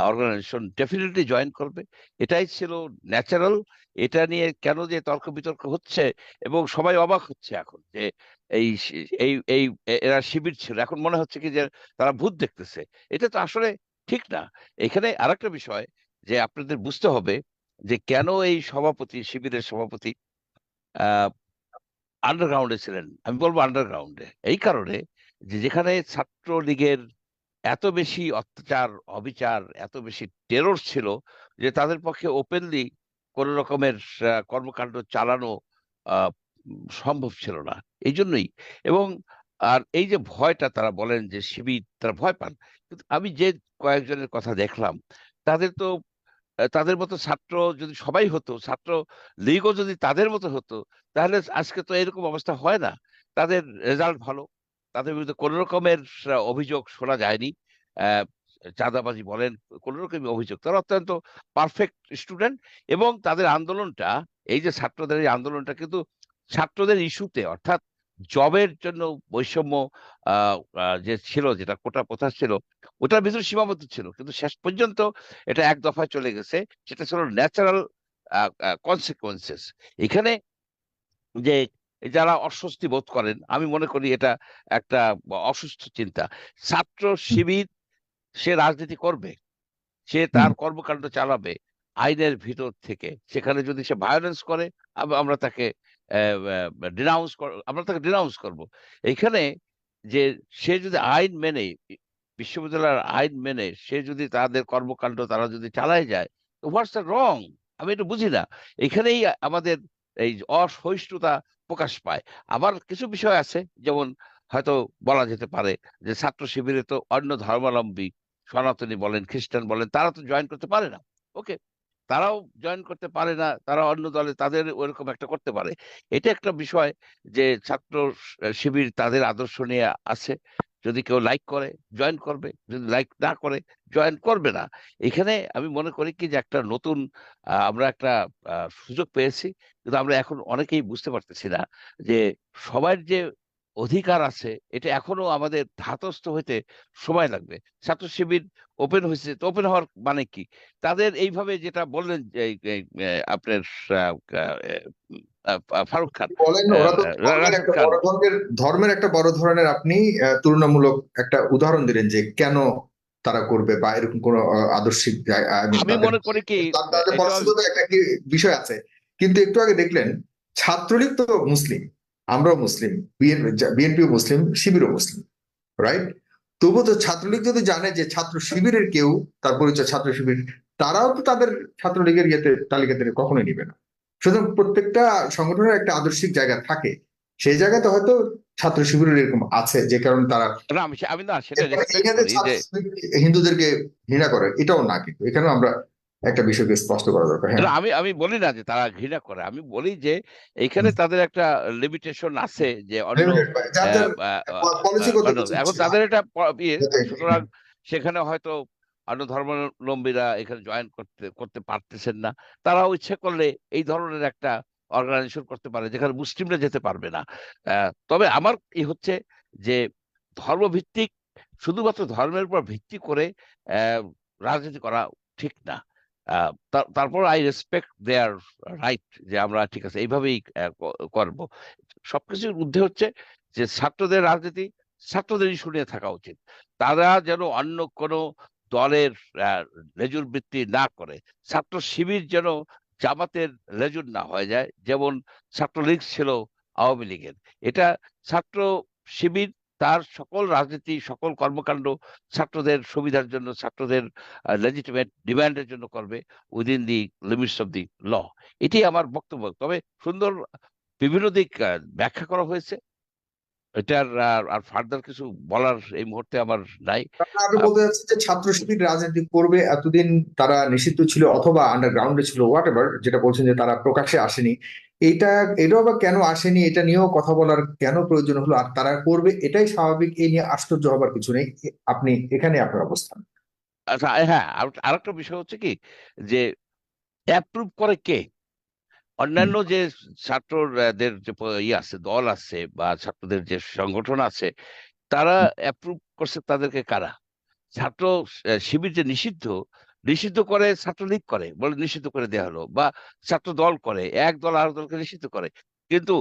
অর্গানাইজেশন ডেফিনেটলি জয়েন করবে, এটাই ছিল ন্যাচারাল। এটা নিয়ে কেন যে তর্ক বিতর্ক হচ্ছে এবং সবাই অবাক হচ্ছে এখন যে এই এই এই এরা শিবির ছিল, এখন মনে হচ্ছে কি যে তারা ভূত দেখতেছে। এটা তো আসলে ঠিক না। এখানে আরেকটা বিষয় যে আপনাদের বুঝতে হবে যে কেন এই সভাপতি, শিবিরের সভাপতি আহ আন্ডারগ্রাউন্ডে ছিলেন। আমি বলবো আন্ডারগ্রাউন্ডে এই কারণে যে যেখানে ছাত্রলীগের এত বেশি অত্যাচার, অবিচার, এত বেশি টেরর ছিল যে তাদের পক্ষে ওপেনলি কোন রকমের কর্মকাণ্ড চালানো আহ, সম্ভব ছিল না। এই জন্যই। এবং আর এই যে ভয়টা তারা বলেন যে শিবির, তারা ভয় পান। কিন্তু আমি যে কয়েকজনের কথা দেখলাম, তাদের তো তাদের মতো ছাত্র যদি সবাই হতো, ছাত্র লীগও যদি তাদের মতো হতো, তাহলে আজকে তো এরকম অবস্থা হয় না। তাদের রেজাল্ট ভালো, তাদের বিরুদ্ধে কোন রকমের অভিযোগ শোনা যায়নি। আহ, চাঁদাবাজি বলেন, কোন রকমের অভিযোগ, তারা অত্যন্ত পারফেক্ট স্টুডেন্ট। এবং তাদের আন্দোলনটা, এই যে ছাত্রদের এই আন্দোলনটা কিন্তু ছাত্রদের ইস্যুতে, অর্থাৎ জবের জন্য বৈষম্য যে ছিল, যেটা কোটা প্রথা ছিল, ওটার ভিতরে সীমাবদ্ধ ছিল, কিন্তু শেষ পর্যন্ত এটা এক দফায় চলে গেছে। সেটা ছিল ন্যাচারাল কনসিকুয়েন্সেস। এখানে যে যারা অস্বস্তি বোধ করেন, আমি মনে করি এটা একটা অসুস্থ চিন্তা। ছাত্র শিবির সে রাজনীতি করবে, সে হুম। তার কর্মকাণ্ড চালাবে আইনের ভিতর থেকে। সেখানে যদি সে ভায়োলেন্স করে, আমরা তাকে আমরা তাকে ডিনাউন্স করব। এইখানে যে সে যদি আইন মেনে, বিশ্ববিদ্যালয়ের আইন মেনে সে যদি তাদের কর্মকাণ্ড তারা যদি চালায় যায়, হোয়াটস দ্য রং? আমি এটা বুঝি না। এখানেই আমাদের এই অসহিষ্ণুতা প্রকাশ পায়। আবার কিছু বিষয় আছে, যেমন হয়তো বলা যেতে পারে যে ছাত্র শিবিরে তো অন্য ধর্মাবলম্বী, সনাতনী বলেন, খ্রিস্টান বলেন, তারা তো জয়েন করতে পারে না। ওকে, তারাও জয়েন করতে পারে না, তারা অন্য দলে তাদের ওইরকম একটা করতে পারে। এটা একটা বিষয় যে ছাত্র শিবির তাদের আদর্শ নিয়ে আছে। যদি কেউ লাইক করে জয়েন করবে, যদি লাইক না করে জয়েন করবে না। এখানে আমি মনে করি কি যে একটা নতুন আমরা একটা সুযোগ পেয়েছি, কিন্তু আমরা এখন অনেকেই বুঝতে পারতেছি না যে সবার যে অধিকার আছে এটা এখনো আমাদের ধাতস্থ হইতে সময় লাগবে। ছাত্র শিবির ওপেন হয়েছে, তো ওপেন হওয়ার মানে কি? তাদের এইভাবে যেটা বললেন যে আপনার আহ, ফারুক খান, বলেন, ওরা তো ধর্মের রাশিদ একটা খান। বড় ধর্মের একটা বড় ধরনের আপনি তুলনামূলক একটা উদাহরণ দিলেন যে কেন তারা করবে, বা এরকম কোন আদর্শিক I mean, আমি তাদের মনে করি কি তাদের এটা পরিস্থিতি একটা কি বিষয় আছে। কিন্তু একটু আগে দেখলেন ছাত্রলীগ তো মুসলিম, আমরাও মুসলিম, বিএনপিও মুসলিম, শিবিরও মুসলিম, রাইট? তবুও তো ছাত্রলীগ যদি জানে যে ছাত্র শিবিরের কেউ, তার পরিচয় ছাত্র শিবির, তারাও তো তাদের ছাত্রলীগের ইয়েতে তালিকাতে কখনোই নিবে না। সুতরাং প্রত্যেকটা সংগঠনের একটা আদর্শিক জায়গা থাকে, সেই জায়গাতে হয়তো ছাত্র শিবিরের এরকম আছে যে কারণে তারা না, আমি না সেটা এরপরে রেসপেক্ট এখানে করি যে, ছাত্র হিন্দুদেরকে ঘৃণা করে, এটাও না, কিন্তু এখানেও আমরা একটা বিষয়কে স্পষ্ট করা দরকার। না, হ্যাঁ, আমি আমি বলি না যে তারা ঘৃণা করে, আমি বলি যে এইখানে তাদের একটা লিমিটেশন আছে যে অন্য লিমিটেড যার যার পলিসিগত অন্য, কিছু এখন ইচ্ছে তাদের এটা ইয়ে, যাতে, সুতরাং সেখানে হয়তো অন্য ধর্মাবলম্বীরা এখানে জয়েন করতে করতে পারতেছেন না। তারাও ইচ্ছে করলে এই ধরনের একটা অর্গানাইজেশন করতে পারে যেখানে মুসলিমরা যেতে পারবে না। তবে আমার হচ্ছে যে ধর্মভিত্তিক, শুধুমাত্র ধর্মের উপর ভিত্তি করে আহ, রাজনীতি করা ঠিক না। তারপর আই রেসপেক্ট দেয়ার রাইট যে আমরা ঠিক আছে এইভাবেই করব। সবকিছুর ঊর্ধ্বে হচ্ছে যে ছাত্রদের রাজনীতি ছাত্রদের ইস্যু নিয়ে থাকা উচিত। তারা যেন অন্য কোনো দলের লেজুর বৃত্তি না করে। ছাত্র শিবির যেন জামাতের লেজুর না হয়ে যায়, যেমন ছাত্রলীগ ছিল আওয়ামী লীগের। এটা ছাত্র শিবির তার সকল রাজনীতি, সকল কর্মকাণ্ড ছাত্রদের সুবিধার জন্য, ছাত্রদের লেজিটিমেট ডিমান্ডের জন্য করবে, within the limits of the law. এটাই আমার বক্তব্য। তবে সুন্দর বিভিন্ন দিক ব্যাখ্যা করা হয়েছে। এটার আর ফার্দার কিছু বলার এই মুহূর্তে আমার নাই। আপনি আহ, বলতে চাচ্ছেন যে ছাত্র শিবির রাজনীতি করবে, এতদিন তারা নিষিদ্ধ ছিল অথবা আন্ডারগ্রাউন্ডে ছিল, হোয়াট এভার, যেটা বলছেন যে তারা প্রকাশ্যে আসেনি, এইটা এটাও বা কেন আসেনি, এটা নিয়েও কথা বলার কেন প্রয়োজন হলো, আর তারা করবে এটাই স্বাভাবিক, এই নিয়ে আশ্চর্য হবার কিছু নেই। আপনি এখানে আপনার অবস্থান। আচ্ছা, হ্যাঁ, আরেকটা বিষয় হচ্ছে কি যে অ্যাপ্রুভ করে কে? হুম। অন্যান্য যে ছাত্রদের যে ইয়ে আছে, দল আছে, বা ছাত্রদের যে সংগঠন আছে, তারা অ্যাপ্রুভ করছে তাদেরকে কারা? ছাত্র শিবির যে নিষিদ্ধ, নিষিদ্ধ করে ছাত্রলীগ করে বলে নিষিদ্ধ করে দেওয়া হলো, বা ছাত্র দল করে, এক দল আর দলকে নিষিদ্ধ করে। কিন্তু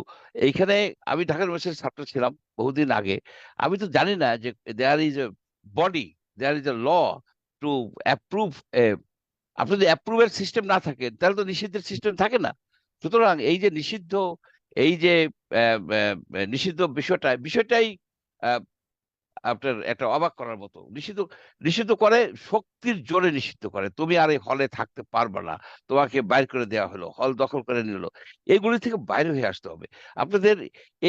এইখানে আমি ঢাকা ইউনিভার্সিটির ছাত্র ছিলাম বহুদিন আগে। আমি তো জানি না যে there is a body, there is a law to approve আপনি যদি অ্যাপ্রুভের সিস্টেম না থাকে তাহলে তো নিষিদ্ধের সিস্টেম থাকে না। সুতরাং এই যে নিষিদ্ধ, এই যে নিষিদ্ধ বিষয়টাই আপনার একটা অবাক করার মতো। নিষিদ্ধ নিষিদ্ধ করে, শক্তির জোরে নিষিদ্ধ করে, তুমি আর এই হলে থাকতে পারবে না, তোমাকে বাইর করে দেওয়া হলো, হল দখল করে নিল। এগুলি থেকে বাইরে হয়ে আসতে হবে আপনাদের।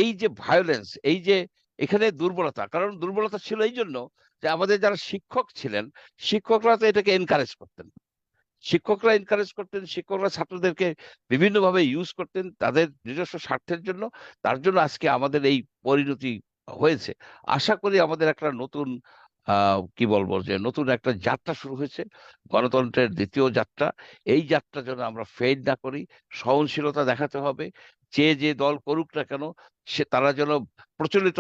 এই যে ভায়োলেন্স, এই যে এখানে দুর্বলতা, কারণ দুর্বলতা ছিল এই জন্য যে আমাদের যারা শিক্ষক ছিলেন, শিক্ষকরা তো এটাকে এনকারেজ করতেন। শিক্ষকরা ছাত্রদেরকে বিভিন্নভাবে ইউজ করতেন তাদের নিজস্ব স্বার্থের জন্য। তার জন্য আজকে আমাদের এই পরিণতি হয়েছে। আশা করি আমাদের একটা নতুন কি বলবো, যে নতুন একটা যাত্রা শুরু হয়েছে, গণতন্ত্রের দ্বিতীয় যাত্রা। এই যাত্রা যেন আমরা ফেল না করি, সহনশীলতা দেখাতে হবে। যে দল করুক না কেন, তারা যেন প্রচলিত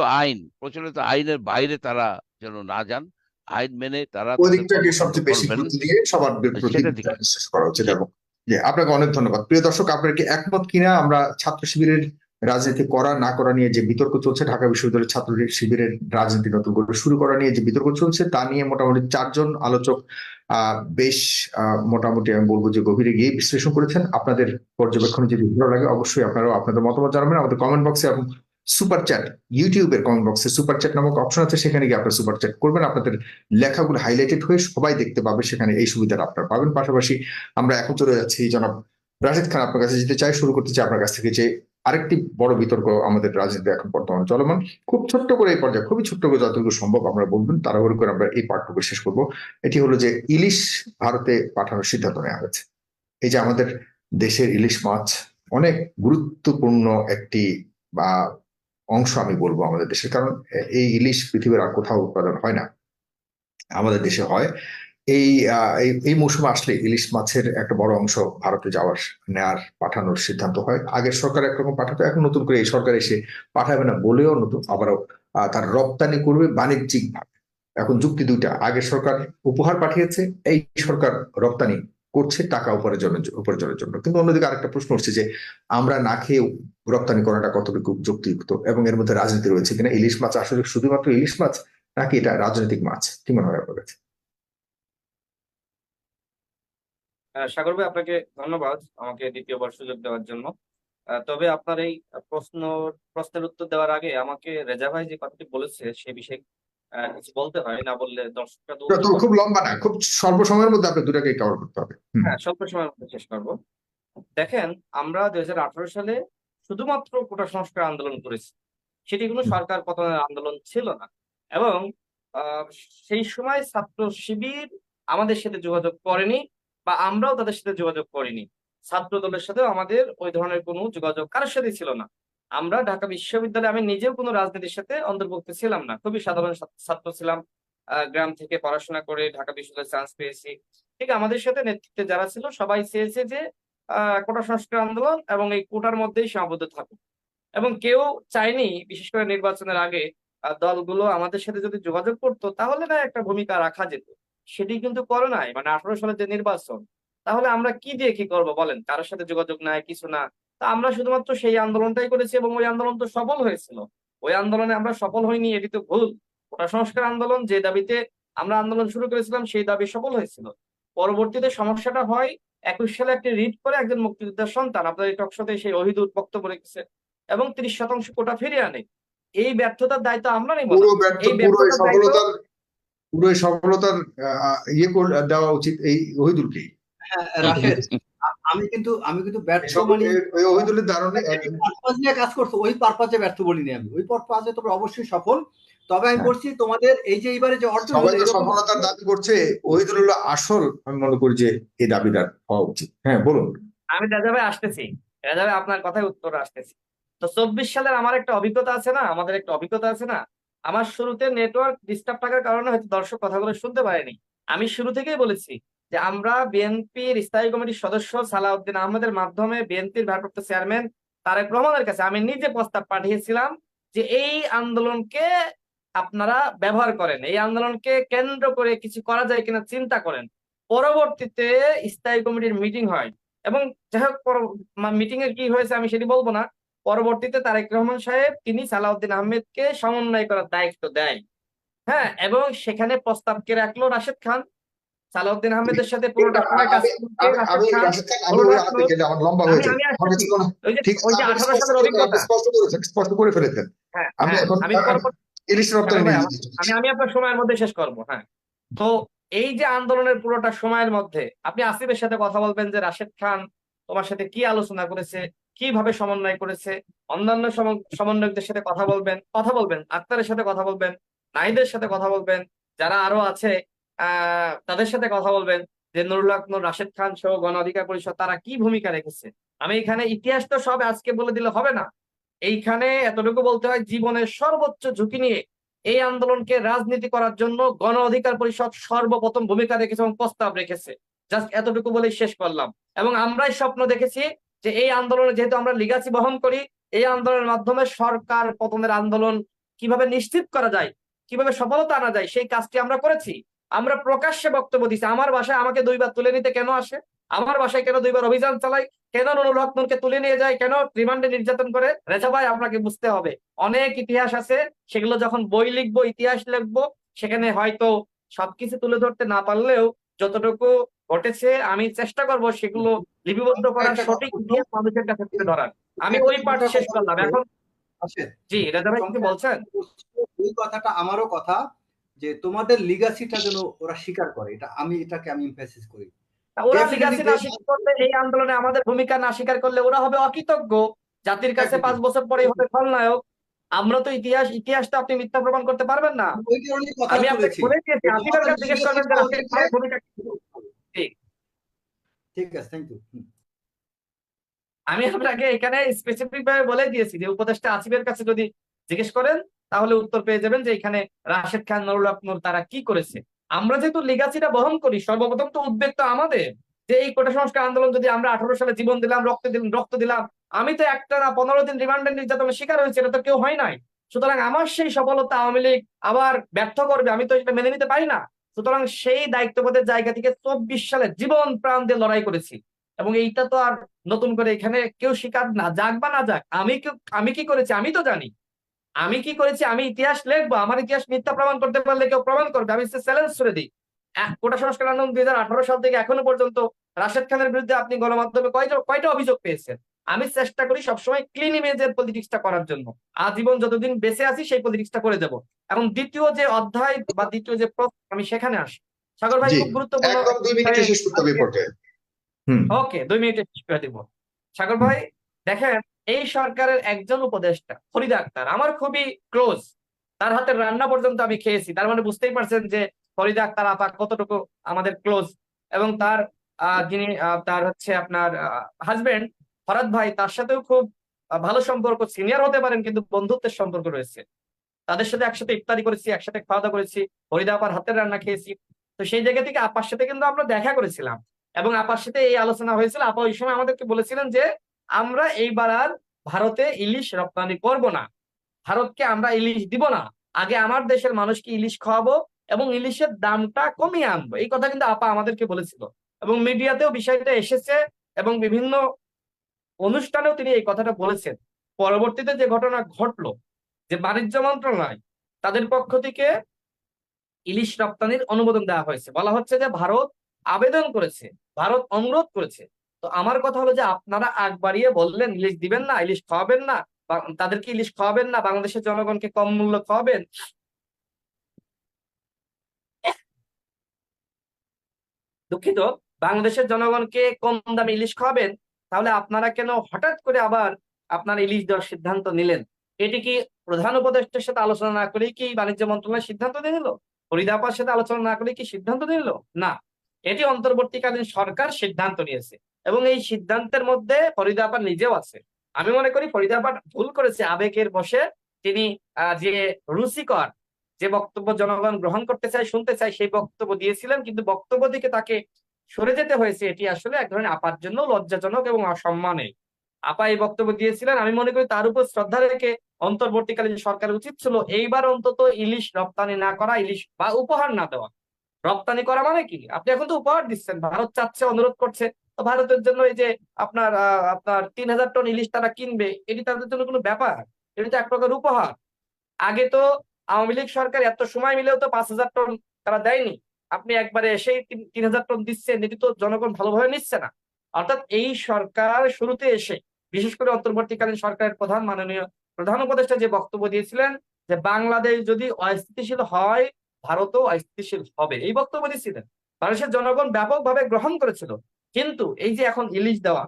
আইনের বাইরে তারা যেন না যান, আইন মেনে তারা ওই তাদের দিকটাকে কর্মকাণ্ড সবচেয়ে বেশি করবেন। গুরুত্ব দিয়ে সবার প্রতি সেটার দিকে বিশ্বাস করা উচিত। জি। এবং যে আপনাকে অনেক ধন্যবাদ। প্রিয় দর্শক, আপনার কি একমত কিনা আমরা ছাত্র শিবিরের রাজনীতি করা না করা নিয়ে যে বিতর্ক চলছে, ঢাকা বিশ্ববিদ্যালয়ের ছাত্র শিবিরের রাজনীতি নতুন করে শুরু করা নিয়ে যে বিতর্ক চলছে, তা নিয়ে মোটামুটি 4জন আলোচক বেশ মোটামুটি আমি বলবো যে গভীরে গিয়ে বিশ্লেষণ করেছেন। আপনাদের পর্যবেক্ষণ যদি ভালো লাগে অবশ্যই আপনারাও আপনাদের মতামত জানাবেন আমাদের কমেন্ট বক্সে, এবং সুপার চ্যাট, ইউটিউবের কমেন্ট বক্সে সুপার চ্যাট নামক অপশন আছে, সেখানে গিয়ে আপনারা সুপার চ্যাট করবেন। আপনাদের লেখাগুলো হাইলাইটেড হয়ে সবাই দেখতে পাবে, সেখানে এই সুবিধাটা আপনারা পাবেন। পাশাপাশি আমরা এখন চলে যাচ্ছি জনাব রাশেদ খান, আপনার কাছে যেতে চাই, শুরু করতে চাই আপনার কাছ থেকে যে আরেকটি বড় বিতর্ক আমাদের রাজনীতি এখন বর্তমানে চলমান। খুব ছোট্ট করে এই পর্যায়ে, খুবই ছোট্ট করে যতটুকু সম্ভব আমরা বলবেন, তাড়াহুড়ো করে আমরা এই পার্টটুকু শেষ করবো। এটি হলো যে ইলিশ ভারতে পাঠানোর সিদ্ধান্ত নেওয়া হয়েছে। এই যে আমাদের দেশের ইলিশ মাছ অনেক গুরুত্বপূর্ণ একটি বা অংশ আমি বলবো আমাদের দেশের, কারণ এই ইলিশ পৃথিবীর আর কোথাও উৎপাদন হয় না, আমাদের দেশে হয়। এই এই মৌসুমে আসলে ইলিশ মাছের একটা বড় অংশ ভারতে পাঠানোর সিদ্ধান্ত হয়। আগের সরকার একরকম পাঠাতো, এখন নতুন করে এই সরকার এসে পাঠাবে না বলেও নতুন আবারও তার রপ্তানি করবে বাণিজ্যিক ভাবে। এখন যুক্তি দুইটা, আগের সরকার উপহার পাঠিয়েছে, এই সরকার রপ্তানি করছে টাকা উপার্জনের জন্য। কিন্তু অন্যদিকে আরেকটা প্রশ্ন উঠছে যে আমরা না খেয়ে রপ্তানি করাটা কতটুকু যুক্তিযুক্ত, এবং এর মধ্যে রাজনীতি রয়েছে কিনা। ইলিশ মাছ আসলে শুধুমাত্র ইলিশ মাছ নাকি এটা রাজনৈতিক মাছ, কি মনে হয় আপনার কাছে? সাগর ভাই, আপনাকে ধন্যবাদ আমাকে দ্বিতীয়বার সুযোগ দেওয়ার জন্য। তবে আপনার এই প্রশ্নের উত্তর দেওয়ার আগে আমাকে রেজা ভাই যে কথাটি বলেছে সে বিষয়ে কিছু বলতে হয়, না বললে দর্শকরা তো তো খুব লম্বা না, খুব স্বল্প সময়ের মধ্যে আপনি দুটাকে কভার করতে হবে। হ্যাঁ, স্বল্প সময়ের মধ্যে শেষ করবো। দেখেন, আমরা 2018 সালে শুধুমাত্র কোটা সংস্কার আন্দোলন করেছি, সেটি কোনো সরকার পতনের আন্দোলন ছিল না। এবং আহ, সেই সময় ছাত্র শিবির আমাদের সাথে যোগাযোগ করেনি, বা আমরাও তাদের সাথে যোগাযোগ করিনি। ছাত্র দলের সাথেও আমাদের ওই ধরনের কোনো যোগাযোগ কারোর সাথে ছিল না। আমরা ঢাকা বিশ্ববিদ্যালয়ে, আমি নিজেও কোনো রাজনীতির সাথে অন্তর্ভুক্ত ছিলাম না, খুবই সাধারণ ছাত্র ছিলাম। গ্রাম থেকে পড়াশোনা করে ঢাকা বিশ্ববিদ্যালয়ে চান্স পেয়েছি। ঠিক আমাদের সাথে নেতৃত্বে যারা ছিল সবাই চেয়েছে যে কোটা সংস্কার আন্দোলন এবং এই কোটার মধ্যেই সীমাবদ্ধ থাকুক। এবং কেউ চায়নি, বিশেষ করে নির্বাচনের আগে দলগুলো আমাদের সাথে যদি যোগাযোগ করতো তাহলে না একটা ভূমিকা রাখা যেত। সেটি কিন্তু করে নাই। মানে 18 সালের যে নির্বাচন, তাহলে আমরা কি দিয়ে কি করব বলেন? কারোর সাথে যোগাযোগ নাই, কিছু না। তা আমরা শুধুমাত্র সেই আন্দোলনটাই করেছি, এবং ওই আন্দোলন তো সফল হয়েছিল। ওই আন্দোলনে আমরা সফল হইনি, এটি তো ভুল। কোটা সংস্কার আন্দোলন যে দাবিতে আমরা আন্দোলন শুরু করেছিলাম সেই দাবি সফল হয়েছিল। পরবর্তীতে সমস্যাটা হয় 21 সালে একটি রিট করে একজন মুক্তিযোদ্ধার সন্তান আপনার এই টকশোতে সেই অহিদুর বক্তব্য রেখেছে এবং 30% কোটা ফিরিয়ে আনে। এই ব্যর্থতার দায়িত্ব আমরা নেব না। এই ব্যর্থতার দায়িত্ব পুরো এই সফলতার দেওয়া উচিত এই ওহিদুলকেই। হ্যাঁ, রাশেদ, আমি কিন্তু ব্যর্থ মানে এই ওহিদুলের ধারণে পারপাস নিয়ে কাজ করছো, ওই পারপাসে ব্যর্থ বলিনি আমি। ওই পারপাসে তোমরা অবশ্যই সফল। তবে আমি হ্যাঁ। বলছি তোমাদের এই যে এইবারে যে অর্জন সবাই হলো তো এরকম সফলতার দাবি করছে, ওহিদুল হলো আসল, আমি মনে করি যে এই দাবিদার হওয়া উচিত। হ্যাঁ, বলুন। আমি রাজা ভাই আসতেছি, রাজা ভাই আপনার কথায় উত্তর আসতেছি। তো 24 সালের আমার একটা অভিজ্ঞতা আছে না, আমাদের একটা অভিজ্ঞতা আছে না। আমার শুরুতে নেটওয়ার্ক ডিস্টার্ব থাকার কারণে হয়তো দর্শক কথাগুলো শুনতে পারেনি। আমি শুরু থেকেই বলেছি যে আমরা বিএনপির স্থায়ী কমিটির সদস্য সালাউদ্দিন আহমেদের মাধ্যমে বিএনপির ভারপ্রাপ্ত চেয়ারম্যান তারেক রহমানের কাছে আমি নিজে প্রস্তাব পাঠিয়েছিলাম যে এই আন্দোলনকে আপনারা ব্যবহার করেন, এই আন্দোলনকে কেন্দ্র করে কিছু করা যায় কিনা চিন্তা করেন। পরবর্তীতে স্থায়ী কমিটির মিটিং হয়, এবং যাই হোক মিটিং এর কি হয়েছে আমি সেটি বলবো না। পরবর্তীতে তারেক রহমান সাহেব তিনি সালাউদ্দিন আহমেদকে সমন্বয় করার দায়িত্ব দেয়। হ্যাঁ, এবং সেখানে প্রস্তাবকে রাখলো রাশেদ খান, সালাউদ্দিন আহমেদের সাথে পুরোটা সময় কাজ করতে আমি রাশেদ খান, রাশেদ খান, আমি নুরুল ওই হক হাতে নূর। গেলে আমার লম্বা আমি হয়ে যায়। আমি আমার আসছি, কাছে কোনো ঠিক ওই যে আপনি 18 স্পষ্ট সালের করে অভিজ্ঞতা। স্পষ্ট করেছেন, স্পষ্ট করে ফেলেছেন। হ্যাঁ আমি হ্যাঁ, এখন আমি পরবর্তী ইলিশ রপ্তানি সাগর ভাই, নিয়ে আমি যেতে আমি চাচ্ছি। আমি আপনার সময়ের মধ্যে শেষ করব। হ্যাঁ, তো এই যে আন্দোলনের পুরোটা সময়ের মধ্যে আপনি আসিফের সাথে কথা বলবেন যে রাশেদ খান তোমার সাথে কি আলোচনা করেছে, কিভাবে সমন্বয় করেছে, অন্যান্য সমন্বয়কদের সাথে কথা বলবেন, আক্তারের সাথে কথা বলবেন, নাহিদের সাথে কথা বলবেন, যারা আরো আছে তাদের সাথে কথা বলবেন, যে নুরুল হক নূর, রাশেদ খান সহ গণ অধিকার পরিষদ তারা কি ভূমিকা রেখেছে। আমি এখানে ইতিহাস তো সব আজকে বলে দিলে হবে না, এইখানে এতটুকু বলতে হয় জীবনের সর্বোচ্চ ঝুঁকি নিয়ে এই আন্দোলনকে রাজনীতি করার জন্য গণ অধিকার পরিষদ সর্বপ্রথম ভূমিকা রেখেছে এবং প্রস্তাব রেখেছে। জাস্ট এতটুকু বলেই শেষ করলাম। এবং আমরাই স্বপ্ন দেখেছি যে এই আন্দোলনে, যেহেতু আমরা লিগাসি বহন করি, এই আন্দোলনের মাধ্যমে সরকার পতনের আন্দোলন কিভাবে নিশ্চিত করা যায়, কিভাবে সফলতা আনা যায়, সেই কাজটি আমরা করেছি। আমরা প্রকাশ্যে বক্তব্য দিচ্ছি। আমার বাসায় আমাকে 2 বার তুলে নিতে কেন আসে, আমার বাসায় কেন 2 বার অভিযান চালাই, কেন নুরুল হক নূরকে তুলে নিয়ে যায়, কেন রিমান্ডে নির্যাতন করে, রেজা ভাই আপনাকে বুঝতে হবে অনেক ইতিহাস আছে। সেগুলো যখন বই লিখবো, ইতিহাস লিখবো, সেখানে হয়তো সবকিছু তুলে ধরতে না পারলেও যতটুকু ঘটেছে আমি চেষ্টা করব সেগুলো লিপিবদ্ধ করার, একটা কথা সঠিক বলবো, ইতিহাস মানুষের কাছে তুলে ধরার। আমি একটা ওই পার্ট চমৎকার শেষ কথা করলাম। বলবো। এখন আসেন, জি, রেজা ভাই কিছু চমৎকার বলছেন? এই কথাটা আমারও কথা, যে তোমাদের লিগাসিটা যেন ওরা স্বীকার করে, এটাকে আমি এমফাসিস করি। ওরা ডেফিনেটলি লিগাসি না স্বীকার করলে, এই আন্দোলনে আমাদের ভূমিকা না স্বীকার করলে ওরা হবে অকৃতজ্ঞ, জাতির কাছে 5 বছর পরে হবে খলনায়ক। আমরা তো ইতিহাসটা আপনি মিথ্যা প্রমাণ করতে পারবেন না। ওই কারণেই কথা আমি আপনাকে তুলেছি বলে দিয়েছি, যে আসিফের তোমাদের কাছে জিজ্ঞেস করবেন যে লিগাসিটা রাশেদ হচ্ছে, খানের ভূমিকা কি। জি, ঠিক আছে, থ্যাংক ইউ। আমি আপনাকে এখানে স্পেসিফিক ভাবে বলে দিয়েছি যে উপদেষ্টা আসিফের কাছে যদি জিজ্ঞেস করেন তাহলে উত্তর পেয়ে যাবেন যে এখানে রাশেদ খান, নুরুল হক নূর তারা কি করেছে। আমরা যেহেতু লিগাসিটা বহন করি, সর্বপ্রথম তো উদ্বেগ তো আমাদের, যে এই কোটা সংস্কার আন্দোলন যদি আমরা 18 সালে জীবন দিলাম, রক্ত দিলাম, আমি তো একটা না 15 দিন রিমান্ডের নির্যাতনের শিকার হয়েছে, এটা তো কেউ হয় নাই। সুতরাং আমার সেই সফলতা আওয়ামী লীগ আবার ব্যর্থ করবে, আমি তো এটা মেনে নিতে পারি না। সুতরাং সেই দায়িত্ববোধের জায়গা থেকে 24 সালে জীবন প্রাণ দিয়ে লড়াই করেছি। এবং এইটা তো আর নতুন করে এখানে কেউ স্বীকার না যাক বা না যাক, আমি কি করেছি আমি তো জানি। আমি কি করেছি, আমি ইতিহাস লিখবো, আমার ইতিহাস মিথ্যা প্রমাণ করতে পারলে কেউ প্রমাণ করবে, আমি চ্যালেঞ্জ করে দিই। কোটা সংস্কার আন্দোলন 2018 সাল থেকে এখনো পর্যন্ত রাশেদ খানের বিরুদ্ধে আপনি গণমাধ্যমে কয়টা অভিযোগ পেয়েছেন। আমি চেষ্টা করি সবসময় ক্লিন ইমেজের পলিটিক্সটা করার জন্য, আজীবন যতদিন বেঁচে আছি সেই পলিটিক্সটা করে যাব। এখন দ্বিতীয় যে অধ্যায় বা দ্বিতীয় যে প্রশ্ন, আমি সেখানে আসি। সাগর ভাই জি, খুব গুরুত্বপূর্ণ একদম 2 মিনিটে শেষ করতে হবে এই পর্যায়ে। হুম। ওকে, 2 মিনিটে শেষ করে দিব। সাগর হুম। ভাই দেখেন, এই সরকারের একজন উপদেষ্টা ফরিদা আক্তার আমার খুবই ক্লোজ, তার হাতের রান্না পর্যন্ত আমি খেয়েছি। তার মানে বুঝতেই পারছেন যে ফরিদা আক্তার আপা কতটুকু আমাদের ক্লোজ। এবং তার যিনি তার হচ্ছে আপনার হাজবেন্ড ফরাদ ভাই, তার সাথেও খুব ভালো সম্পর্ক, সিনিয়র হতে পারেন কিন্তু বন্ধুত্বের সম্পর্ক রয়েছে। তাদের সাথে একসাথে ইফতারি করেছি, একসাথে খাওয়া দাওয়া করেছি, ফরিদা আপার হাতের রান্না খেয়েছি। তো সেই জায়গা থেকে আপার সাথে কিন্তু আমরা দেখা করেছিলাম এবং আপার সাথে এই আলোচনা হয়েছিল। আপা ওই সময় আমাদেরকে বলেছিলেন যে আমরা এইবার আর ভারতে ইলিশ রপ্তানি করব না, ভারতকে আমরা ইলিশ দিব না, আগে আমার দেশের মানুষকে ইলিশ খাওয়াবো এবং ইলিশের দামটা কমিয়ে আনবো। এই কথা কিন্তু আপা আমাদেরকে বলেছিল এবং মিডিয়াতেও বিষয়টা এসেছে এবং বিভিন্ন অনুষ্ঠানেও তিনি এই কথাটা বলেছেন। পরবর্তীতে যে ঘটনা ঘটলো, যে বাণিজ্য মন্ত্রণালয় তাদের পক্ষ থেকে ইলিশ রপ্তানির অনুমোদন দেওয়া হয়েছে, বলা হচ্ছে যে ভারত আবেদন করেছে, ভারত অনুরোধ করেছে। তো আমার কথা হলো যে আপনারা আগ বাড়িয়ে বললেন ইলিশ দিবেন না, ইলিশ খাওয়াবেন না, তাদেরকে ইলিশ খাওয়াবেন না, বাংলাদেশের জনগণকে কম মূল্য খাওয়াবেন, দুঃখিত, বাংলাদেশের জনগণকে কম দামে ইলিশ খাওয়াবেন, তাহলে আপনারা কেন হঠাৎ করে আবার আপনার ইলিশ দেওয়ার সিদ্ধান্ত নিলেন? এটি কি প্রধান উপদেষ্টার সাথে আলোচনা না করেই কি বাণিজ্য মন্ত্রণালয় সিদ্ধান্ত নিয়ে নিল? ফরিদা আপার সাথে আলোচনা না করে কি সিদ্ধান্ত নিয়ে নিল? না, এটি অন্তর্বর্তীকালীন সরকার সিদ্ধান্ত নিয়েছে এবং এই সিদ্ধান্তের মধ্যে ফরিদা আপা নিজেও আছে। আমি মনে করি ফরিদা আপা ভুল করেছে আবেগের বশে। তিনি যে রুচিকর যে বক্তব্য জনগণ গ্রহণ করতে চায়, শুনতে চায়, সেই বক্তব্য দিয়েছিলেন, কিন্তু বক্তব্য থেকে তাকে সরে যেতে হয়েছে। এটি আসলে এক ধরনের আপার জন্য লজ্জাজনক এবং অসম্মানের। আপা এই বক্তব্য দিয়েছিলেন, আমি মনে করি তার উপর শ্রদ্ধা রেখে অন্তর্বর্তীকালীন সরকারের উচিত ছিল এইবার অন্তত ইলিশ রপ্তানি না করা, ইলিশ বা উপহার না দেওয়া। রপ্তানি করা মানে কি, আপনি এখন তো উপহার দিচ্ছেন, ভারত চাচ্ছে, অনুরোধ করছে, তো ভারতের জন্য এই যে আপনার 3000 টন ইলিশ তারা কিনবে, এটি তাদের জন্য কোনো ব্যাপার? এটি তো এক প্রকার উপহার। আগে তো আওয়ামী লীগ সরকার এত সময় মিলেও তো 5000 টন তারা দেয়নি। আপনি একবারে এসেই 3,000 টন দিচ্ছেন, এটি তো জনগণ ভালোভাবে নিচ্ছে না। অর্থাৎ এই সরকার শুরুতে এসে, বিশেষ করে অন্তর্বর্তীকালীন সরকারের প্রধান মাননীয় প্রধান উপদেষ্টা যে বক্তব্য দিয়েছিলেন যে বাংলাদেশ যদি অস্থিতিশীল হয়, ভারতও অস্থিতিশীল হবে, এই বক্তব্য দিয়েছিলেন। বাংলাদেশের জনগণ ব্যাপকভাবে গ্রহণ করেছিল। কিন্তু এই যে এখন ইলিশ দেওয়া,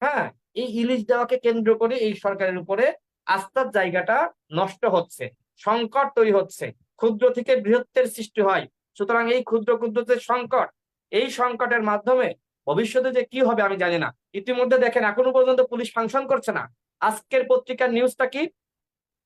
হ্যাঁ, এই ইলিশ দেওয়াকে কেন্দ্র করে এই সরকারের উপরে আস্থার জায়গাটা নষ্ট হচ্ছে, সংকট তৈরি হচ্ছে, ক্ষুদ্র থেকে বৃহত্তের সৃষ্টি হয়। সুতরাং এই ক্ষুদ্র ক্ষুদ্র যে সংকট, এই সংকটের মাধ্যমে ভবিষ্যতে যে কি হবে আমি জানি না। ইতিমধ্যে দেখেন এখনো পর্যন্ত পুলিশ ফাংশন করছে না। আজকের পত্রিকার নিউজটা কি,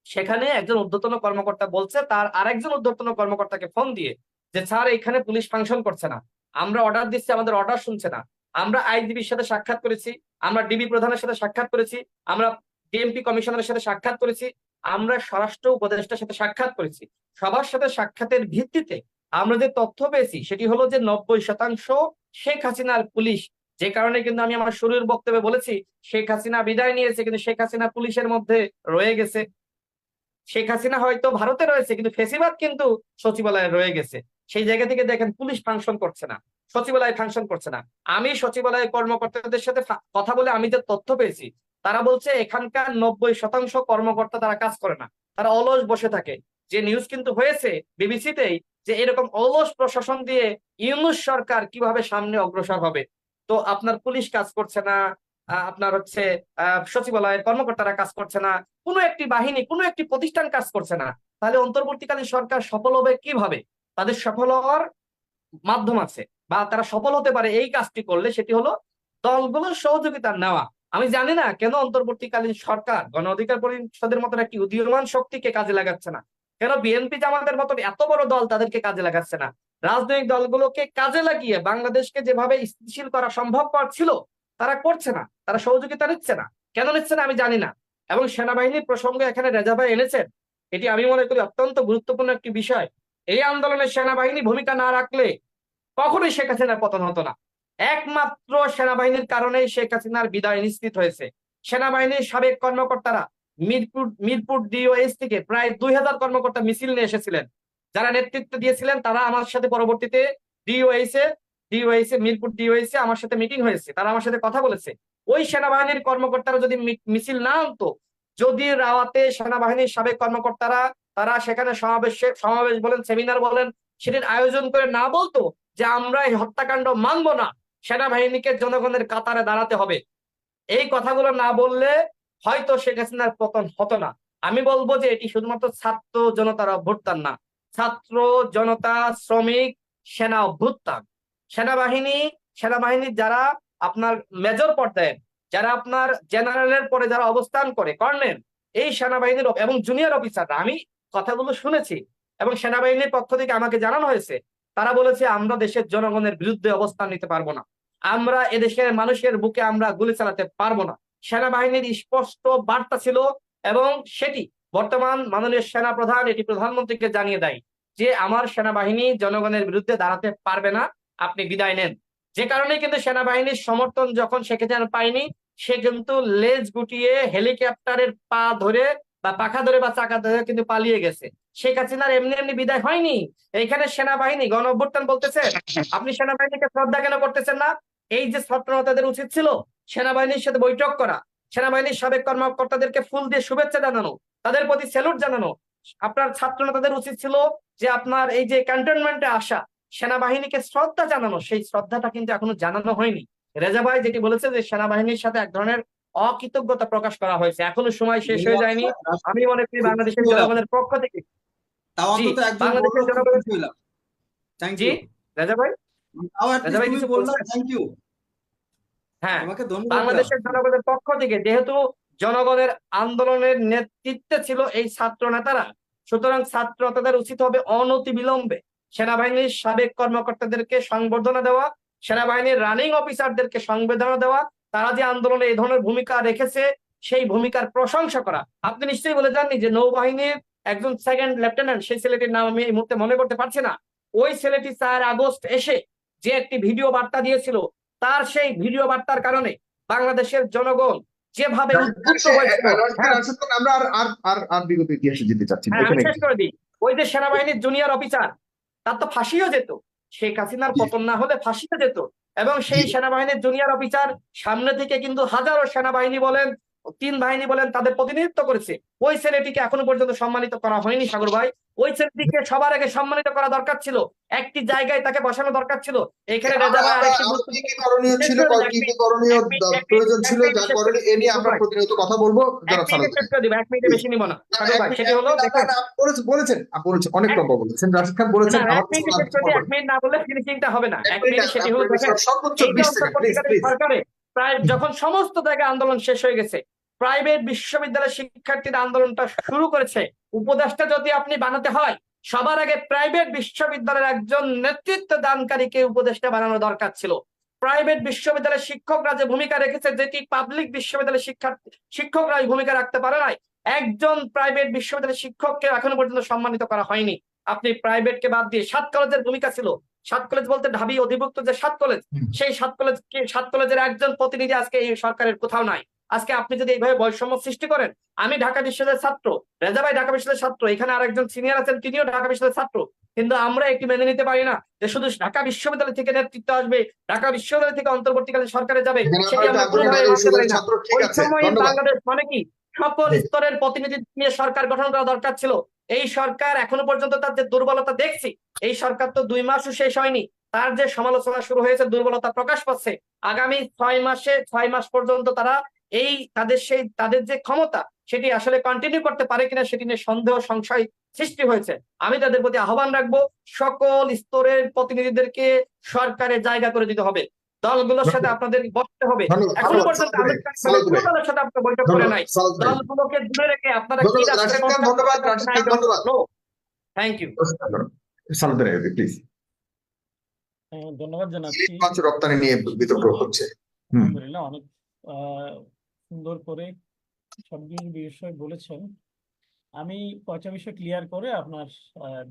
সেখানে একজন ঊর্ধ্বতন কর্মকর্তা বলছে তার আরেকজন ঊর্ধ্বতন কর্মকর্তাকে ফোন দিয়ে যে স্যার এখানে পুলিশ ফাংশন করছে না, আমরা অর্ডার দিচ্ছি, আমাদের অর্ডার শুনছে না। আমরা আইজিবির সাথে সাক্ষাৎ করেছি, আমরা ডিবি প্রধানের সাথে সাক্ষাৎ করেছি, আমরা ডিএমপি কমিশনারের সাথে সাক্ষাৎ করেছি, আমরা স্বরাষ্ট্র উপদেষ্টার সাথে সাক্ষাৎ করেছি। সবার সাথে সাক্ষাতের ভিত্তিতে আমরা যে তথ্য পেয়েছি সেটি হলো যে 90% শেখ হাসিনার পুলিশ, যে কারণে কিন্তু আমি আমার শুরুর বক্তব্যে বলেছি শেখ হাসিনা বিদায় নিয়েছে কিন্তু শেখ হাসিনা পুলিশের মধ্যে রয়ে গেছে। শেখ হাসিনা হয়তো ভারতে রয়েছে কিন্তু ফেসিবাদ কিন্তু সচিবালয়ে রয়ে গেছে। সেই জায়গা থেকে দেখেন পুলিশ ফাংশন করছে না, সচিবালয় ফাংশন করছে না। আমি সচিবালয়ের কর্মকর্তাদের সাথে কথা বলে আমি যে তথ্য পেয়েছি, তারা বলছে এখানকার 90% কর্মকর্তা তারা কাজ করে না, তারা অলস বসে থাকে। যে নিউজ কিন্তু হয়েছে বিবিসিতেই যে এরকম অলস প্রশাসন দিয়ে ইউনূস সরকার কিভাবে সামনে অগ্রসর হবে। তো আপনার পুলিশ কাজ করছে না, আপনার হচ্ছে সচিবালয়ের কর্মকর্তারা কাজ করছে না, কোনো একটি বাহিনী, কোনো একটি প্রতিষ্ঠান কাজ করছে না। তাহলে অন্তর্বর্তীকালীন সরকার সফল হবে কিভাবে? তাদের সফল হওয়ার মাধ্যম আছে, বা তারা সফল হতে পারে এই কাজটি করলে, সেটি হলো দলগুলোর সহযোগিতা নেওয়া। আমি জানি না কেন অন্তর্বর্তীকালীন সরকার গণ অধিকার পরিষদের মতন একটি উদীয়মান শক্তিকে কাজে লাগাচ্ছে না, কেন বিএনপি জামাতের মতন এত বড় দল তাদেরকে কাজে লাগাচ্ছে না। রাজনৈতিক দলগুলোকে কাজে লাগিয়ে বাংলাদেশকে যেভাবে স্থিতিশীল করা সম্ভবপর ছিল তারা করছে না, তারা সহযোগিতা নিচ্ছে না। কেন নিচ্ছে না আমি জানি না। এবং সেনাবাহিনীর প্রসঙ্গে এখানে রেজা ভাই এনেছেন, এটি আমি মনে করি অত্যন্ত গুরুত্বপূর্ণ একটি বিষয়। এই আন্দোলনে সেনাবাহিনী ভূমিকা না রাখলে কখনোই শেখ হাসিনার পতন হতো না। একমাত্র সেনাবাহিনীর কারণেই শেখ হাসিনার বিদায় নিশ্চিত হয়েছে। সেনাবাহিনীর সাবেক কর্মকর্তারা মিরপুর ডিওএস থেকে প্রায় 2000 কর্মকর্তা মিছিল নিয়ে এসেছিলেন। যারা নেতৃত্ব দিয়েছিলেন তারা আমার সাথে পরবর্তীতে মিরপুর ডিওএস আমার সাথে মিটিং হয়েছে, তারা আমার সাথে কথা বলেছে। ওই সেনাবাহিনীর কর্মকর্তারা যদি মিছিল না আনতো, যদি রাওয়াতে সেনাবাহিনীর সাবেক কর্মকর্তারা তারা সেখানে সমাবেশ বলেন, সেমিনার বলেন, সেটির আয়োজন করে না বলতো যে আমরা এই হত্যাকাণ্ড মানব না, সেনাবাহিনীকে জনগণের কাতারে দাঁড়াতে হবে, এই কথাগুলো না বললে হয়তো শেখ হাসিনার পতন হতো না। আমি বলবো যে এটি শুধুমাত্র ছাত্র জনতার অভ্যুত্থান না, ছাত্র জনতা, শ্রমিক, সেনা অভ্যুত্থান। সেনাবাহিনীর যারা আপনার মেজর পর্যায়ে, যারা আপনার জেনারেলের পরে যারা অবস্থান করে, কর্নেল, এই সেনাবাহিনীর এবং জুনিয়র অফিসাররা, আমি কথাগুলো শুনেছি এবং সেনাবাহিনীর পক্ষ থেকে আমাকে জানানো হয়েছে, তারা বলেছে আমরা দেশের জনগণের বিরুদ্ধে অবস্থান নিতে পারবো না, আমরা এদেশের মানুষের বুকে আমরা গুলি চালাতে পারবো না। সেনাবাহিনীর স্পষ্ট বার্তা ছিল এবং সেটি বর্তমান মাননীয় সেনা প্রধান এটি প্রধানমন্ত্রীকে জানিয়ে দেয় যে আমার সেনাবাহিনী জনগণের বিরুদ্ধে দাঁড়াতে পারবে না, আপনি বিদায় নেন। যে কারণে কিন্তু সেনাবাহিনীর সমর্থন যখন শেখ হাসিনা পায়নি, সে কিন্তু লেজ গুটিয়ে হেলিকপ্টারের পা ধরে বা পাখা ধরে বা চাকা ধরে কিন্তু পালিয়ে গেছে। শেখ হাসিনার এমনি এমনি বিদায় হয়নি। এইখানে সেনাবাহিনী গণ অভ্যুত্থান বলতেছে, আপনি সেনাবাহিনীকে শ্রদ্ধা কেন করতেছেন না? এই যে ছাত্র নেতাদের উচিত ছিল সেনাবাহিনীর সাথে বৈঠক করা, সেনাবাহিনীর সাবেক কর্মকর্তাদেরকে ফুল দিয়ে শুভেচ্ছা জানানো, তাদের প্রতি স্যালুট জানানো। আপনার ছাত্র নেতাদের উচিত ছিল যে আপনার এই যে ক্যান্টনমেন্টে আসা, সেনাবাহিনীকে শ্রদ্ধা জানানো, সেই শ্রদ্ধাটা কিন্তু এখনো জানানো হয়নি। রেজা ভাই যেটি বলেছে যে সেনাবাহিনীর সাথে এক ধরনের অকৃতজ্ঞতা প্রকাশ করা হয়েছে, এখনো সময় শেষ হয়ে যায়নি। আমি মনে করি বাংলাদেশের জনগণের পক্ষ থেকে, তাও জি, অন্তত একজন বাংলাদেশের বললো, খুব জনগণের, খুশি হলাম। Thank G U. রেজা ভাই, তাও at রেজা least ভাই তুমি কিছু বললা, বলছেন? থ্যাংক ইউ, হ্যাঁ, তোমাকে ধন্যবাদ দিলাম। বাংলাদেশের জনগণের পক্ষ থেকে যেহেতু জনগণের আন্দোলনের নেতৃত্বে ছিল এই ছাত্র নেতারা, সুতরাং ছাত্র নেতাদের উচিত হবে অনতিবিলম্বে সেনাবাহিনীর সাবেক কর্মকর্তাদেরকে সংবর্ধনা দেওয়া, সেনাবাহিনীর রানিং অফিসারদেরকে সংবর্ধনা দেওয়া, তারা যে আন্দোলনে এই ধরনের ভূমিকা রেখেছে সেই ভূমিকার প্রশংসা করা। আপনি নিশ্চয়ই বলে জাননি যে নৌবাহিনীর একজন সেকেন্ড লেফটেন্যান্ট, সেই ছেলেটির নাম আমি এই মুহূর্তে মনে করতে পারছি না, ওই ছেলেটি 4 আগস্ট এসে যে একটি ভিডিও বার্তা দিয়েছিল, তার সেই ভিডিও বার্তার কারণে বাংলাদেশের জনগণ যেভাবে উদ্বুদ্ধ হয়েছিল। আমরা আর বিগত ইতিহাসে যেতে চাচ্ছি না, হ্যাঁ, আমি এখানে শেষ করে দিই। ওই যে সেনাবাহিনীর জুনিয়র অফিসার, তার তো ফাঁসিও যেত, শেখ হাসিনার পতন না হলে ফাঁসিতে যেত। এবং সেই জি। সেনাবাহিনীর জুনিয়র অফিসার সামনে থেকে কিন্তু হাজারো সেনাবাহিনী বলেন, তিন বাহিনী বলেন, তাদের প্রতিনিধিত্ব করেছে। ওই ছেলেটিকে এখনো পর্যন্ত সম্মানিত করা হয়নি সাগর ভাই। ওই ছেলেটিকে সবার আগে সম্মানিত করা দরকার ছিল, একটি জায়গায় তাকে বসানো দরকার ছিল। এখানে রেজা ভাই আরেকটি আমরা কি কি গুরুত্বপূর্ণ করণীয় শেষ ছিল, করে দিই, কি কি করণীয় প্রয়োজন ছিল, যা শেষ করে করেনি দিই, এ নিয়ে সাগর আমরা ভাই, প্রতিনিয়ত কথা বলবো। এক যারা মিনিটে শেষ করে দিব, এক মিনিটে বেশি নিব না সাগর ভাই। সেটি হলো, দেখেন, বলেছেন অনেক লম্বা বলেছেন, রাশিদ খান বলেছেন, না আমার এক মিনিটে শেষ করে দিই, এক মিনিট না বললে ফিনিশিংটা হবে না। এক এক মিনিট, মিনিটে সেটি হলো, দেখেন, সর্বোচ্চ এই যে 20 সেকেন্ড, প্লিজ অন্তর্বর্তীকালীন প্লিজ। সরকারে প্রায় যখন সমস্ত জায়গায় আন্দোলন শেষ হয়ে গেছে, প্রাইভেট বিশ্ববিদ্যালয়ের শিক্ষার্থীরা আন্দোলনটা শুরু করেছে। উপদেষ্টা যদি আপনি বানাতে হয়, সবার আগে প্রাইভেট বিশ্ববিদ্যালয়ের একজন নেতৃত্ব দানকারীকে উপদেষ্টা বানানো দরকার ছিল। প্রাইভেট বিশ্ববিদ্যালয়ের শিক্ষকরা যে ভূমিকা রেখেছে, যেটি পাবলিক বিশ্ববিদ্যালয়ের শিক্ষকরা এই ভূমিকা রাখতে পারে নাই। একজন প্রাইভেট বিশ্ববিদ্যালয়ের শিক্ষককে এখনো পর্যন্ত সম্মানিত করা হয়নি। আপনি প্রাইভেটকে বাদ দিয়ে 7 কলেজের ভূমিকা ছিল। 7 কলেজ বলতে ঢাবি অধিভুক্ত যে 7 কলেজ, সেই 7 কলেজের একজন প্রতিনিধি আজকে এই সরকারের কোথাও নাই। আজকে আপনি যদি এইভাবে বৈষম্য সৃষ্টি করেন, আমি ঢাকা বিশ্ববিদ্যালয়ের ছাত্র, রেজা ভাই ঢাকা বিশ্ববিদ্যালয়ের ছাত্র, এখানে আরেকজন সিনিয়র আছেন, তিনিও ঢাকা বিশ্ববিদ্যালয়ের ছাত্র, কিন্তু আমরা একটি মেনে নিতে পারি না যে শুধু ঢাকা বিশ্ববিদ্যালয় থেকে নেতৃত্ব আসবে, ঢাকা বিশ্ববিদ্যালয় থেকে অন্তর্বর্তীকালীন সরকারে যাবে, এখানে সেটি আমরা আমরা আগ্রহী কোনোভাবে ঢাকা মানতে পারি বিশ্ববিদ্যালয়ের না। ছাত্র, ঠিক ওই আছে, সময় ধন্যবাদ। বাংলাদেশ মানে কি, সকল জি। স্তরের প্রতিনিধি নিয়ে সরকার গঠন করা দরকার ছিল। এই সরকার এখনো পর্যন্ত তার যে দুর্বলতা দেখছি, এই সরকার তো 2 মাসও শেষ হয়নি, তার যে সমালোচনা শুরু হয়েছে, দুর্বলতা প্রকাশ পাচ্ছে। আগামী 6 মাস পর্যন্ত তারা এই তাদের যে ক্ষমতা, সেটি আসলে কন্টিনিউ করতে পারে কিনা সেটি নিয়ে সন্দেহ সংশয় সৃষ্টি হয়েছে। আমি তাদের প্রতি আহ্বান রাখবো, সকল স্তরের প্রতিনিধিদেরকে সরকারে জায়গা করে দিতে হবে। দলগুলোর সাথে আপনাদের বসতে হবে। ধন্যবাদ, এখনো ধন্যবাদ পর্যন্ত সালাউদ্দিন ভাই, আনুষ্ঠানিকভাবে কোনো সালাউদ্দিন ভাই, দলের সাথে আপনার বৈঠক করে ধন্যবাদ নাই। সালাউদ্দিন ভাই, দলগুলোকে দূরে রেখে আপনারা কি ধন্যবাদ রাষ্ট্রের রাশিদ খান, সংস্কার ধন্যবাদ করতে রাশিদ চান? খান, ধন্যবাদ থ্যাংক ইউ। সালাউদ্দিন ভাই, প্লিজ। ধন্যবাদ জানাচ্ছি। মাছ রপ্তানি নিয়ে বিতর্ক হচ্ছে। আলহামদুলিল্লাহ, অনেক সুন্দর করে সবগুলো বিষয় বলেছেন। আমি কয়েকটা বিষয় ক্লিয়ার করে আপনার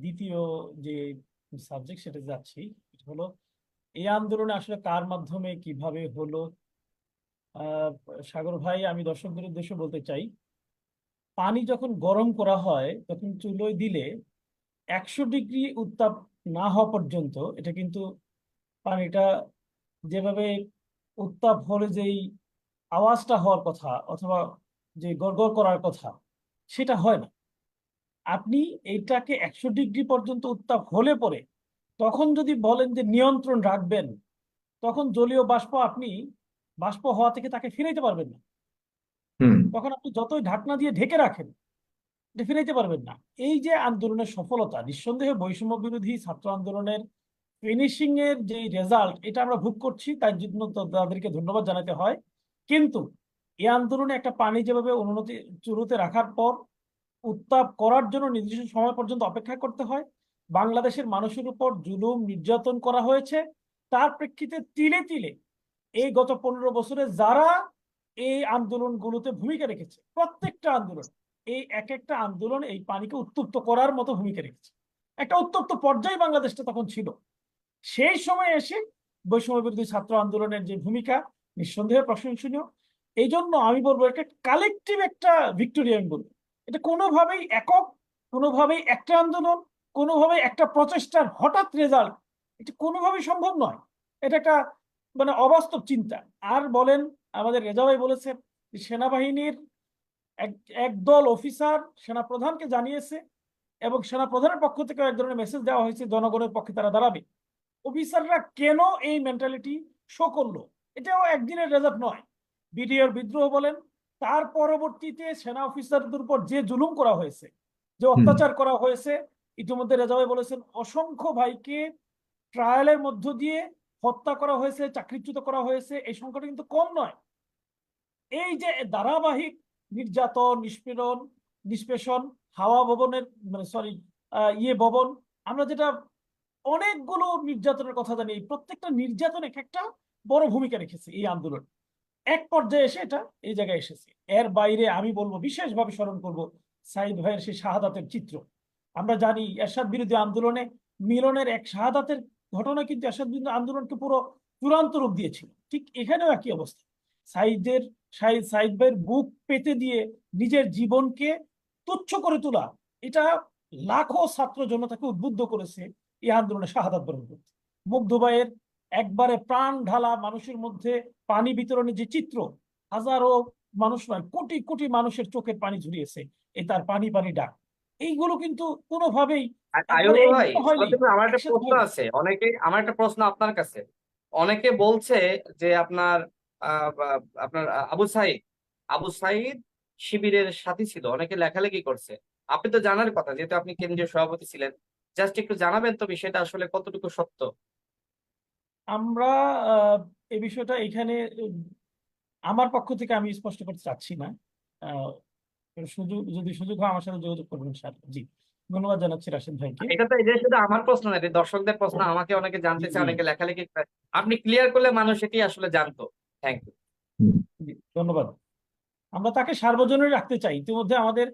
দ্বিতীয় যে সাবজেক্ট সেটা যাচ্ছি। এটা হলো, এই আন্দোলনে আসলে কার মাধ্যমে কিভাবে হলো। সাগর ভাই, আমি দর্শকদের উদ্দেশ্যে বলতে চাই, পানি যখন গরম করা হয় তখন চুলোয় দিলে 100 ডিগ্রি উত্তাপ না হওয়া পর্যন্ত এটা কিন্তু পানিটা যেভাবে উত্তাপ হলে যেই আওয়াজটা হওয়ার কথা অথবা যে গড়গড় করার কথা, সেটা হয় না। আপনি এইটাকে 100 ডিগ্রি পর্যন্ত উত্তাপ হলে পরে তখন যদি বলেন যে নিয়ন্ত্রণ রাখবেন, তখন জলীয় বাষ্প আপনি বাষ্প হওয়া থেকে তাকে ফিরাইতে পারবেন না। তখন আপনি যতই ঢাকনা দিয়ে ঢেকে রাখেন, এটা ফিরাইতে পারবেন না। এই যে আন্দোলনের সফলতা, নিঃসন্দেহে বৈষম্য বিরোধী ছাত্র আন্দোলনের ফিনিশিং এর যে রেজাল্ট, এটা আমরা ভোগ করছি, তার জন্য তো তাদেরকে ধন্যবাদ জানাতে হয়। কিন্তু এই আন্দোলনে একটা পানি যেভাবে উন্নতি চুরুতে রাখার পর উত্তাপ করার জন্য নির্দিষ্ট সময় পর্যন্ত অপেক্ষা করতে হয়, বাংলাদেশের মানুষের উপর জুলুম নির্যাতন করা হয়েছে, তার প্রেক্ষিতে তিলে তিলে এই গত 15 বছরে যারা এই আন্দোলনগুলোতে ভূমিকা রেখেছে, প্রত্যেকটা আন্দোলন, এই এক একটা আন্দোলন এই পানিকে উত্তপ্ত করার মতো ভূমিকা রেখেছে। একটা উত্তপ্ত পর্যায়ে বাংলাদেশটা তখন ছিল। সেই সময় এসে বৈষম্য বিরোধী ছাত্র আন্দোলনের যে ভূমিকা নিঃসন্দেহে প্রশংসনীয়। এই জন্য আমি বলবো একটা কালেকটিভ একটা ভিক্টোরি আমি বলবো। এটা কোনোভাবেই একক, কোনোভাবেই একটা আন্দোলন, কোনোভাবেই একটা প্রচেষ্টার হঠাৎ রেজাল্ট, এটা কোনোভাবেই সম্ভব নয়। এটা একটা মানে অবাস্তব চিন্তা। আর বলেন, আমাদের রেজা ভাই বলেছেন যে সেনাবাহিনীর একদল অফিসার সেনাপ্রধানকে জানিয়েছে এবং সেনাপ্রধানের পক্ষ থেকে এক ধরনের মেসেজ দেওয়া হয়েছে জনগণের পক্ষে তারা দাঁড়াবে। অফিসাররা কেন এই মেন্টালিটি শো করলো? এটাও একদিনের রেজাল্ট নয়। বিডিআর বিদ্রোহ বলেন, তার পরবর্তীতে সেনা অফিসারদের উপর যে জুলুম করা হয়েছে, যে অত্যাচার করা হয়েছে, ইতিমধ্যে রেজা ভাই বলেছেন অসংখ্য ভাইকে ট্রায়ালের মধ্য দিয়ে হত্যা করা হয়েছে, চাকরিচ্যুত করা হয়েছে। এই সংখ্যাটা কিন্তু কম নয়। এই যে ধারাবাহিক নির্যাতন, নিষ্পেষণ, হাওয়া ভবনের মানে সরি ভবন, আমরা যেটা অনেকগুলো নির্যাতনের কথা জানি, এই প্রত্যেকটা নির্যাতন এক একটা বড় ভূমিকা রেখেছে এই আন্দোলন। এক পর্যায়ে এসে এটা এই জায়গায় এসেছে। এর বাইরে আমি বলবো, বিশেষভাবে স্মরণ করব সাইদ ভাইয়ের সেই শাহাদাতের চিত্র। আমরা জানি এরশাদ বিরোধী আন্দোলনে মিলনের এক শাহাদাতের ঘটনা কিন্তু এরশাদ বিরোধী আন্দোলনকে পুরো চূড়ান্ত রূপ দিয়েছিল। ঠিক এখানেও একই অবস্থা। সাইদ ভাইয়ের বুক পেতে দিয়ে নিজের জীবনকে তুচ্ছ করে তোলা, এটা লাখো ছাত্র জনতাকে উদ্বুদ্ধ করেছে এই আন্দোলনে শাহাদাত বরণ করতে। মুগ্ধ ভাইয়ের একবারে প্রাণ ঢালা মানুষের মধ্যে পানি বিতরণের যে চিত্র, হাজারো মানুষ নয় কোটি কোটি মানুষের চোখের পানি ঝরিয়েছে এই তার পানি পানি ডাক, এইগুলো কিন্তু কোনোভাবেই একবারে আইয়ুব ভাই, একসাথে হয়নি, সত্যি আমার একটা একসাথে প্রশ্ন হয়নি। আছে। আমার একটা প্রশ্ন আপনার কাছে। অনেকে বলছে যে আপনার আপনার আবু সাইদ শিবিরের সাথী ছিল, অনেকে লেখালেখি করছে। আপনি তো জানার কথা, যেহেতু আপনি কেন্দ্রীয় সভাপতি ছিলেন। জাস্ট একটু জানাবেন তো বিষয়টা আসলে কতটুকু সত্য। আমরা এই বিষয়টা এখানে আমার পক্ষ থেকে আমি স্পষ্ট করতে চাচ্ছি না। আহ, যদি সুযোগ হয় আমার সাথে যোগাযোগ করবেন স্যার। জি, ধন্যবাদ জানাচ্ছি রাশেদ ভাইকে। এটা শুধু আমার প্রশ্ন না, এটা দর্শকদের প্রশ্ন। আমাকে অনেকে জানতে চায়, অনেকে লেখালেখি করে। আপনি ক্লিয়ার করলে মানুষ এটি আসলে জানতো। Thank you. জি, ধন্যবাদ। আমরা তাকে সার্বজনীন রাখতে চাই। ইতিমধ্যে আমাদের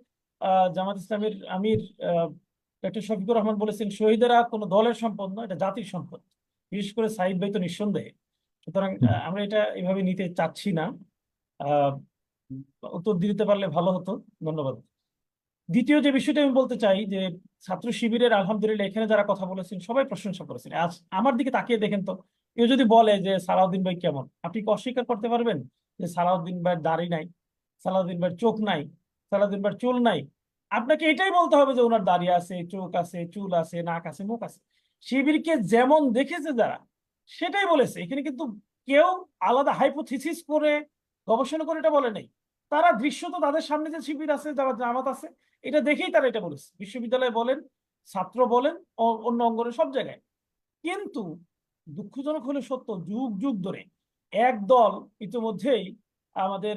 জামাত ইসলামের আমির ডক্টর শফিকুর রহমান বলেছেন, শহীদেরা কোনো দলের সম্পদ নয়, এটা জাতির সম্পদ। বিশেষ করে সাইদ ভাই তো নিঃসন্দেহে। সুতরাং আমরা এটা এভাবে নিতে চাচ্ছি না। আহ উত্তর দিতে পারলে ভালো হতো। ধন্যবাদ। দ্বিতীয় যে বিষয়টা আমি বলতে চাই যে ছাত্র শিবিরের আলহামদুলিল্লাহ এখানে যারা কথা বলেছেন সবাই প্রশংসা করেছেন। আজ আমার দিকে তাকিয়ে দেখেন তো, কেউ যদি বলে যে সালাউদ্দিন ভাই কেমন, আপনি কি অস্বীকার করতে পারবেন যে সালাউদ্দিন ভাইয়ের দাড়ি নাই, সালাউদ্দিন ভাইয়ের চোখ নাই, সালাউদ্দিন ভাইয়ের চুল নাই? আপনাকে এটাই বলতে হবে যে ওনার দাড়ি আছে, চোখ আছে, চুল আছে, নাক আছে, মুখ আছে। শিবিরকে যেমন দেখেছে যারা, সেটাই বলেছে। এখানে কিন্তু কেউ আলাদা হাইপোথিসিস করে গবেষণা করে এটা বলে নাই। তারা দৃশ্যত তাদের সামনে যে শিবির আছে, যারা জামাত আছে, এটা দেখেই তারা এটা বলেছে। বিশ্ববিদ্যালয়ে বলেন, ছাত্র বলেন, অন্য অঙ্গনে সব জায়গায়। কিন্তু দুঃখজনক হলে সত্য, যুগ যুগ ধরে এক দল ইতিমধ্যেই আমাদের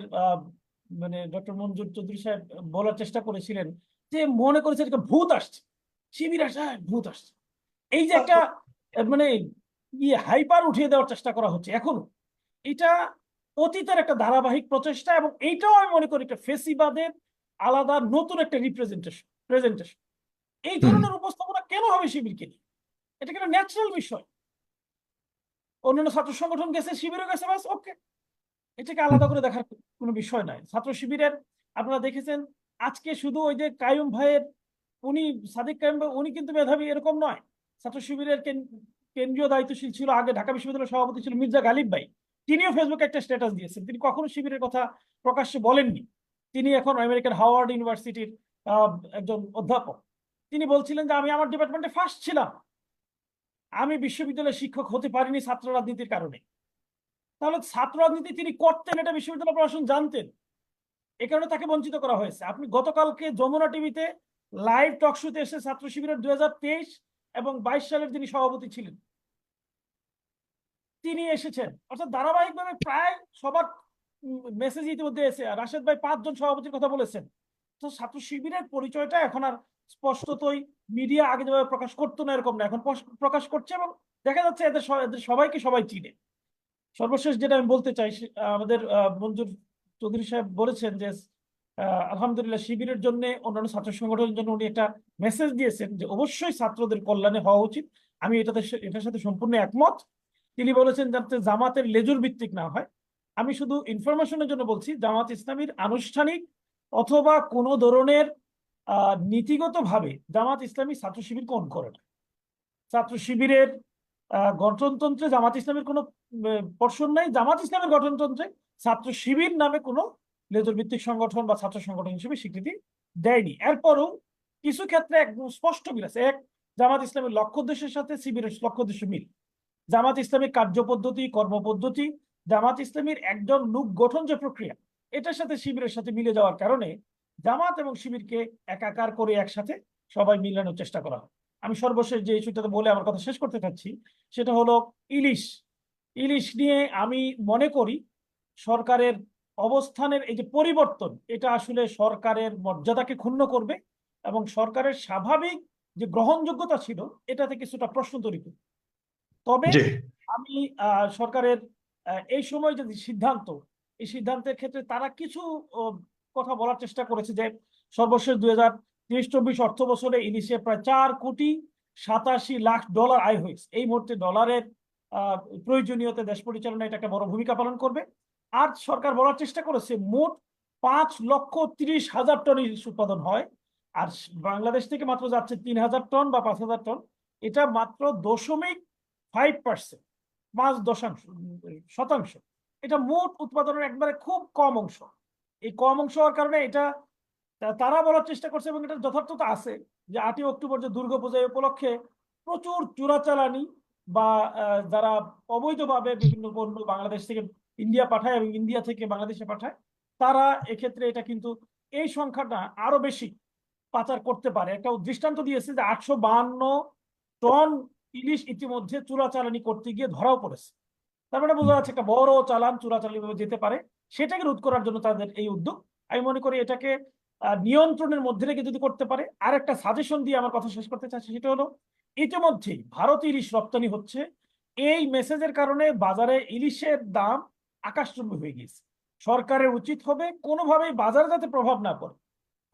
মানে ডক্টর মঞ্জুর চৌধুরী সাহেব বলার চেষ্টা করেছিলেন যে মনে করেছে একটা ভূত আসছে, শিবির আসছে, ভূত আসছে। এই যে একটা মানে হাইপার উঠিয়ে দেওয়ার চেষ্টা করা হচ্ছে এখনো, এটা অতীতের একটা ধারাবাহিক প্রচেষ্টা। এবং এইটাও আমি মনে করি একটা ফেসিবাদের আলাদা নতুন একটা প্রেজেন্টেশন। এই ধরনের উপস্থাপনা কেন হবে শিবিরকে নিয়ে? এটা একটা ন্যাচারাল বিষয়। অন্যান্য ছাত্র সংগঠন গেছে, শিবিরও গেছে, বাস ওকে, এটাকে আলাদা করে দেখার কোনো বিষয় নয়। ছাত্র শিবিরের আপনারা দেখেছেন আজকে শুধু ওই যে কাইয়ুম ভাইয়ের, উনি সাদিক কাইয়ুম ভাই, উনি কিন্তু মেধাবী এরকম নয়। ছাত্র শিবিরের কেন্দ্রীয় দায়িত্বশীল ছিল আগে, ঢাকা বিশ্ববিদ্যালয়ের সভাপতি ছিল মির্জা গালিব ভাই। তিনিও ফেসবুকে একটা স্ট্যাটাস দিয়েছেন, তিনি কখনো শিবিরের কথা প্রকাশ্যে বলেননি। তিনি এখন আমেরিকার হাওয়ার্ড ইউনিভার্সিটির একজন অধ্যাপক। তিনি বলছিলেন যে আমি আমার ডিপার্টমেন্টে ফার্স্ট ছিলাম, আমি বিশ্ববিদ্যালয়ের শিক্ষক হতে পারিনি ছাত্র রাজনীতির কারণে। তাহলে ছাত্র রাজনীতি তিনি করতেন, এটা বিশ্ববিদ্যালয় প্রশাসন জানতেন, এ কারণে তাকে বঞ্চিত করা হয়েছে। আপনি গতকালকে যমুনা টিভিতে লাইভ টক শোতে এসে ছাত্র শিবিরের 2023 এবং 22 সালের যিনি সভাপতি ছিলেন তিনি এসেছেন। অর্থাৎ ধারাবাহিকভাবে প্রায় সবার মেসেজ ইতিমধ্যে এসে, রাশেদ ভাই 5 জন সভাপতির কথা বলেছেন। তো ছাত্র শিবিরের পরিচয়টা এখন আর স্পষ্টতই মিডিয়া আগে যেভাবে প্রকাশ করতো না এরকম না, এখন প্রকাশ করছে। এবং দেখা যাচ্ছে এদের সবাইকে সবাই চিনে। সর্বশেষ যেটা আমি বলতে চাই, আমাদের মঞ্জুর চৌধুরী সাহেব বলেছেন যে আলহামদুলিল্লাহ শিবিরের জন্য, অন্যান্য ছাত্র সংগঠনের জন্য উনি একটা মেসেজ দিয়েছেন যে অবশ্যই ছাত্রদের কল্যাণে হওয়া উচিত। আমি এটার সাথে সম্পূর্ণ একমত। তিনি বলেছেন যাতে জামাতের লেজুর ভিত্তিক না হয়। আমি শুধু ইনফরমেশনের জন্য বলছি, জামাত ইসলামীর আনুষ্ঠানিক অথবা কোনো ধরনের নীতিগত ভাবে জামাত ইসলামী ছাত্র শিবিরকে অন করে না। ছাত্র শিবিরের গঠনতন্ত্রে জামাত ইসলামের কোনো পোর্শন নাই। জামাত ইসলামের গঠনতন্ত্রে ছাত্র শিবির নামে কোনো লেজুর ভিত্তিক সংগঠন বা ছাত্র সংগঠন হিসেবে স্বীকৃতি দেয়নি। এরপরও কিছু ক্ষেত্রে একদম স্পষ্ট মিল আছে। এক, জামাত ইসলামের লক্ষ্য উদ্দেশ্যের সাথে শিবিরের লক্ষ্য উদ্দেশ্য মিল। জামাত ইসলামীর কার্যপদ্ধতি, কর্মপদ্ধতি, জামাত ইসলামীর একজন লোক গঠন যে প্রক্রিয়া, এটার সাথে শিবিরের সাথে মিলে যাওয়ার কারণে জামাত এবং শিবিরকে একাকার করে একসাথে সবাই মিলানোর চেষ্টা করা হয়। আমি সর্বশেষ যে ইস্যুটাতে বলে আমার কথা শেষ করতে চাচ্ছি, সেটা হলো ইলিশ। ইলিশ নিয়ে আমি মনে করি সরকারের অবস্থানের এই যে পরিবর্তন, এটা আসলে সরকারের মর্যাদাকে ক্ষুণ্ণ করবে এবং সরকারের স্বাভাবিক যে গ্রহণযোগ্যতা ছিল এটাতে কিছুটা প্রশ্ন তৈরি করবে। তবে আমি সরকারের এই সময় যে সিদ্ধান্ত, এই সিদ্ধান্তের ক্ষেত্রে তারা কিছু কথা বলার চেষ্টা করেছে যে সর্বশেষ 2023-24 অর্থ বছরে ইলিশে প্রায় $4,87,00,000 আয় হয়েছে। এই মুহূর্তে ডলারের প্রয়োজনীয়তা দেশ পরিচালনায় এটা একটা বড় ভূমিকা পালন করবে। আর সরকার বলার চেষ্টা করেছে মোট 5,30,000 টন ইলিশ উৎপাদন হয়, আর বাংলাদেশ থেকে মাত্র যাচ্ছে 3,000 টন বা 5,000 টন। এটা মাত্র 5%, 5% এটা মোট উৎপাদনের একবারে খুব কম অংশ। এই কম অংশ হওয়ার কারণে এটা তারা বলার চেষ্টা করছে, এবং এটা যথার্থতা আছে, যে 8ই অক্টোবর যে দুর্গাপূজা উপলক্ষে প্রচুর চোরাচালানি বা যারা অবৈধভাবে বিভিন্ন পণ্য বাংলাদেশ থেকে ইন্ডিয়া পাঠায় এবং ইন্ডিয়া থেকে বাংলাদেশে পাঠায়, তারা এক্ষেত্রে এটা কিন্তু এই সংখ্যাটা আরো বেশি পাচার করতে পারে। একটা দৃষ্টান্ত দিয়েছে যে 852 টন ইলিশ ইতিমধ্যে চোরাচালানি করতে গিয়ে ধরাও পড়েছে। তার মানে বোঝা যাচ্ছে একটা বড় চালান চোরাচালানি ভাবে যেতে পারে। সেটাকে রোধ করার জন্য তাদের এই উদ্যোগ। আমি মনে করি এটাকে নিয়ন্ত্রণের মধ্যে রেখে যদি করতে পারে। আর একটা সাজেশন দিয়ে আমার কথা শেষ করতে চাচ্ছি, সেটা হলো ইতিমধ্যেই ভারত ইলিশ রপ্তানি হচ্ছে। এই মেসেজের কারণে বাজারে ইলিশের দাম আকাশচুম্বী হয়ে গিয়েছে। সরকারের উচিত হবে কোনোভাবেই বাজারে যাতে প্রভাব না পড়ে,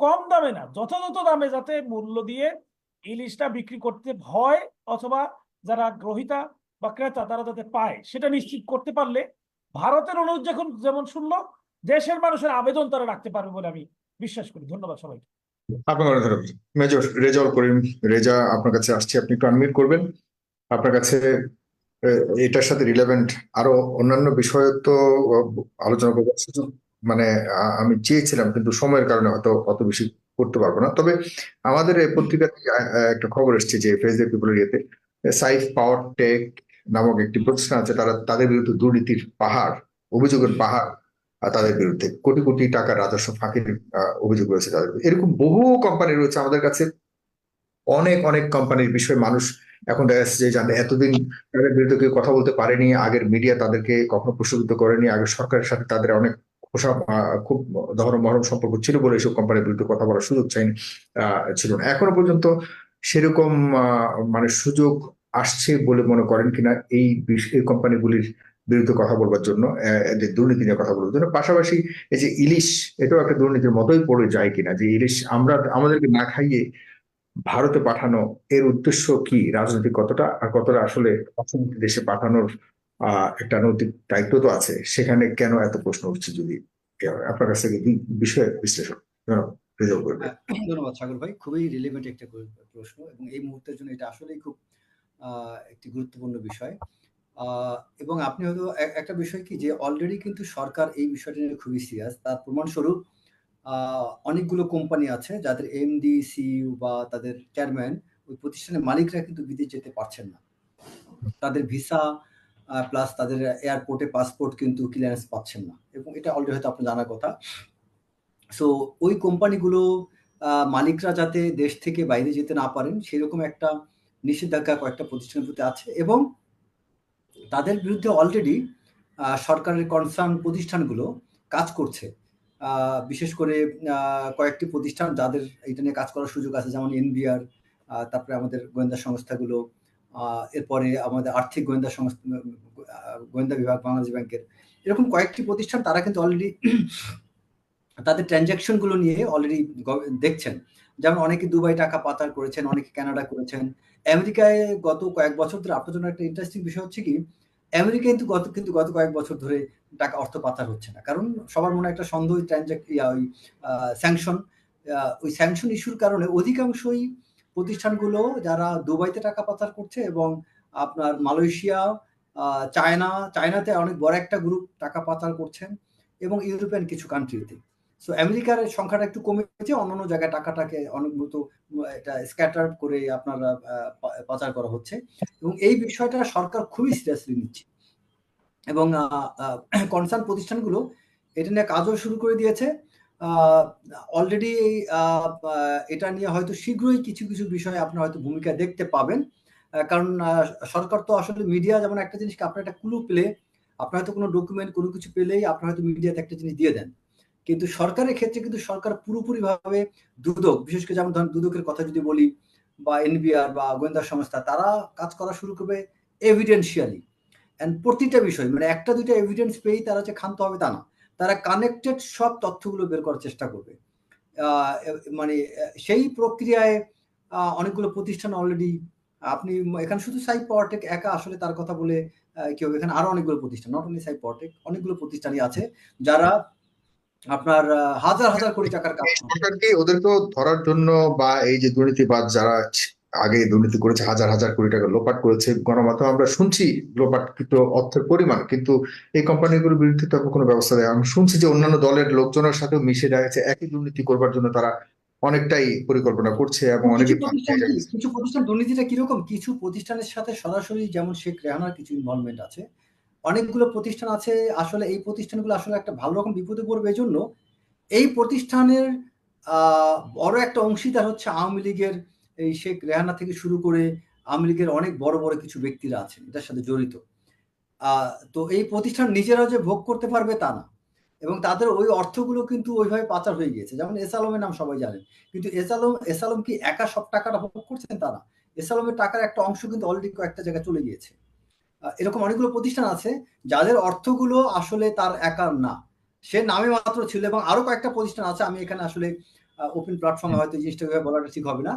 কম দামে না, যথাযথ দামে যাতে মূল্য দিয়ে ইলিশটা বিক্রি করতে হয়, অথবা যারা গ্রহীতা বা ক্রেতা তারা যাতে পায়, সেটা নিশ্চিত করতে পারলে ভারতের অনুরোধ যখন যেমন শুনলো, দেশের মানুষের আবেদন তারা রাখতে পারবে বলে আমি বিশ্বাস করি। ধন্যবাদ সবাইকে। আপনার অনেক ধন্যবাদ। মেজর রেজাউল করিম, রেজা আপনার কাছে আসছে, আপনি একটু আনমিউট করবেন। আপনার কাছে এটার সাথে রিলেভেন্ট আরো অন্যান্য বিষয় তো আলোচনা করবার সুযোগ মানে আমি চেয়েছিলাম, কিন্তু সময়ের কারণে হয়তো অত বেশি করতে পারবো না। তবে আমাদের এই পত্রিকাতে একটা খবর এসেছে যে ফেসবুক পিপলের ইয়েতে সাইফ পাওয়ার টেক নামক একটি প্রতিষ্ঠান আছে, তাদের বিরুদ্ধে দুর্নীতির পাহাড়, অভিযোগের পাহাড়, তাদের বিরুদ্ধে কোটি কোটি টাকার রাজস্ব ফাঁকির অভিযোগ রয়েছে তাদের বিরুদ্ধে। এরকম বহু কোম্পানি রয়েছে আমাদের কাছে, অনেক অনেক কোম্পানির বিষয়ে মানুষ এখন দেখা যাচ্ছে যে জানে এতদিন তাদের বিরুদ্ধে কেউ কথা বলতে পারেনি, আগের মিডিয়া তাদেরকে কখনো প্রশ্নবিদ্ধ করেনি, আগের সরকারের সাথে তাদের অনেক খুব ধরম মহরম সম্পর্ক ছিল বলে এইসব কোম্পানির বিরুদ্ধে কথা বলার সুযোগ ছিল না। এখনো পর্যন্ত সেরকম মানে সুযোগ আসছে বলে মনে করেন কিনা এই কোম্পানিগুলির বিরুদ্ধে কথা বলবার জন্য, এদের দুর্নীতি নিয়ে কথা বলবার জন্য? পাশাপাশি এই যে ইলিশ, এটাও একটা দুর্নীতির মতোই পড়ে যায় কিনা, যে ইলিশ আমাদেরকে না খাইয়ে ভারতে পাঠানো, এর উদ্দেশ্য কি, রাজনৈতিক কতটা, আর কতটা আসলে অর্থনীতি দেশে পাঠানোর একটা নৈতিক দায়িত্ব তো আছে, সেখানে কেন এত প্রশ্ন উঠছে? যদি আপনার কাছ থেকে এই বিষয়ে বিশ্লেষণ রেজাল্ট করবে। ধন্যবাদ সাগর ভাই, খুবই রিলেভেন্ট একটা প্রশ্ন, এবং এই মুহূর্তের জন্য এটা আসলেই খুব একটি গুরুত্বপূর্ণ বিষয়। এবং আপনি হয়তো একটা বিষয় কি, যে অলরেডি কিন্তু সরকার এই বিষয়টা নিয়ে খুবই সিরিয়াস। তার প্রমাণস্বরূপ অনেকগুলো কোম্পানি আছে যাদের এমডি, সিইও বা তাদের চেয়ারম্যান, ওই প্রতিষ্ঠানের মালিকরা কিন্তু বিদেশ যেতে পারছেন না। তাদের ভিসা প্লাস তাদের এয়ারপোর্টে পাসপোর্ট কিন্তু ক্লিয়ারেন্স পাচ্ছেন না, এবং এটা অলরেডি হয়তো আপনার জানার কথা। সো ওই কোম্পানিগুলো মালিকরা যাতে দেশ থেকে বাইরে যেতে না পারেন সেরকম একটা নিষেধাজ্ঞা কয়েকটা প্রতিষ্ঠানের প্রতি আছে, এবং তাদের বিরুদ্ধে অলরেডি সরকারের কনসার্ন প্রতিষ্ঠানগুলো কাজ করছে। বিশেষ করে কয়েকটি প্রতিষ্ঠান যাদের এটা নিয়ে কাজ করার সুযোগ আছে, যেমন এনবিআর, তারপরে আমাদের গোয়েন্দা সংস্থাগুলো, এরপরে আমাদের আর্থিক গোয়েন্দা সংস্থা, গোয়েন্দা বিভাগ বাংলাদেশ ব্যাংকের, এরকম কয়েকটি প্রতিষ্ঠান তারা কিন্তু অলরেডি তাদের ট্রানজাকশন গুলো নিয়ে অলরেডি দেখছেন। যেমন অনেকে দুবাই টাকা পাচার করেছেন, অনেকে কানাডা করেছেন, আমেরিকায় গত কয়েক বছর ধরে। আপনার জন্য একটা ইন্টারেস্টিং বিষয় হচ্ছে কি, আমেরিকা কিন্তু গত কয়েক বছর ধরে টাকা অর্থ পাচার হচ্ছে না, কারণ সবার মনে একটা সন্দেহ, স্যাংশন, ওই স্যাংশন ইস্যুর কারণে অধিকাংশই প্রতিষ্ঠানগুলো যারা দুবাইতে টাকা পাচার করছে, এবং আপনার মালয়েশিয়া, চায়নাতে অনেক বড় একটা গ্রুপ টাকা পাচার করছেন, এবং ইউরোপিয়ান কিছু কান্ট্রিতে। সো আমেরিকার সংখ্যাটা একটু কমেছে, অন্যান্য জায়গায় টাকাটাকে অনেক মতো এটা স্ক্যাটার করে আপনারা পাচার করা হচ্ছে, এবং এই বিষয়টা সরকার খুবই সিরিয়াসলি নিচ্ছে, এবং কনসার্ন প্রতিষ্ঠানগুলো এটা নিয়ে কাজও শুরু করে দিয়েছে অলরেডি। এটা নিয়ে হয়তো শীঘ্রই কিছু কিছু বিষয়ে আপনারা হয়তো ভূমিকা দেখতে পাবেন, কারণ সরকার তো আসলে, মিডিয়া যেমন একটা জিনিসকে আপনার একটা ক্লু পেলে, আপনার হয়তো কোনো ডকুমেন্ট কোনো কিছু পেলেই আপনার হয়তো মিডিয়াতে একটা জিনিস দিয়ে দেন, কিন্তু সরকারের ক্ষেত্রে কিন্তু সরকার পুরোপুরি ভাবে দুদক, বিশেষ করে যেমন ধরেন দুদকের কথা যদি বলি, বা এনবিআর বা গোয়েন্দা সংস্থা, তারা কাজ করা শুরু করবে এভিডেন্সিয়ালি, এন্ড প্রতিটা বিষয় মানে একটা দুইটা এভিডেন্স পেয়েই তারা যে ক্ষান্ত হবে তা না, তারা কানেক্টেড সব তথ্যগুলো বের করার চেষ্টা করবে। মানে সেই প্রক্রিয়ায় অনেকগুলো প্রতিষ্ঠান অলরেডি, আপনি এখানে শুধু সাইফ পাওয়ারটেক একা আসলে তার কথা বলে কি হবে, এখানে আরো অনেকগুলো প্রতিষ্ঠান, নট অনলি সাইফ পাওয়ারটেক, অনেকগুলো প্রতিষ্ঠানই আছে যারা আপনার হাজার হাজার কোটি টাকার কাজ করছে। সরকারকে ওদেরকেও ধরার জন্য, বা এই যে দুর্নীতিবাজ যারা আগে দুর্নীতি করেছে, হাজার হাজার কোটি টাকা লোপাট করেছে। গণমাধ্যমে আমরা শুনছি লোপাটকৃত অর্থের পরিমাণ, কিন্তু এই কোম্পানিগুলোর বিরুদ্ধে তো কোনো ব্যবস্থা দেয়। আমি শুনছি যে অন্যান্য দলের লোকজনের সাথেও মিশে যাচ্ছে, একই দুর্নীতি করবার জন্য তারা অনেকটাই পরিকল্পনা করছে এবং কিছু অনেকে প্রতিষ্ঠান কি, কিছু প্রতিষ্ঠান দুর্নীতিটা কিরকম, কিছু প্রতিষ্ঠানের সাথে সরাসরি, যেমন শেখ রেহানার কিছু ইনভলভমেন্ট আছে, অনেকগুলো প্রতিষ্ঠান আছে আসলে এই প্রতিষ্ঠানগুলো আসলে একটা ভালো রকম বিপদে পড়বে। এই জন্য এই প্রতিষ্ঠানের বড় একটা অংশীদার হচ্ছে আওয়ামী লীগের, এই শেখ রেহানা থেকে শুরু করে আওয়ামী লীগের অনেক বড় বড় কিছু ব্যক্তিরা আছেন এটার সাথে জড়িত। তো এই প্রতিষ্ঠান নিজেরা যে ভোগ করতে পারবে তা না, এবং তাদের ওই অর্থগুলো কিন্তু ওইভাবে পাচার হয়ে গিয়েছে। যেমন এস আলমের নাম সবাই জানেন, কিন্তু এস আলম কি একা সব টাকাটা ভোগ করছেন? তা না, এস আলমের টাকার একটা অংশ কিন্তু অলরেডি কয়েকটা জায়গায় চলে গিয়েছে। এরকম অনেকগুলো প্রতিষ্ঠান আছে যাদের অর্থগুলো আসলে তার একার না, সে নামে মাত্র ছিল। এবং আরো কয়েকটা প্রতিষ্ঠান আছে, আমি এখানে আসলে ওপেন প্ল্যাটফর্মে হয়তো জিনিসটা বলাটা ঠিক হবে না।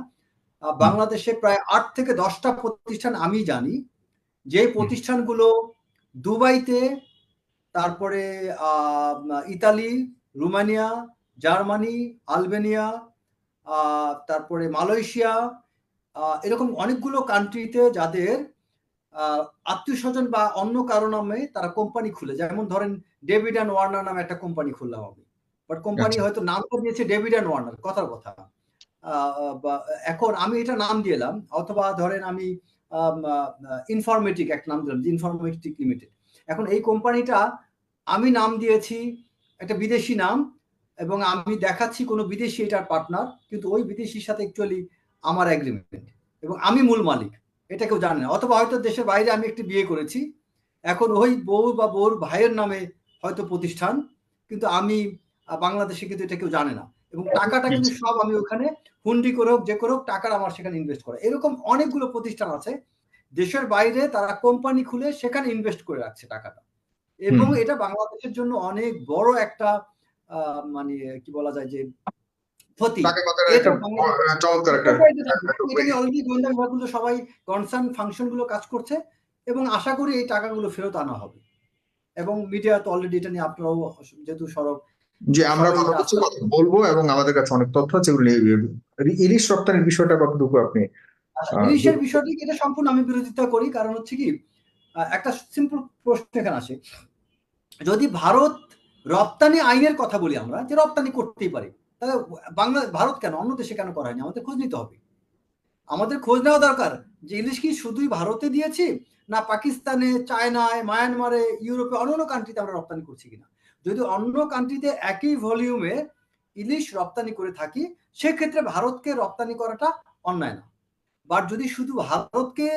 বাংলাদেশে প্রায় 8 থেকে 10টা প্রতিষ্ঠান আমি জানি, যে প্রতিষ্ঠানগুলো দুবাইতে, তারপরে ইতালি, রোমানিয়া, জার্মানি, আলবেনিয়া, তারপরে মালয়েশিয়া, এরকম অনেকগুলো কান্ট্রিতে যাদের আত্মীয় স্বজন বা অন্য কারো নামে তারা কোম্পানি খুলে, যেমন ধরেন ডেভিড অ্যান্ড ওয়ার্নার নামে একটা কোম্পানি খুললাম আমি, বাট কোম্পানি হয়তো নামটা দিয়েছে ডেভিড অ্যান্ড ওয়ার্নার, কথার কথা। এখন আমি এটা নাম দিলাম, অথবা ধরেন আমি ইনফরমেটিক একটা নাম দিলাম, ইনফরমেটিক লিমিটেড। এখন এই কোম্পানিটা আমি নাম দিয়েছি একটা বিদেশি নাম, এবং আমি দেখাচ্ছি কোনো বিদেশি এটার পার্টনার, কিন্তু ওই বিদেশির সাথে অ্যাকচুয়ালি আমার এগ্রিমেন্ট, এবং আমি মূল মালিক, এটা কেউ জানে না। অথবা হয়তো দেশের বাইরে আমি একটি বিয়ে করেছি, এখন ওই বউ বা বউর ভাইয়ের নামে হয়তো প্রতিষ্ঠান, কিন্তু আমি বাংলাদেশে, কিন্তু এটা কেউ জানে না, এবং টাকাটা কিন্তু সব আমি ওখানে হুন্ডি করে হোক যে করে হোক টাকাটা আমার সেখানে ইনভেস্ট করে। এরকম অনেকগুলো প্রতিষ্ঠান আছে দেশের বাইরে, তারা কোম্পানি খুলে সেখানে ইনভেস্ট করে রাখছে টাকাটা, এবং এটা বাংলাদেশের জন্য অনেক বড় একটা মানে কি বলা যায় যে ক্ষতি। এটা অলরেডি গোয়েন্দা বিভাগগুলো সবাই কনসার্ন ফাংশন গুলো কাজ করছে, এবং আশা করি এই টাকাগুলো ফেরত আনা হবে। এবং মিডিয়া তো অলরেডি এটা নিয়ে, আপনারাও যেহেতু সরব, যে আমরা বলবো, এবং আমাদের কাছে অনেক তথ্য আছে যেগুলো ইলিশ রপ্তানির বিষয়টা কতটুকু আপনি? ইলিশের বিষয়টি এটা সম্পূর্ণ আমি বিরোধিতা করি, কারণ হচ্ছে কি, একটা সিম্পল প্রশ্ন এখানে আসে, যদি ভারত রপ্তানি আইনের কথা বলি আমরা, যে রপ্তানি করতেই পারি, তাহলে ভারত কেন, অন্য দেশে কেন করা হয়নি? আমাদের খোঁজ নিতে হবে, আমাদের খোঁজ নেওয়া দরকার যে ইলিশ কি শুধুই ভারতে দিয়েছি, না পাকিস্তানে, চায়নায়, মায়ানমারে, ইউরোপে, অন্যান্য কান্ট্রিতে আমরা রপ্তানি করছি কিনা। যদি অন্য কান্ট্রিতে একই ভলিউমে ইলিশ রপ্তানি করে থাকি, সেক্ষেত্রে ভারতকে রপ্তানি করাটা অন্যায় না। বাট যদি শুধু ভারতকে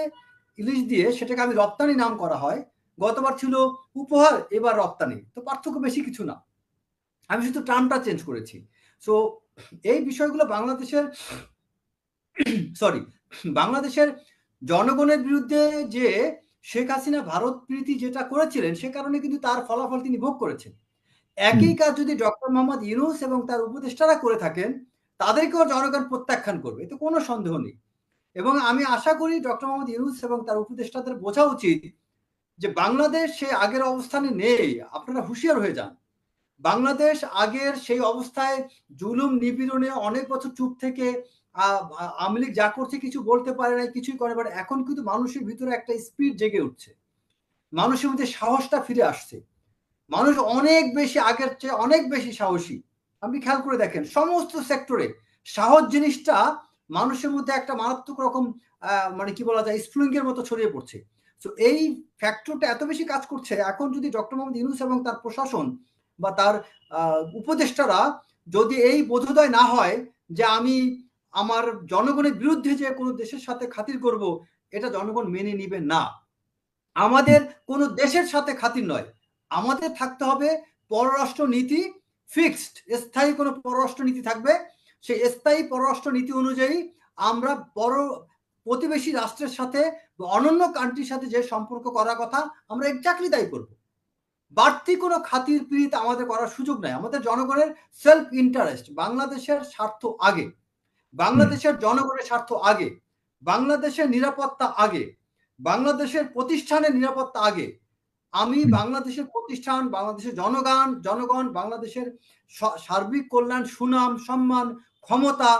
ইলিশ দিয়ে সেটাকে আমি রপ্তানি নাম করা হয়, গতবার ছিল উপহার, এবার রপ্তানি, তো পার্থক্য বেশি কিছু না, আমি শুধু টার্মটা চেঞ্জ করেছি। সো এই বিষয়গুলো বাংলাদেশের জনগণের বিরুদ্ধে যে শেখ হাসিনা ভারত প্রীতি যেটা করেছিলেন, সে কারণে কিন্তু তার ফলাফল তিনি ভোগ করেছেন। একই কাজ যদি ডক্টর মোহাম্মদ ইউনূস এবং তার উপদেষ্টারা করে থাকেন, তাদেরকেও জনগণ প্রত্যাখ্যান করবে, এতে কোনো সন্দেহ নেই। এবং আমি আশা করি ডক্টর মোহাম্মদ ইউনূস এবং তার উপদেষ্টাদের বোঝা উচিত যে বাংলাদেশ সে আগের অবস্থানে নেই, আপনারা হুঁশিয়ার হয়ে যান। বাংলাদেশ আগের সেই অবস্থায় জুলুম নিপীড়নে অনেক বছর চুপ থেকে আওয়ামী লীগ যা করছে কিছু বলতে পারে না, কিছুই করে পারে। এখন কিন্তু মানুষের ভিতরে একটা স্পিরিট জেগে উঠছে, মানুষের মধ্যে সাহসটা ফিরে আসছে, মানুষ অনেক বেশি, আগের চেয়ে অনেক বেশি সাহসী। আপনি খেয়াল করে দেখেন সমস্ত সেক্টরে সাহস জিনিসটা মানুষের মধ্যে একটা মারাত্মক রকম মানে কি বলা যায় স্প্রিং এর মতো ছড়িয়ে পড়ছে। তো এই ফ্যাক্টরটা এত বেশি কাজ করছে, এখন যদি ডক্টর মোহাম্মদ ইউনূস এবং তার প্রশাসন বা তার উপদেষ্টারা যদি এই বোধোদয় না হয় যে আমি আমার জনগণের বিরুদ্ধে যে কোনো দেশের সাথে খাতির করব, এটা জনগণ মেনে নিবে না। আমাদের কোনো দেশের সাথে খাতির নয়, আমাদের থাকতে হবে পররাষ্ট্র নীতি ফিক্সড, স্থায়ী কোনো পররাষ্ট্র নীতি থাকবে, সেই স্থায়ী পররাষ্ট্র নীতি অনুযায়ী আমরা প্রতিবেশী রাষ্ট্রের সাথে অনন্য কান্ট্রির সাথে যে সম্পর্ক করার কথা আমরা এক্স্যাক্টলি তাই করব। বাড়তি কোনো খাতির পিরিত আমাদের করার সুযোগ নাই। আমাদের জনগণের সেলফ ইন্টারেস্ট, বাংলাদেশের স্বার্থ আগে, বাংলাদেশের জনগণের স্বার্থ আগে, বাংলাদেশের নিরাপত্তা আগে, বাংলাদেশের প্রতিষ্ঠানের নিরাপত্তা আগে। আমি বাংলাদেশের প্রতিষ্ঠান, বাংলাদেশের জনগণ, বাংলাদেশের সার্বিক কল্যাণ, সুনাম, সম্মান, ক্ষমতা,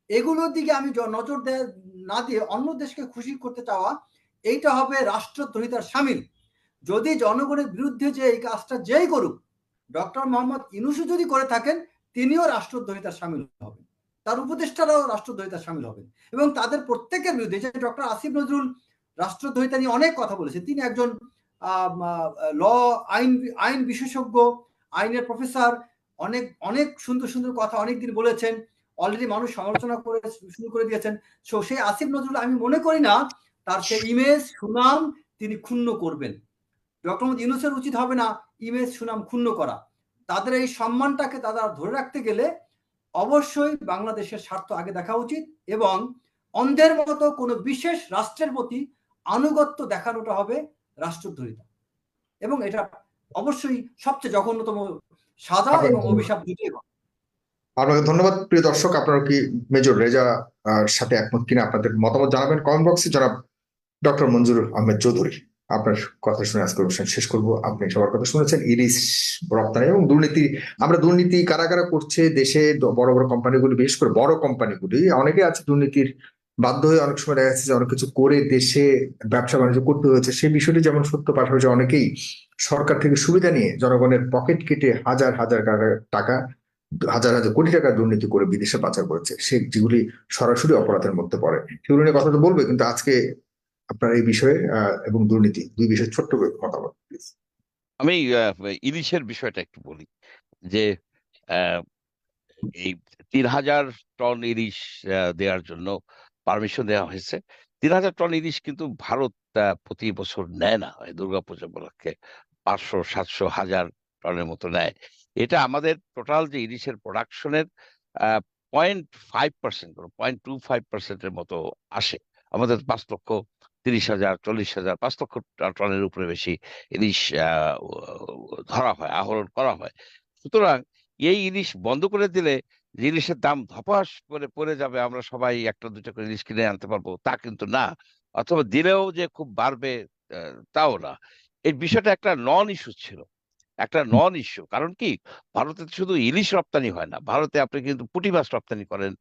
এগুলোর দিকে আমি নজর না দিয়ে অন্য দেশকে খুশি করতে চাওয়া, এইটা হবে রাষ্ট্রদ্রোহিতার শামিল। যদি জনগণের বিরুদ্ধে যে এই কাজটা যেই করুক, ডক্টর মোহাম্মদ ইউনূসও যদি করে থাকেন, তিনিও রাষ্ট্রদ্রোহিতার শামিল হবেন, তার উপদেষ্টারাও রাষ্ট্রদ্রোহিতার শামিল হবেন। এবং তাদের প্রত্যেকের বিরুদ্ধে, যে ডক্টর আসিফ নজরুল রাষ্ট্রদ্রোহিতা নিয়ে অনেক কথা বলেছেন, তিনি একজন ল আইন বিশেষজ্ঞ, আইনের প্রফেসর, অনেক অনেক সুন্দর সুন্দর কথা অনেকদিন বলেছেন, অলরেডি মানুষ সমালোচনা করে শুরু করে দিয়েছেন। সো সেই আসিফ নজরুল আমি মনে করি না তার সেই ইমেজ সুনাম তিনি ক্ষুণ্ণ করবেন। ডক্টর মোহাম্মদ ইউনূসের উচিত হবে না ইমেজ সুনাম ক্ষুণ্ণ করা। তাদের এই সম্মানটাকে তারা ধরে রাখতে গেলে অবশ্যই বাংলাদেশের স্বার্থ আগে দেখা উচিত, এবং অন্ধের মতো কোনো বিশেষ রাষ্ট্রের প্রতি আনুগত্য দেখানোটা হবে রাষ্ট্রদ্রোহিতা, এবং এটা অবশ্যই সবচেয়ে জঘন্যতম সাজা এবং অভিশাপ দুটোই হবে। আপনাকে ধন্যবাদ। প্রিয় দর্শক, আপনারা কি মেজর রেজা সাথে একমত কিনা আপনাদের মতামত জানাবেন কমেন্ট বক্সে। জনাব ডক্টর মঞ্জুর আহমেদ চৌধুরী, আপনার কথা শুনে আজকে অনুষ্ঠান শেষ করব। আপনি সবার কথা শুনেছেন, ইলিশ রপ্তানি এবং দুর্নীতি। আমরা দুর্নীতি কারা কারা করছে দেশে, বড় বড় কোম্পানিগুলি, বিশেষ করে বড় কোম্পানিগুলি, অনেকে আছে দুর্নীতির বাধ্য হয়ে অনেক সময় দেখা যাচ্ছে যে অনেক কিছু করে দেশে ব্যবসা বাণিজ্য করতে হয়েছে। সেই বিষয়টি যেমন সত্য, পাশাপাশি অনেকেই সরকার থেকে সুবিধা নিয়ে জনগণের পকেট কেটে হাজার হাজার টাকা, হাজার হাজার কোটি টাকা দুর্নীতি করে বিদেশে পাচার করেছে, যেগুলি সরাসরি অপরাধের মধ্যে পড়ে। সেগুলো নিয়ে কথা তো বলবে, কিন্তু আজকে আপনার এই বিষয়ে এবং দুর্নীতি দুই বিষয়ে ছোট্ট করে মতামত প্লিজ। আমি ইলিশের বিষয়টা একটু বলি যে আহ, এই 3,000 টন ইলিশ দেওয়ার জন্য পারমিশন দেওয়া হয়েছে। 3,000 টন ইলিশ কিন্তু ভারত প্রতি বছর নেয় না, এই দুর্গাপূজা উপলক্ষে 500, 700, 1,000 টনের মতো নেয়। এটা আমাদের টোটাল যে ইলিশের প্রোডাকশনের 0.5%, 0.25%-এর মতো আসে। আমাদের 5,30,000, 40,000, 5 লক্ষ টনের উপরে বেশি ইলিশ ধরা হয়, আহরণ করা হয়। সুতরাং এই ইলিশ বন্ধ করে দিলে যে ইলিশের দাম ধপাস করে পড়ে যাবে, আমরা সবাই একটা দুটা করে ইলিশ কিনে আনতে পারবো, তা কিন্তু না। অথবা দিলেও যে খুব বাড়বে তাও না। এই বিষয়টা একটা নন ইস্যু ছিল, একটা নন ইস্যু। কারণ কি, ভারতে তো শুধু ইলিশ রপ্তানি হয় না, ভারতে আপনি কিন্তু পুঁটি মাছ রপ্তানি করেন,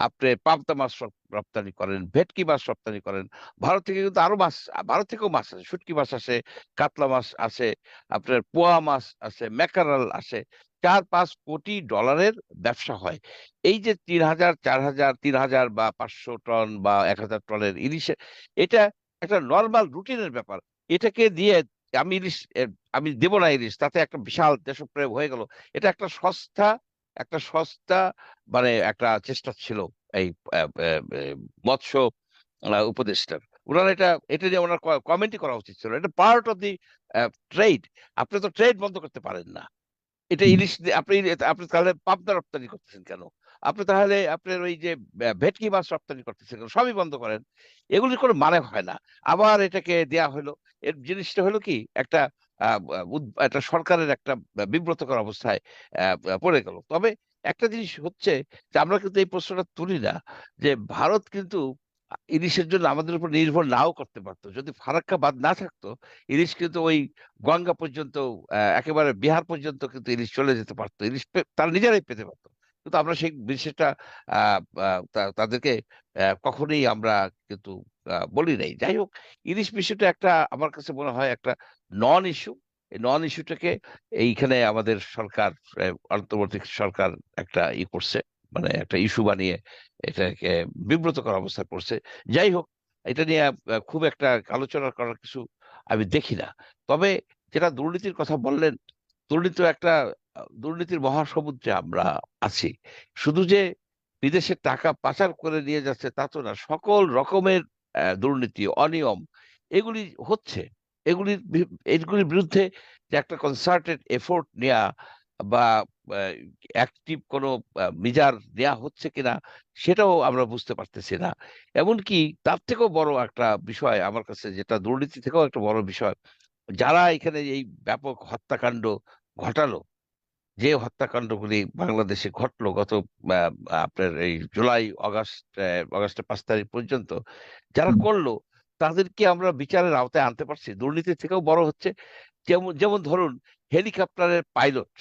আপনি পাবদা মাছ রপ্তানি করেন, ভেটকি মাছ রপ্তানি করেন। ভারত থেকে কিন্তু আরো মাছ, ভারত থেকেও মাছ আসে, শুটকি মাছ আসে, কাতলা মাছ আসে, আপনার পোয়া মাছ আসে, ম্যাকারাল আসে। 4-5 কোটি ডলারের ব্যবসা হয়। এই যে 3,000, 4,000, 3,000 বা 500 টন বা 1,000 টনের ইলিশে, এটা একটা নর্মাল রুটিনের ব্যাপার। এটাকে দিয়ে আমি ইলিশ আমি দেব না ইলিশ, তাতে একটা বিশাল দেশপ্রেম হয়ে গেল। এটা একটা সস্তা মানে একটা চেষ্টা ছিল এই মৎস্য উপদেষ্টার। ওনারা এটা নিয়ে ওনার কমেন্টই করা উচিত ছিল। এটা পার্ট অফ দি ট্রেড। আপনি তো ট্রেড বন্ধ করতে পারেন না। এটা ইলিশ আপনি তাহলে পাবদা রপ্তানি করতেছেন কেন? আপনি তাহলে আপনার ওই যে ভেটকি মাছ রপ্তানি করতেছেন কেন? সবই বন্ধ করেন। এগুলির কোনো মানে হয় না। আবার এটাকে দেয়া হলো। এর জিনিসটা হলো কি, একটা একটা সরকারের একটা বিব্রতকর অবস্থায় পড়ে গেল। তবে একটা জিনিস হচ্ছে যে আমরা কিন্তু এই প্রশ্নটা তুলি না যে ভারত কিন্তু ইলিশের জন্য আমাদের উপর নির্ভর নাও করতে পারতো। যদি ফারাক্কা বাঁধ না থাকতো, ইলিশ কিন্তু ওই গঙ্গা পর্যন্ত, একেবারে বিহার পর্যন্ত কিন্তু ইলিশ চলে যেতে পারতো, ইলিশ তারা নিজেরাই পেতে পারতো। কিন্তু আমরা সেই বিষয়টা তাদেরকে কখনোই আমরা কিন্তু বলি নাই। যাই হোক, ইলিশ বিষয়টা একটা আমার কাছে মনে হয় একটা নন ইস্যু। এই নন ইস্যুটাকে এইখানে আমাদের সরকার, অন্তর্বর্তী সরকার একটা করছে, মানে একটা ইস্যু বানিয়ে এটাকে বিব্রতকর অবস্থায় পড়ছে। যাই হোক, এটা নিয়ে খুব একটা আলোচনা করার কিছু আমি দেখি না। তবে যেটা দুর্নীতির কথা বললেন, দুর্নীতির মহাসমুদ্রে আমরা আছি। শুধু যে বিদেশের টাকা পাচার করে নিয়ে যাচ্ছে তা তো না, সকল রকমের দুর্নীতি, অনিয়ম এগুলি হচ্ছে। এগুলির বিরুদ্ধে যে একটা কনসার্টেড এফোর্ট নেওয়া বা অ্যাক্টিভ কোনো মেজার নেওয়া হচ্ছে কিনা, সেটাও আমরা বুঝতে পারতেছি না। এমনকি তার থেকেও বড় একটা বিষয় আমার কাছে, যেটা দুর্নীতি থেকেও একটা বড় বিষয়, যারা এখানে এই ব্যাপক হত্যাকাণ্ড ঘটালো, যে হত্যাকাণ্ডগুলি বাংলাদেশে ঘটলো গত আহ, আপনার এই জুলাই অগাস্টের 5 তারিখ পর্যন্ত, যারা করলো তাদেরকে আমরা বিচারের আওতায় আনতে পারছি? দুর্নীতির থেকেও বড় হচ্ছে, যেমন যেমন ধরুন হেলিকপ্টারের পাইলট,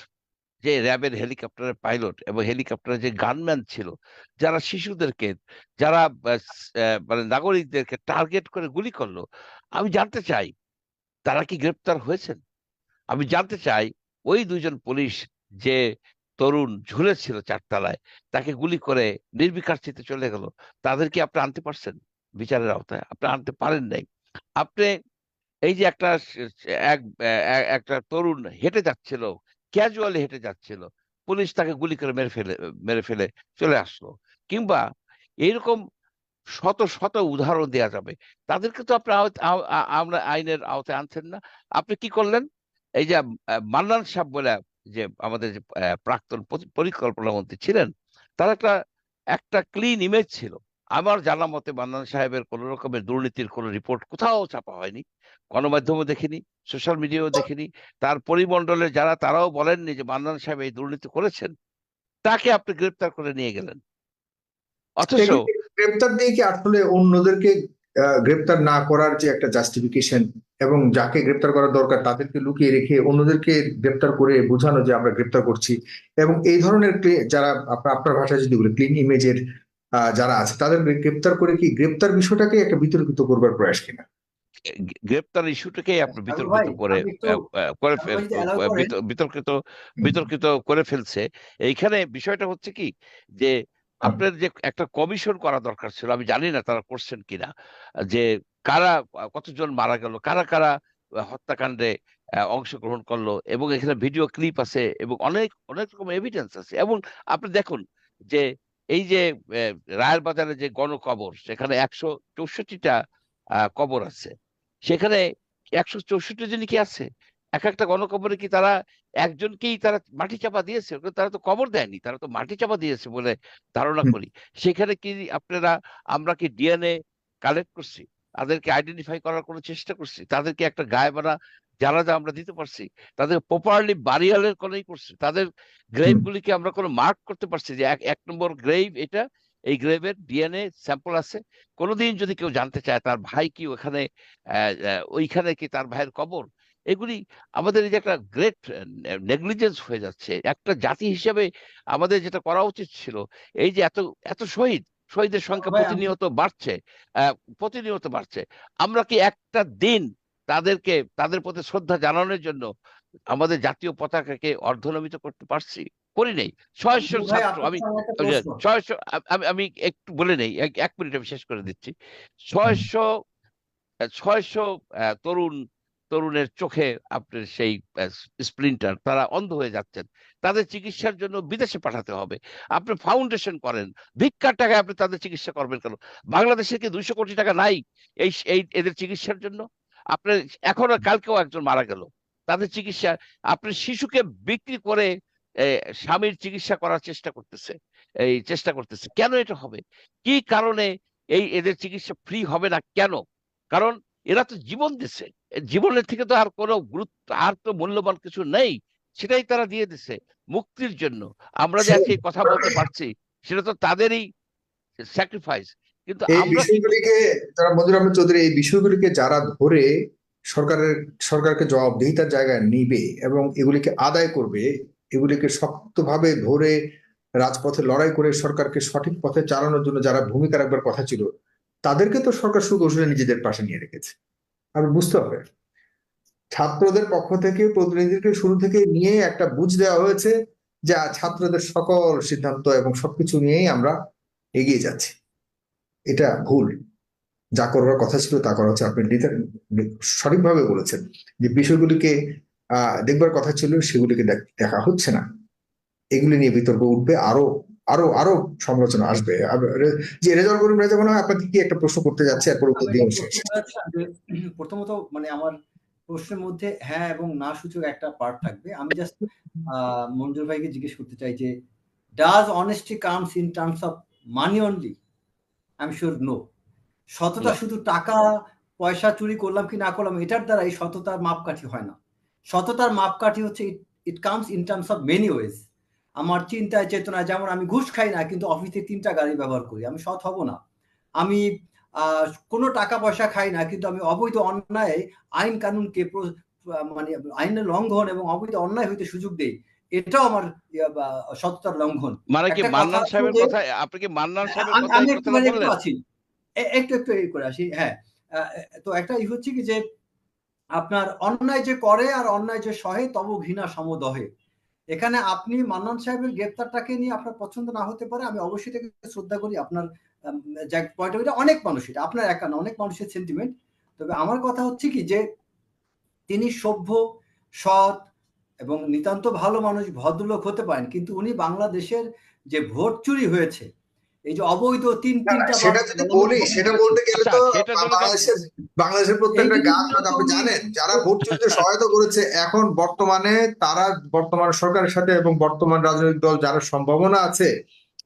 যে র্যাবের হেলিকপ্টারের পাইলট এবং হেলিকপ্টারের যে গানম্যান ছিল, যারা শিশুদেরকে, যারা মানে নাগরিকদেরকে টার্গেট করে গুলি করলো, আমি জানতে চাই তারা কি গ্রেপ্তার হয়েছেন? আমি জানতে চাই ওই দুইজন পুলিশ যে তরুণ ঝুলেছিল চারতলায়, তাকে গুলি করে নির্বিকারচিতে চলে গেল, তাদেরকে আপনি আনতে পারছেন বিচারের আওতায়? আপনি আনতে পারেন নাই। আপনি এই যে একটা তরুণ হেঁটে যাচ্ছিল, ক্যাজুয়ালি হেঁটে যাচ্ছিল, পুলিশ তাকে গুলি করে মেরে ফেলে চলে আসলো। কিংবা এইরকম শত শত উদাহরণ দেওয়া যাবে। তাদেরকে তো আপনি আমরা আইনের আওতায় আনছেন না। আপনি কি করলেন? এই যে মান্নান সাহেব বলে যে আমাদের যে প্রাক্তন পরিকল্পনা মন্ত্রী ছিলেন, তার একটা একটা ক্লিন ইমেজ ছিল। আমার জানা মতে মান্নান সাহেবের কোন রকমের দুর্নীতির কোন রিপোর্ট কোথাও ছাপা হয়নি, গণমাধ্যমে দেখিনি, সোশ্যাল মিডিয়াও দেখিনি। তার পরিমণ্ডলের যারা, তারাও বলেননি যে মান্নান সাহেব এই দুর্নীতি করেছেন। তাকে আপনি গ্রেপ্তার করে নিয়ে গেলেন, অথচ এগুলি গ্রেপ্তার দিয়ে কি আসলে অন্যদেরকে গ্রেপ্তার না করার যে একটা জাস্টিফিকেশন, এবং যাকে গ্রেপ্তার করা দরকার তাদেরকে লুকিয়ে রেখে অন্যদেরকে গ্রেপ্তার করে বোঝানো যে আমরা গ্রেপ্তার করছি, এবং এই ধরনের যারা আপনার ভাষায় যদি বলে ক্লিন ইমেজের যারা আছে তাদের গ্রেপ্তার করে কি গ্রেপ্তার বিষয়টাকে একটা বিতর্কিত করবার প্রয়াস কিনা? গ্রেপ্তার ইস্যুটাকেই আপনি সাগর ভাই, বিতর্কিত করে আমি একটু করে সাগর ভাই যদি অ্যালাউ করেন। বিতর্কিত বিতর্কিত করে ফেলছে। এইখানে বিষয়টা হচ্ছে কি, যে আপনার যে একটা কমিশন করা দরকার ছিল, আমি জানি না তারা করছেন কিনা, যে কারা, কতজন মারা গেল, কারা কারা হত্যাকাণ্ডে অংশগ্রহণ করলো, এবং এখানে ভিডিও ক্লিপ আছে এবং অনেক অনেক রকম এভিডেন্স আছে। এবং আপনি দেখুন যে এই যে রায়ের বাজারে যে গণকবর, সেখানে 164টা কবর আছে। সেখানে 164 জনই কি আছে? এক একটা গণকবরে কি তারা একজনকেই তারা মাটি চাপা দিয়েছে? ওখানে তারা তো কবর দেয়নি, তারা তো মাটি চাপা দিয়েছে বলে ধারণা হুম। করি। সেখানে কি আমরা কি ডিএনএ কালেক্ট করছি? তাদেরকে আইডেন্টিফাই করার কোনো চেষ্টা করছি? তাদেরকে একটা গায়েবানা জানাজা আমরা দিতে পারছি? তাদের প্রপারলি বারিয়ালের কোনই করছি? তাদের গ্রেভ গুলিকে আমরা কোনো মার্ক করতে পারছি যে এক নম্বর গ্রেভ এটা, এই গ্রেভের ডিএনএ স্যাম্পল আছে? কোনোদিন যদি কেউ জানতে চায় তার ভাই কি ওখানে, ওইখানে কি তার ভাইয়ের কবর? এগুলি আমাদের এই যে একটা গ্রেট নেগলিজেন্স হয়ে যাচ্ছে একটা জাতি হিসেবে। আমাদের যেটা করা উচিত ছিল, এই যে এত এত শহীদের সাগর সংখ্যা ভাই, আমি প্রতিনিয়ত বাড়ছে, প্রতিনিয়ত বাড়ছে, আমরা কি একটা দিন তাদের প্রতি শ্রদ্ধা জানানোর জন্য আমাদের জাতীয় পতাকাকে অর্ধনমিত করতে পারছি? করি নাই। 600 আব্দুল ভাই, ছাত্র, আপনার আমি কাছে আমার একটা প্রশ্ন। 600, আমি একটু বলে নেই, 1 মিনিট আমি শেষ করে দিচ্ছি। 600 600 তরুণের চোখে আপনার সেই স্প্লিন্টার, তারা অন্ধ হয়ে যাচ্ছেন। তাদের চিকিৎসার জন্য বিদেশে পাঠাতে হবে। আপনি ফাউন্ডেশন করেন, ভিক্ষার টাকায় আপনি তাদের চিকিৎসা করবেন কেন? বাংলাদেশে কি 200 কোটি টাকা নাই এদের চিকিৎসার জন্য? আপনার এখনো, কালকেও একজন মারা গেল, তাদের চিকিৎসা। আপনি শিশুকে বিক্রি করে এ, স্বামীর চিকিৎসা করার চেষ্টা করতেছে কেন? এটা হবে কি কারণে? এদের চিকিৎসা ফ্রি হবে না কেন? কারণ এরা তো জীবন দিছে, জীবনের থেকে তো আর কোনো গুরুত্ব, আর তো মূল্যবান কিছু নেই, সেটাই তারা দিয়ে দিছে মুক্তির জন্য। আমরা যে আজকে কথা বলতে পারছি, সেটা তো তাদেরই স্যাক্রিফাইস। কিন্তু এই আমরা কি বিষয়গুলিকে, যারা মঞ্জুর আহমেদ চৌধুরী, এই বিষয়গুলিকে যারা ধরে সরকারকে জবাবদিহিতার জায়গায় নিবে এবং এগুলিকে আদায় করবে, এগুলিকে শক্তভাবে ধরে রাজপথে লড়াই করে সরকারকে সঠিক পথে চালানোর জন্য যারা ভূমিকা রাখবার কথা ছিল, তাদেরকে তো সরকার সুকৌশলে নিজেদের পাশে নিয়ে রেখেছে। আর বুঝতে হবে, ছাত্রদের পক্ষ থেকে প্রতিনিধিকে শুরু থেকে নিয়ে একটা বুঝ দেওয়া হয়েছে যে ছাত্রদের সকল সিদ্ধান্ত এবং সবকিছু নিয়েই আমরা এগিয়ে যাচ্ছি। এটা ভুল। যা করবার কথা ছিল তা করা হচ্ছে। আপনি সঠিকভাবে বলেছেন যে বিষয়গুলিকে দেখবার কথা ছিল, সেগুলিকে দেখা হচ্ছে না। এগুলি নিয়ে বিতর্ক উঠবে, আরো আরো আরো সমালোচনা আসবে। যে রেজাউল করিম রাজা, মনে হয় আপনাকে কি একটা প্রশ্ন করতে যাচ্ছে, এরপর উত্তর দিয়ে শেষ। প্রথমত মানে আমার প্রশ্নের মধ্যে হ্যাঁ এবং না সূচক একটা পার্ট থাকবে। আমি জাস্ট মঞ্জুর ভাইকে জিজ্ঞেস করতে চাই যে does honesty comes in terms of money only? I am sure no. সততা শুধু টাকা পয়সা চুরি করলাম কি না করলাম এটার দ্বারা এই সততার মাপকাঠি হয় না। সততার মাপকাঠি হচ্ছে it comes in terms of many ways. আমার চিন্তায় চেতনায়, যেমন আমি ঘুষ খাই না কিন্তু অফিসে 3টা গাড়ি ব্যবহার করি, আমি সৎ হব না। আমি কোনো টাকা পয়সা খাই না কিন্তু আমি অবৈধ অন্যায় আইন কানুনকে মানে আইনের লঙ্ঘন এবং অবৈধ অন্যায় হইতে সুযোগ দেই, এটাও আমার সততার লঙ্ঘন। মানে কি একটা কথা মান্নান আছে সাহেবের যে কথায়, আপনি কি মান্নান সাহেবের আমি কথায় আমি এই একটু কথাটা মানে একটু বললেন? আছি, একটু একটু করে আসি। হ্যাঁ, তো একটা হচ্ছে কি যে আপনার অন্যায় যে করে আর অন্যায় যে সহে তব ঘৃণা সমদহে। এখানে আপনি মান্নান সাহেবের গ্রেপ্তারটাকে নিয়ে আপনার পছন্দ না হতে পারে, আমি অবশ্যই এটাকে শ্রদ্ধা করি। আপনার যে পয়েন্ট অফ ভিউটা অনেক মানুষ, এটা আপনার একা না, অনেক মানুষের সেন্টিমেন্ট। তবে আমার কথা হচ্ছে কি যে তিনি সভ্য, সৎ এবং নিতান্ত ভালো মানুষ, ভদ্রলোক হতে পারেন, কিন্তু উনি বাংলাদেশের যে ভোট চুরি হয়েছে, এই যে অবৈধ না, না, তিনটা সেটা যদি বলি, সেটা বলতে গেলে আচ্ছা, তো সেটা যদি বাংলাদেশের এই প্রত্যেকটা গাছ জিনিসগুলো আপনি যদি জানেন যারা ভোট চুরিতে সহায়তা করেছে এখন বর্তমানে তারা বর্তমান সরকারের সাথে এবং বর্তমান রাজনৈতিক দল যারা সম্ভাবনা আছে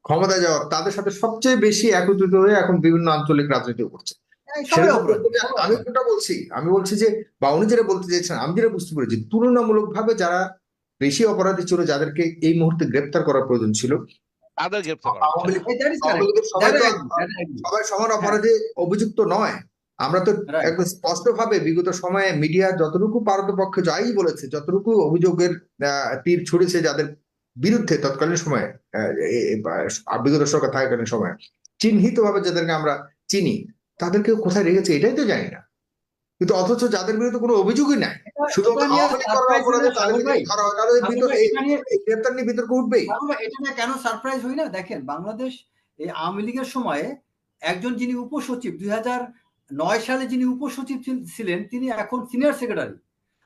ক্ষমতায় যাওয়ার তাদের সাথে সবচেয়ে বেশি একত্রিত হয়ে এখন বিভিন্ন আঞ্চলিক রাজনীতি করছে। সবাই সেরকম অপরাধী, বলতে সবাই আমি অপরাধী। কোনটা বলছি, আমি বলছি যে বা উনি যেটা বলতে চাইছেন আমি যেটা বুঝতে পেরেছি, তুলনামূলক ভাবে যারা বেশি অপরাধী ছিল যাদেরকে এই মুহূর্তে গ্রেপ্তার করার প্রয়োজন ছিল, তাদের গ্রেপ্তার করা হচ্ছে আওয়ামী না। League That is Awami correct. লীগের সবাই That তো I agree. That I agree. সবাই সমান হ্যাঁ, অপরাধে অভিযুক্ত নয়। আমরা তো রাইট। একদম স্পষ্ট ভাবে বিগত সময়ে মিডিয়া যতটুকু পারতপক্ষে যাই বলেছে, যতটুকু অভিযোগের তীর ছুড়েছে যাদের বিরুদ্ধে তৎকালীন সময়ে বিগত সরকার থাকাকালীন সময়ে চিহ্নিত ভাবে যাদেরকে আমরা চিনি তাদেরকে কোথায় রেখেছে এটাই তো জানি না। কিন্তু অথচ যাদের বিরুদ্ধে কোনো অভিযোগই নাই, শুধুমাত্র এটা নিয়ে আওয়ামী লীগ করার সারপ্রাইজ হই অপরাধে না তাদেরকে সাগর ভাই। যদি ধরা হয় তাহলে সাগর ভাই, এটা নিয়ে এই গ্রেপ্তার নিয়ে বিতর্ক উঠবেই। সাগর ভাই, এটা নিয়ে কেন সারপ্রাইজ হই না? দেখেন, বাংলাদেশ এই আওয়ামী লীগের সময়ে একজন যিনি উপসচিব 2009 সালে যিনি উপসচিব ছিলেন, তিনি এখন সিনিয়র সেক্রেটারি।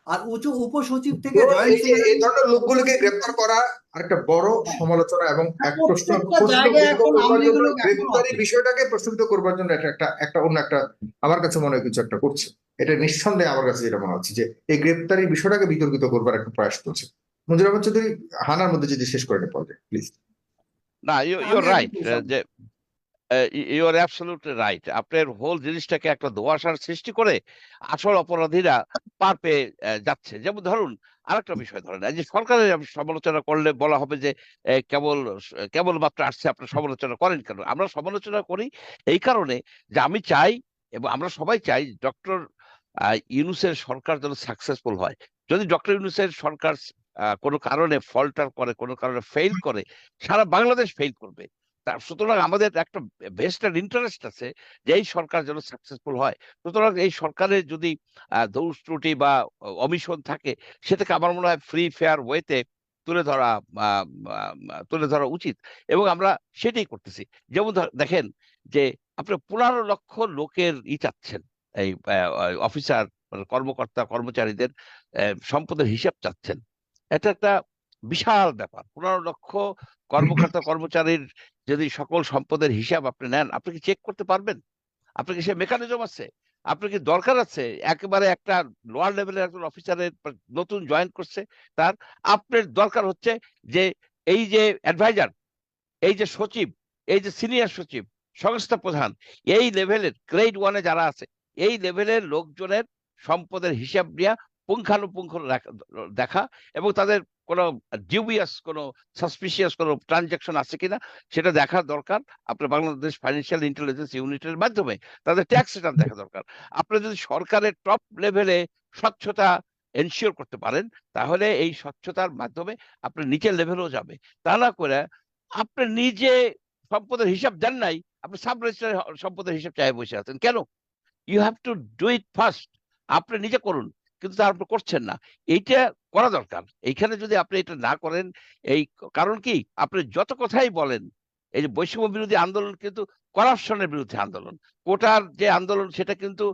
আর উপসচিব থেকে তো জয়েন্ট এই যে এই সেক্রেটারি, ধরনের লোকগুলোকে গ্রেপ্তার করা একটা বড় সমালোচনা এবং এক প্রত্যেকটা জায়গায় প্রশ্নবিদ্ধ এখন আওয়ামী করবার জন্য লীগের লোক এখনো গ্রেপ্তারি আছে। বিষয়টাকে প্রশ্নবিদ্ধ করবার জন্য এটা একটা একটা অন্য একটা আমার কাছে মনে হয় কিছু একটা করছে। এটা নিঃসন্দেহে আমার কাছে যেটা মনে হচ্ছে যে এই গ্রেপ্তারি বিষয়টাকে বিতর্কিত করবার একটা প্রয়াস চলছে। মঞ্জুর আহমদ চৌধুরী হানার মধ্যে যদি শেষ করে পড়ে প্লিজ। না, ইউর আমি agree রাইট করি সাগর। যে ইউর অ্যাবসলিউটলি রাইট। আপনার হোল জিনিসটাকে একটা ধোঁয়াশার সৃষ্টি করে আসল অপরাধীরা পার পেয়ে যাচ্ছে। যেমন ধরুন আরেকটা বিষয়, ধরেন এই যে সরকারের সমালোচনা করলে বলা হবে যে কেবল মাত্র আসছে, আপনার সমালোচনা করেন কেন? আমরা সমালোচনা করি এই কারণে যে আমি চাই এবং আমরা সবাই চাই ডক্টর ইউনূসের সরকার যেন সাকসেসফুল হয়। যদি ডক্টর ইউনূসের সরকার কোনো কারণে ফল্টার করে, কোনো কারণে ফেল করে, সারা বাংলাদেশ ফেল করবে। সুতরাং আমাদের একটা ভেস্টেড ইন্টারেস্ট আছে যে এই সরকার যেন সাকসেসফুল হয়। সুতরাং এই সরকারের যদি দোষ ত্রুটি বা অমিশন থাকে, সেটাকে আমার মনে হয় ফ্রি ফেয়ার ওয়েতে তুলে ধরা তুলে ধরা উচিত, এবং আমরা সেটাই করতেছি। যেমন দেখেন যে আপনি 15 লক্ষ লোকের চাচ্ছেন, এই অফিসার কর্মকর্তা কর্মচারীদের সম্পদের হিসাব চাচ্ছেন। এটা একটা বিশাল ব্যাপার। 15 লক্ষ কর্মকর্তা কর্মচারীর যদি সকল সম্পদের হিসাব আপনি নেন, আপনি কি চেক করতে পারবেন? আপনার কি সে মেকানিজম আছে? আপনার কি দরকার আছে একেবারে একটা লোয়ার লেভেলের একজন অফিসারের নতুন জয়েন করছে, তার আপনার দরকার হচ্ছে যে এই যে অ্যাডভাইজার, এই যে সচিব, এই যে সিনিয়র সচিব, সংস্থা প্রধান, এই লেভেলের গ্রেড ওয়ানে যারা আছে, এই লেভেলের লোকজনের সম্পদের হিসাব নিয়ে পুঙ্খানুপুঙ্খ দেখা, এবং তাদের কোনো ডিউবিয়াস, কোনো সাসপিশিয়াস কোনো ট্রানজাকশন আছে কিনা সেটা দেখা দরকার। আপনার বাংলাদেশ ফাইন্যান্সিয়াল ইন্টেলিজেন্স ইউনিটের মাধ্যমে তাদের ট্যাক্স রিটার্ন দেখা দরকার। আপনার যদি সরকারের টপ লেভেলে স্বচ্ছতা এনশিওর করতে পারেন, তাহলে এই স্বচ্ছতার মাধ্যমে আপনার নিচের লেভেলেও যাবে। তা না করে আপনি নিজে সম্পদের হিসাব দেন নাই, আপনি সাব রেজিস্ট্রারে সম্পদের হিসাব চাই বসে আছেন কেন? You have to do it first. আপনি নিজে করুন, কিন্তু তা আপনি করছেন না। এইটা করা দরকার। এইখানে যদি আপনি এটা না করেন, এই কারণ কি, আপনি যত কথাই বলেন, এই যে বৈষম্য বিরোধী আন্দোলন কিন্তু করাপশনের বিরুদ্ধে আন্দোলন। কোটার যে আন্দোলন সেটা কিন্তু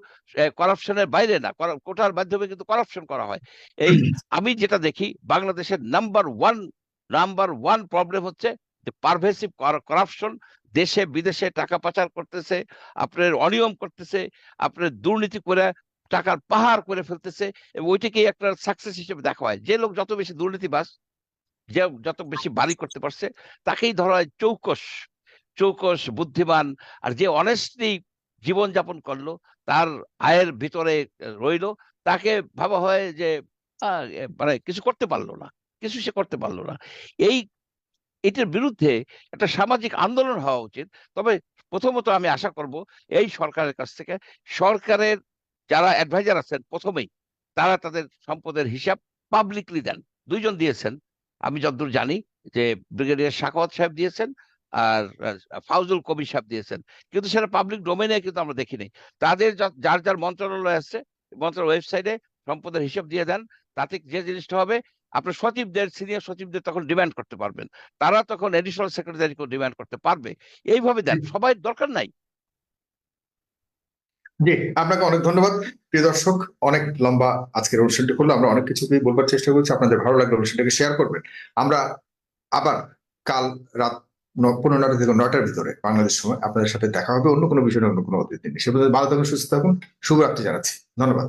করাপশনের বাইরে না, কোটার মাধ্যমে কিন্তু করাপশন করা হয়। এই আমি যেটা দেখি বাংলাদেশের নাম্বার ওয়ান প্রবলেম হচ্ছে যে পারভেসিভ করাপশন। দেশে বিদেশে টাকা পাচার করতেছে, আপনার অনিয়ম করতেছে, আপনার দুর্নীতি করে টাকার পাহাড় করে ফেলতেছে, এবং ওইটাকে একটা সাকসেস হিসেবে দেখা হয়। যে লোক যত বেশি দুর্নীতিবাজ, যে যত বেশি বাড়ি করতে পারছে, তাকেই ধরা হয় চৌকস, চৌকস বুদ্ধিমান। আর যে অনেস্টলি জীবনযাপন করলো, তার আয়ের ভিতরে রইলো, তাকে ভাবা হয় যে মানে কিছু করতে পারলো না, কিছু সে করতে পারলো না। এই এটার বিরুদ্ধে একটা সামাজিক আন্দোলন হওয়া উচিত। তবে প্রথমত আমি আশা করব এই সরকারের কাছ থেকে, সরকারের যারা অ্যাডভাইজার আছেন প্রথমেই তারা তাদের সম্পদের হিসাব পাবলিকলি দেন। 2 জন দিয়েছেন, আমি যতদূর জানি যে ব্রিগেডিয়ার সাখাওয়াত সাহেব দিয়েছেন আর ফাউজুল কবির সাহেব দিয়েছেন, কিন্তু সেটা পাবলিক ডোমেইনে কিন্তু আমরা দেখিনি। তাদের যার যার মন্ত্রণালয় আছে, মন্ত্রণালয় ওয়েবসাইটে সম্পদের হিসাব দিয়ে দেন। তাতে যে জিনিসটা হবে, আপনার সচিবদের, সিনিয়র সচিবদের তখন ডিমান্ড করতে পারবেন, তারা তখন এডিশনাল সেক্রেটারিকেও ডিমান্ড করতে পারবে। এইভাবে দেন, সবাই দরকার নাই। জি, আপনাকে অনেক ধন্যবাদ। প্রিয় দর্শক, অনেক লম্বা আজকের অনুষ্ঠানটি করলো, আমরা অনেক কিছুকেই বলবার চেষ্টা করছি। আপনাদের ভালো লাগলে অনুষ্ঠানটাকে শেয়ার করবেন। আমরা আবার কাল রাত 15:30 থেকে 9টার ভিতরে বাংলাদেশ সময় আপনাদের সাথে দেখা হবে অন্য কোনো বিষয়ে, অন্য কোনো অতিথি নিয়ে। সে পর্যন্ত ভালো থাকুন, সুস্থ থাকুন, শুভরাত্রি জানাচ্ছি। ধন্যবাদ।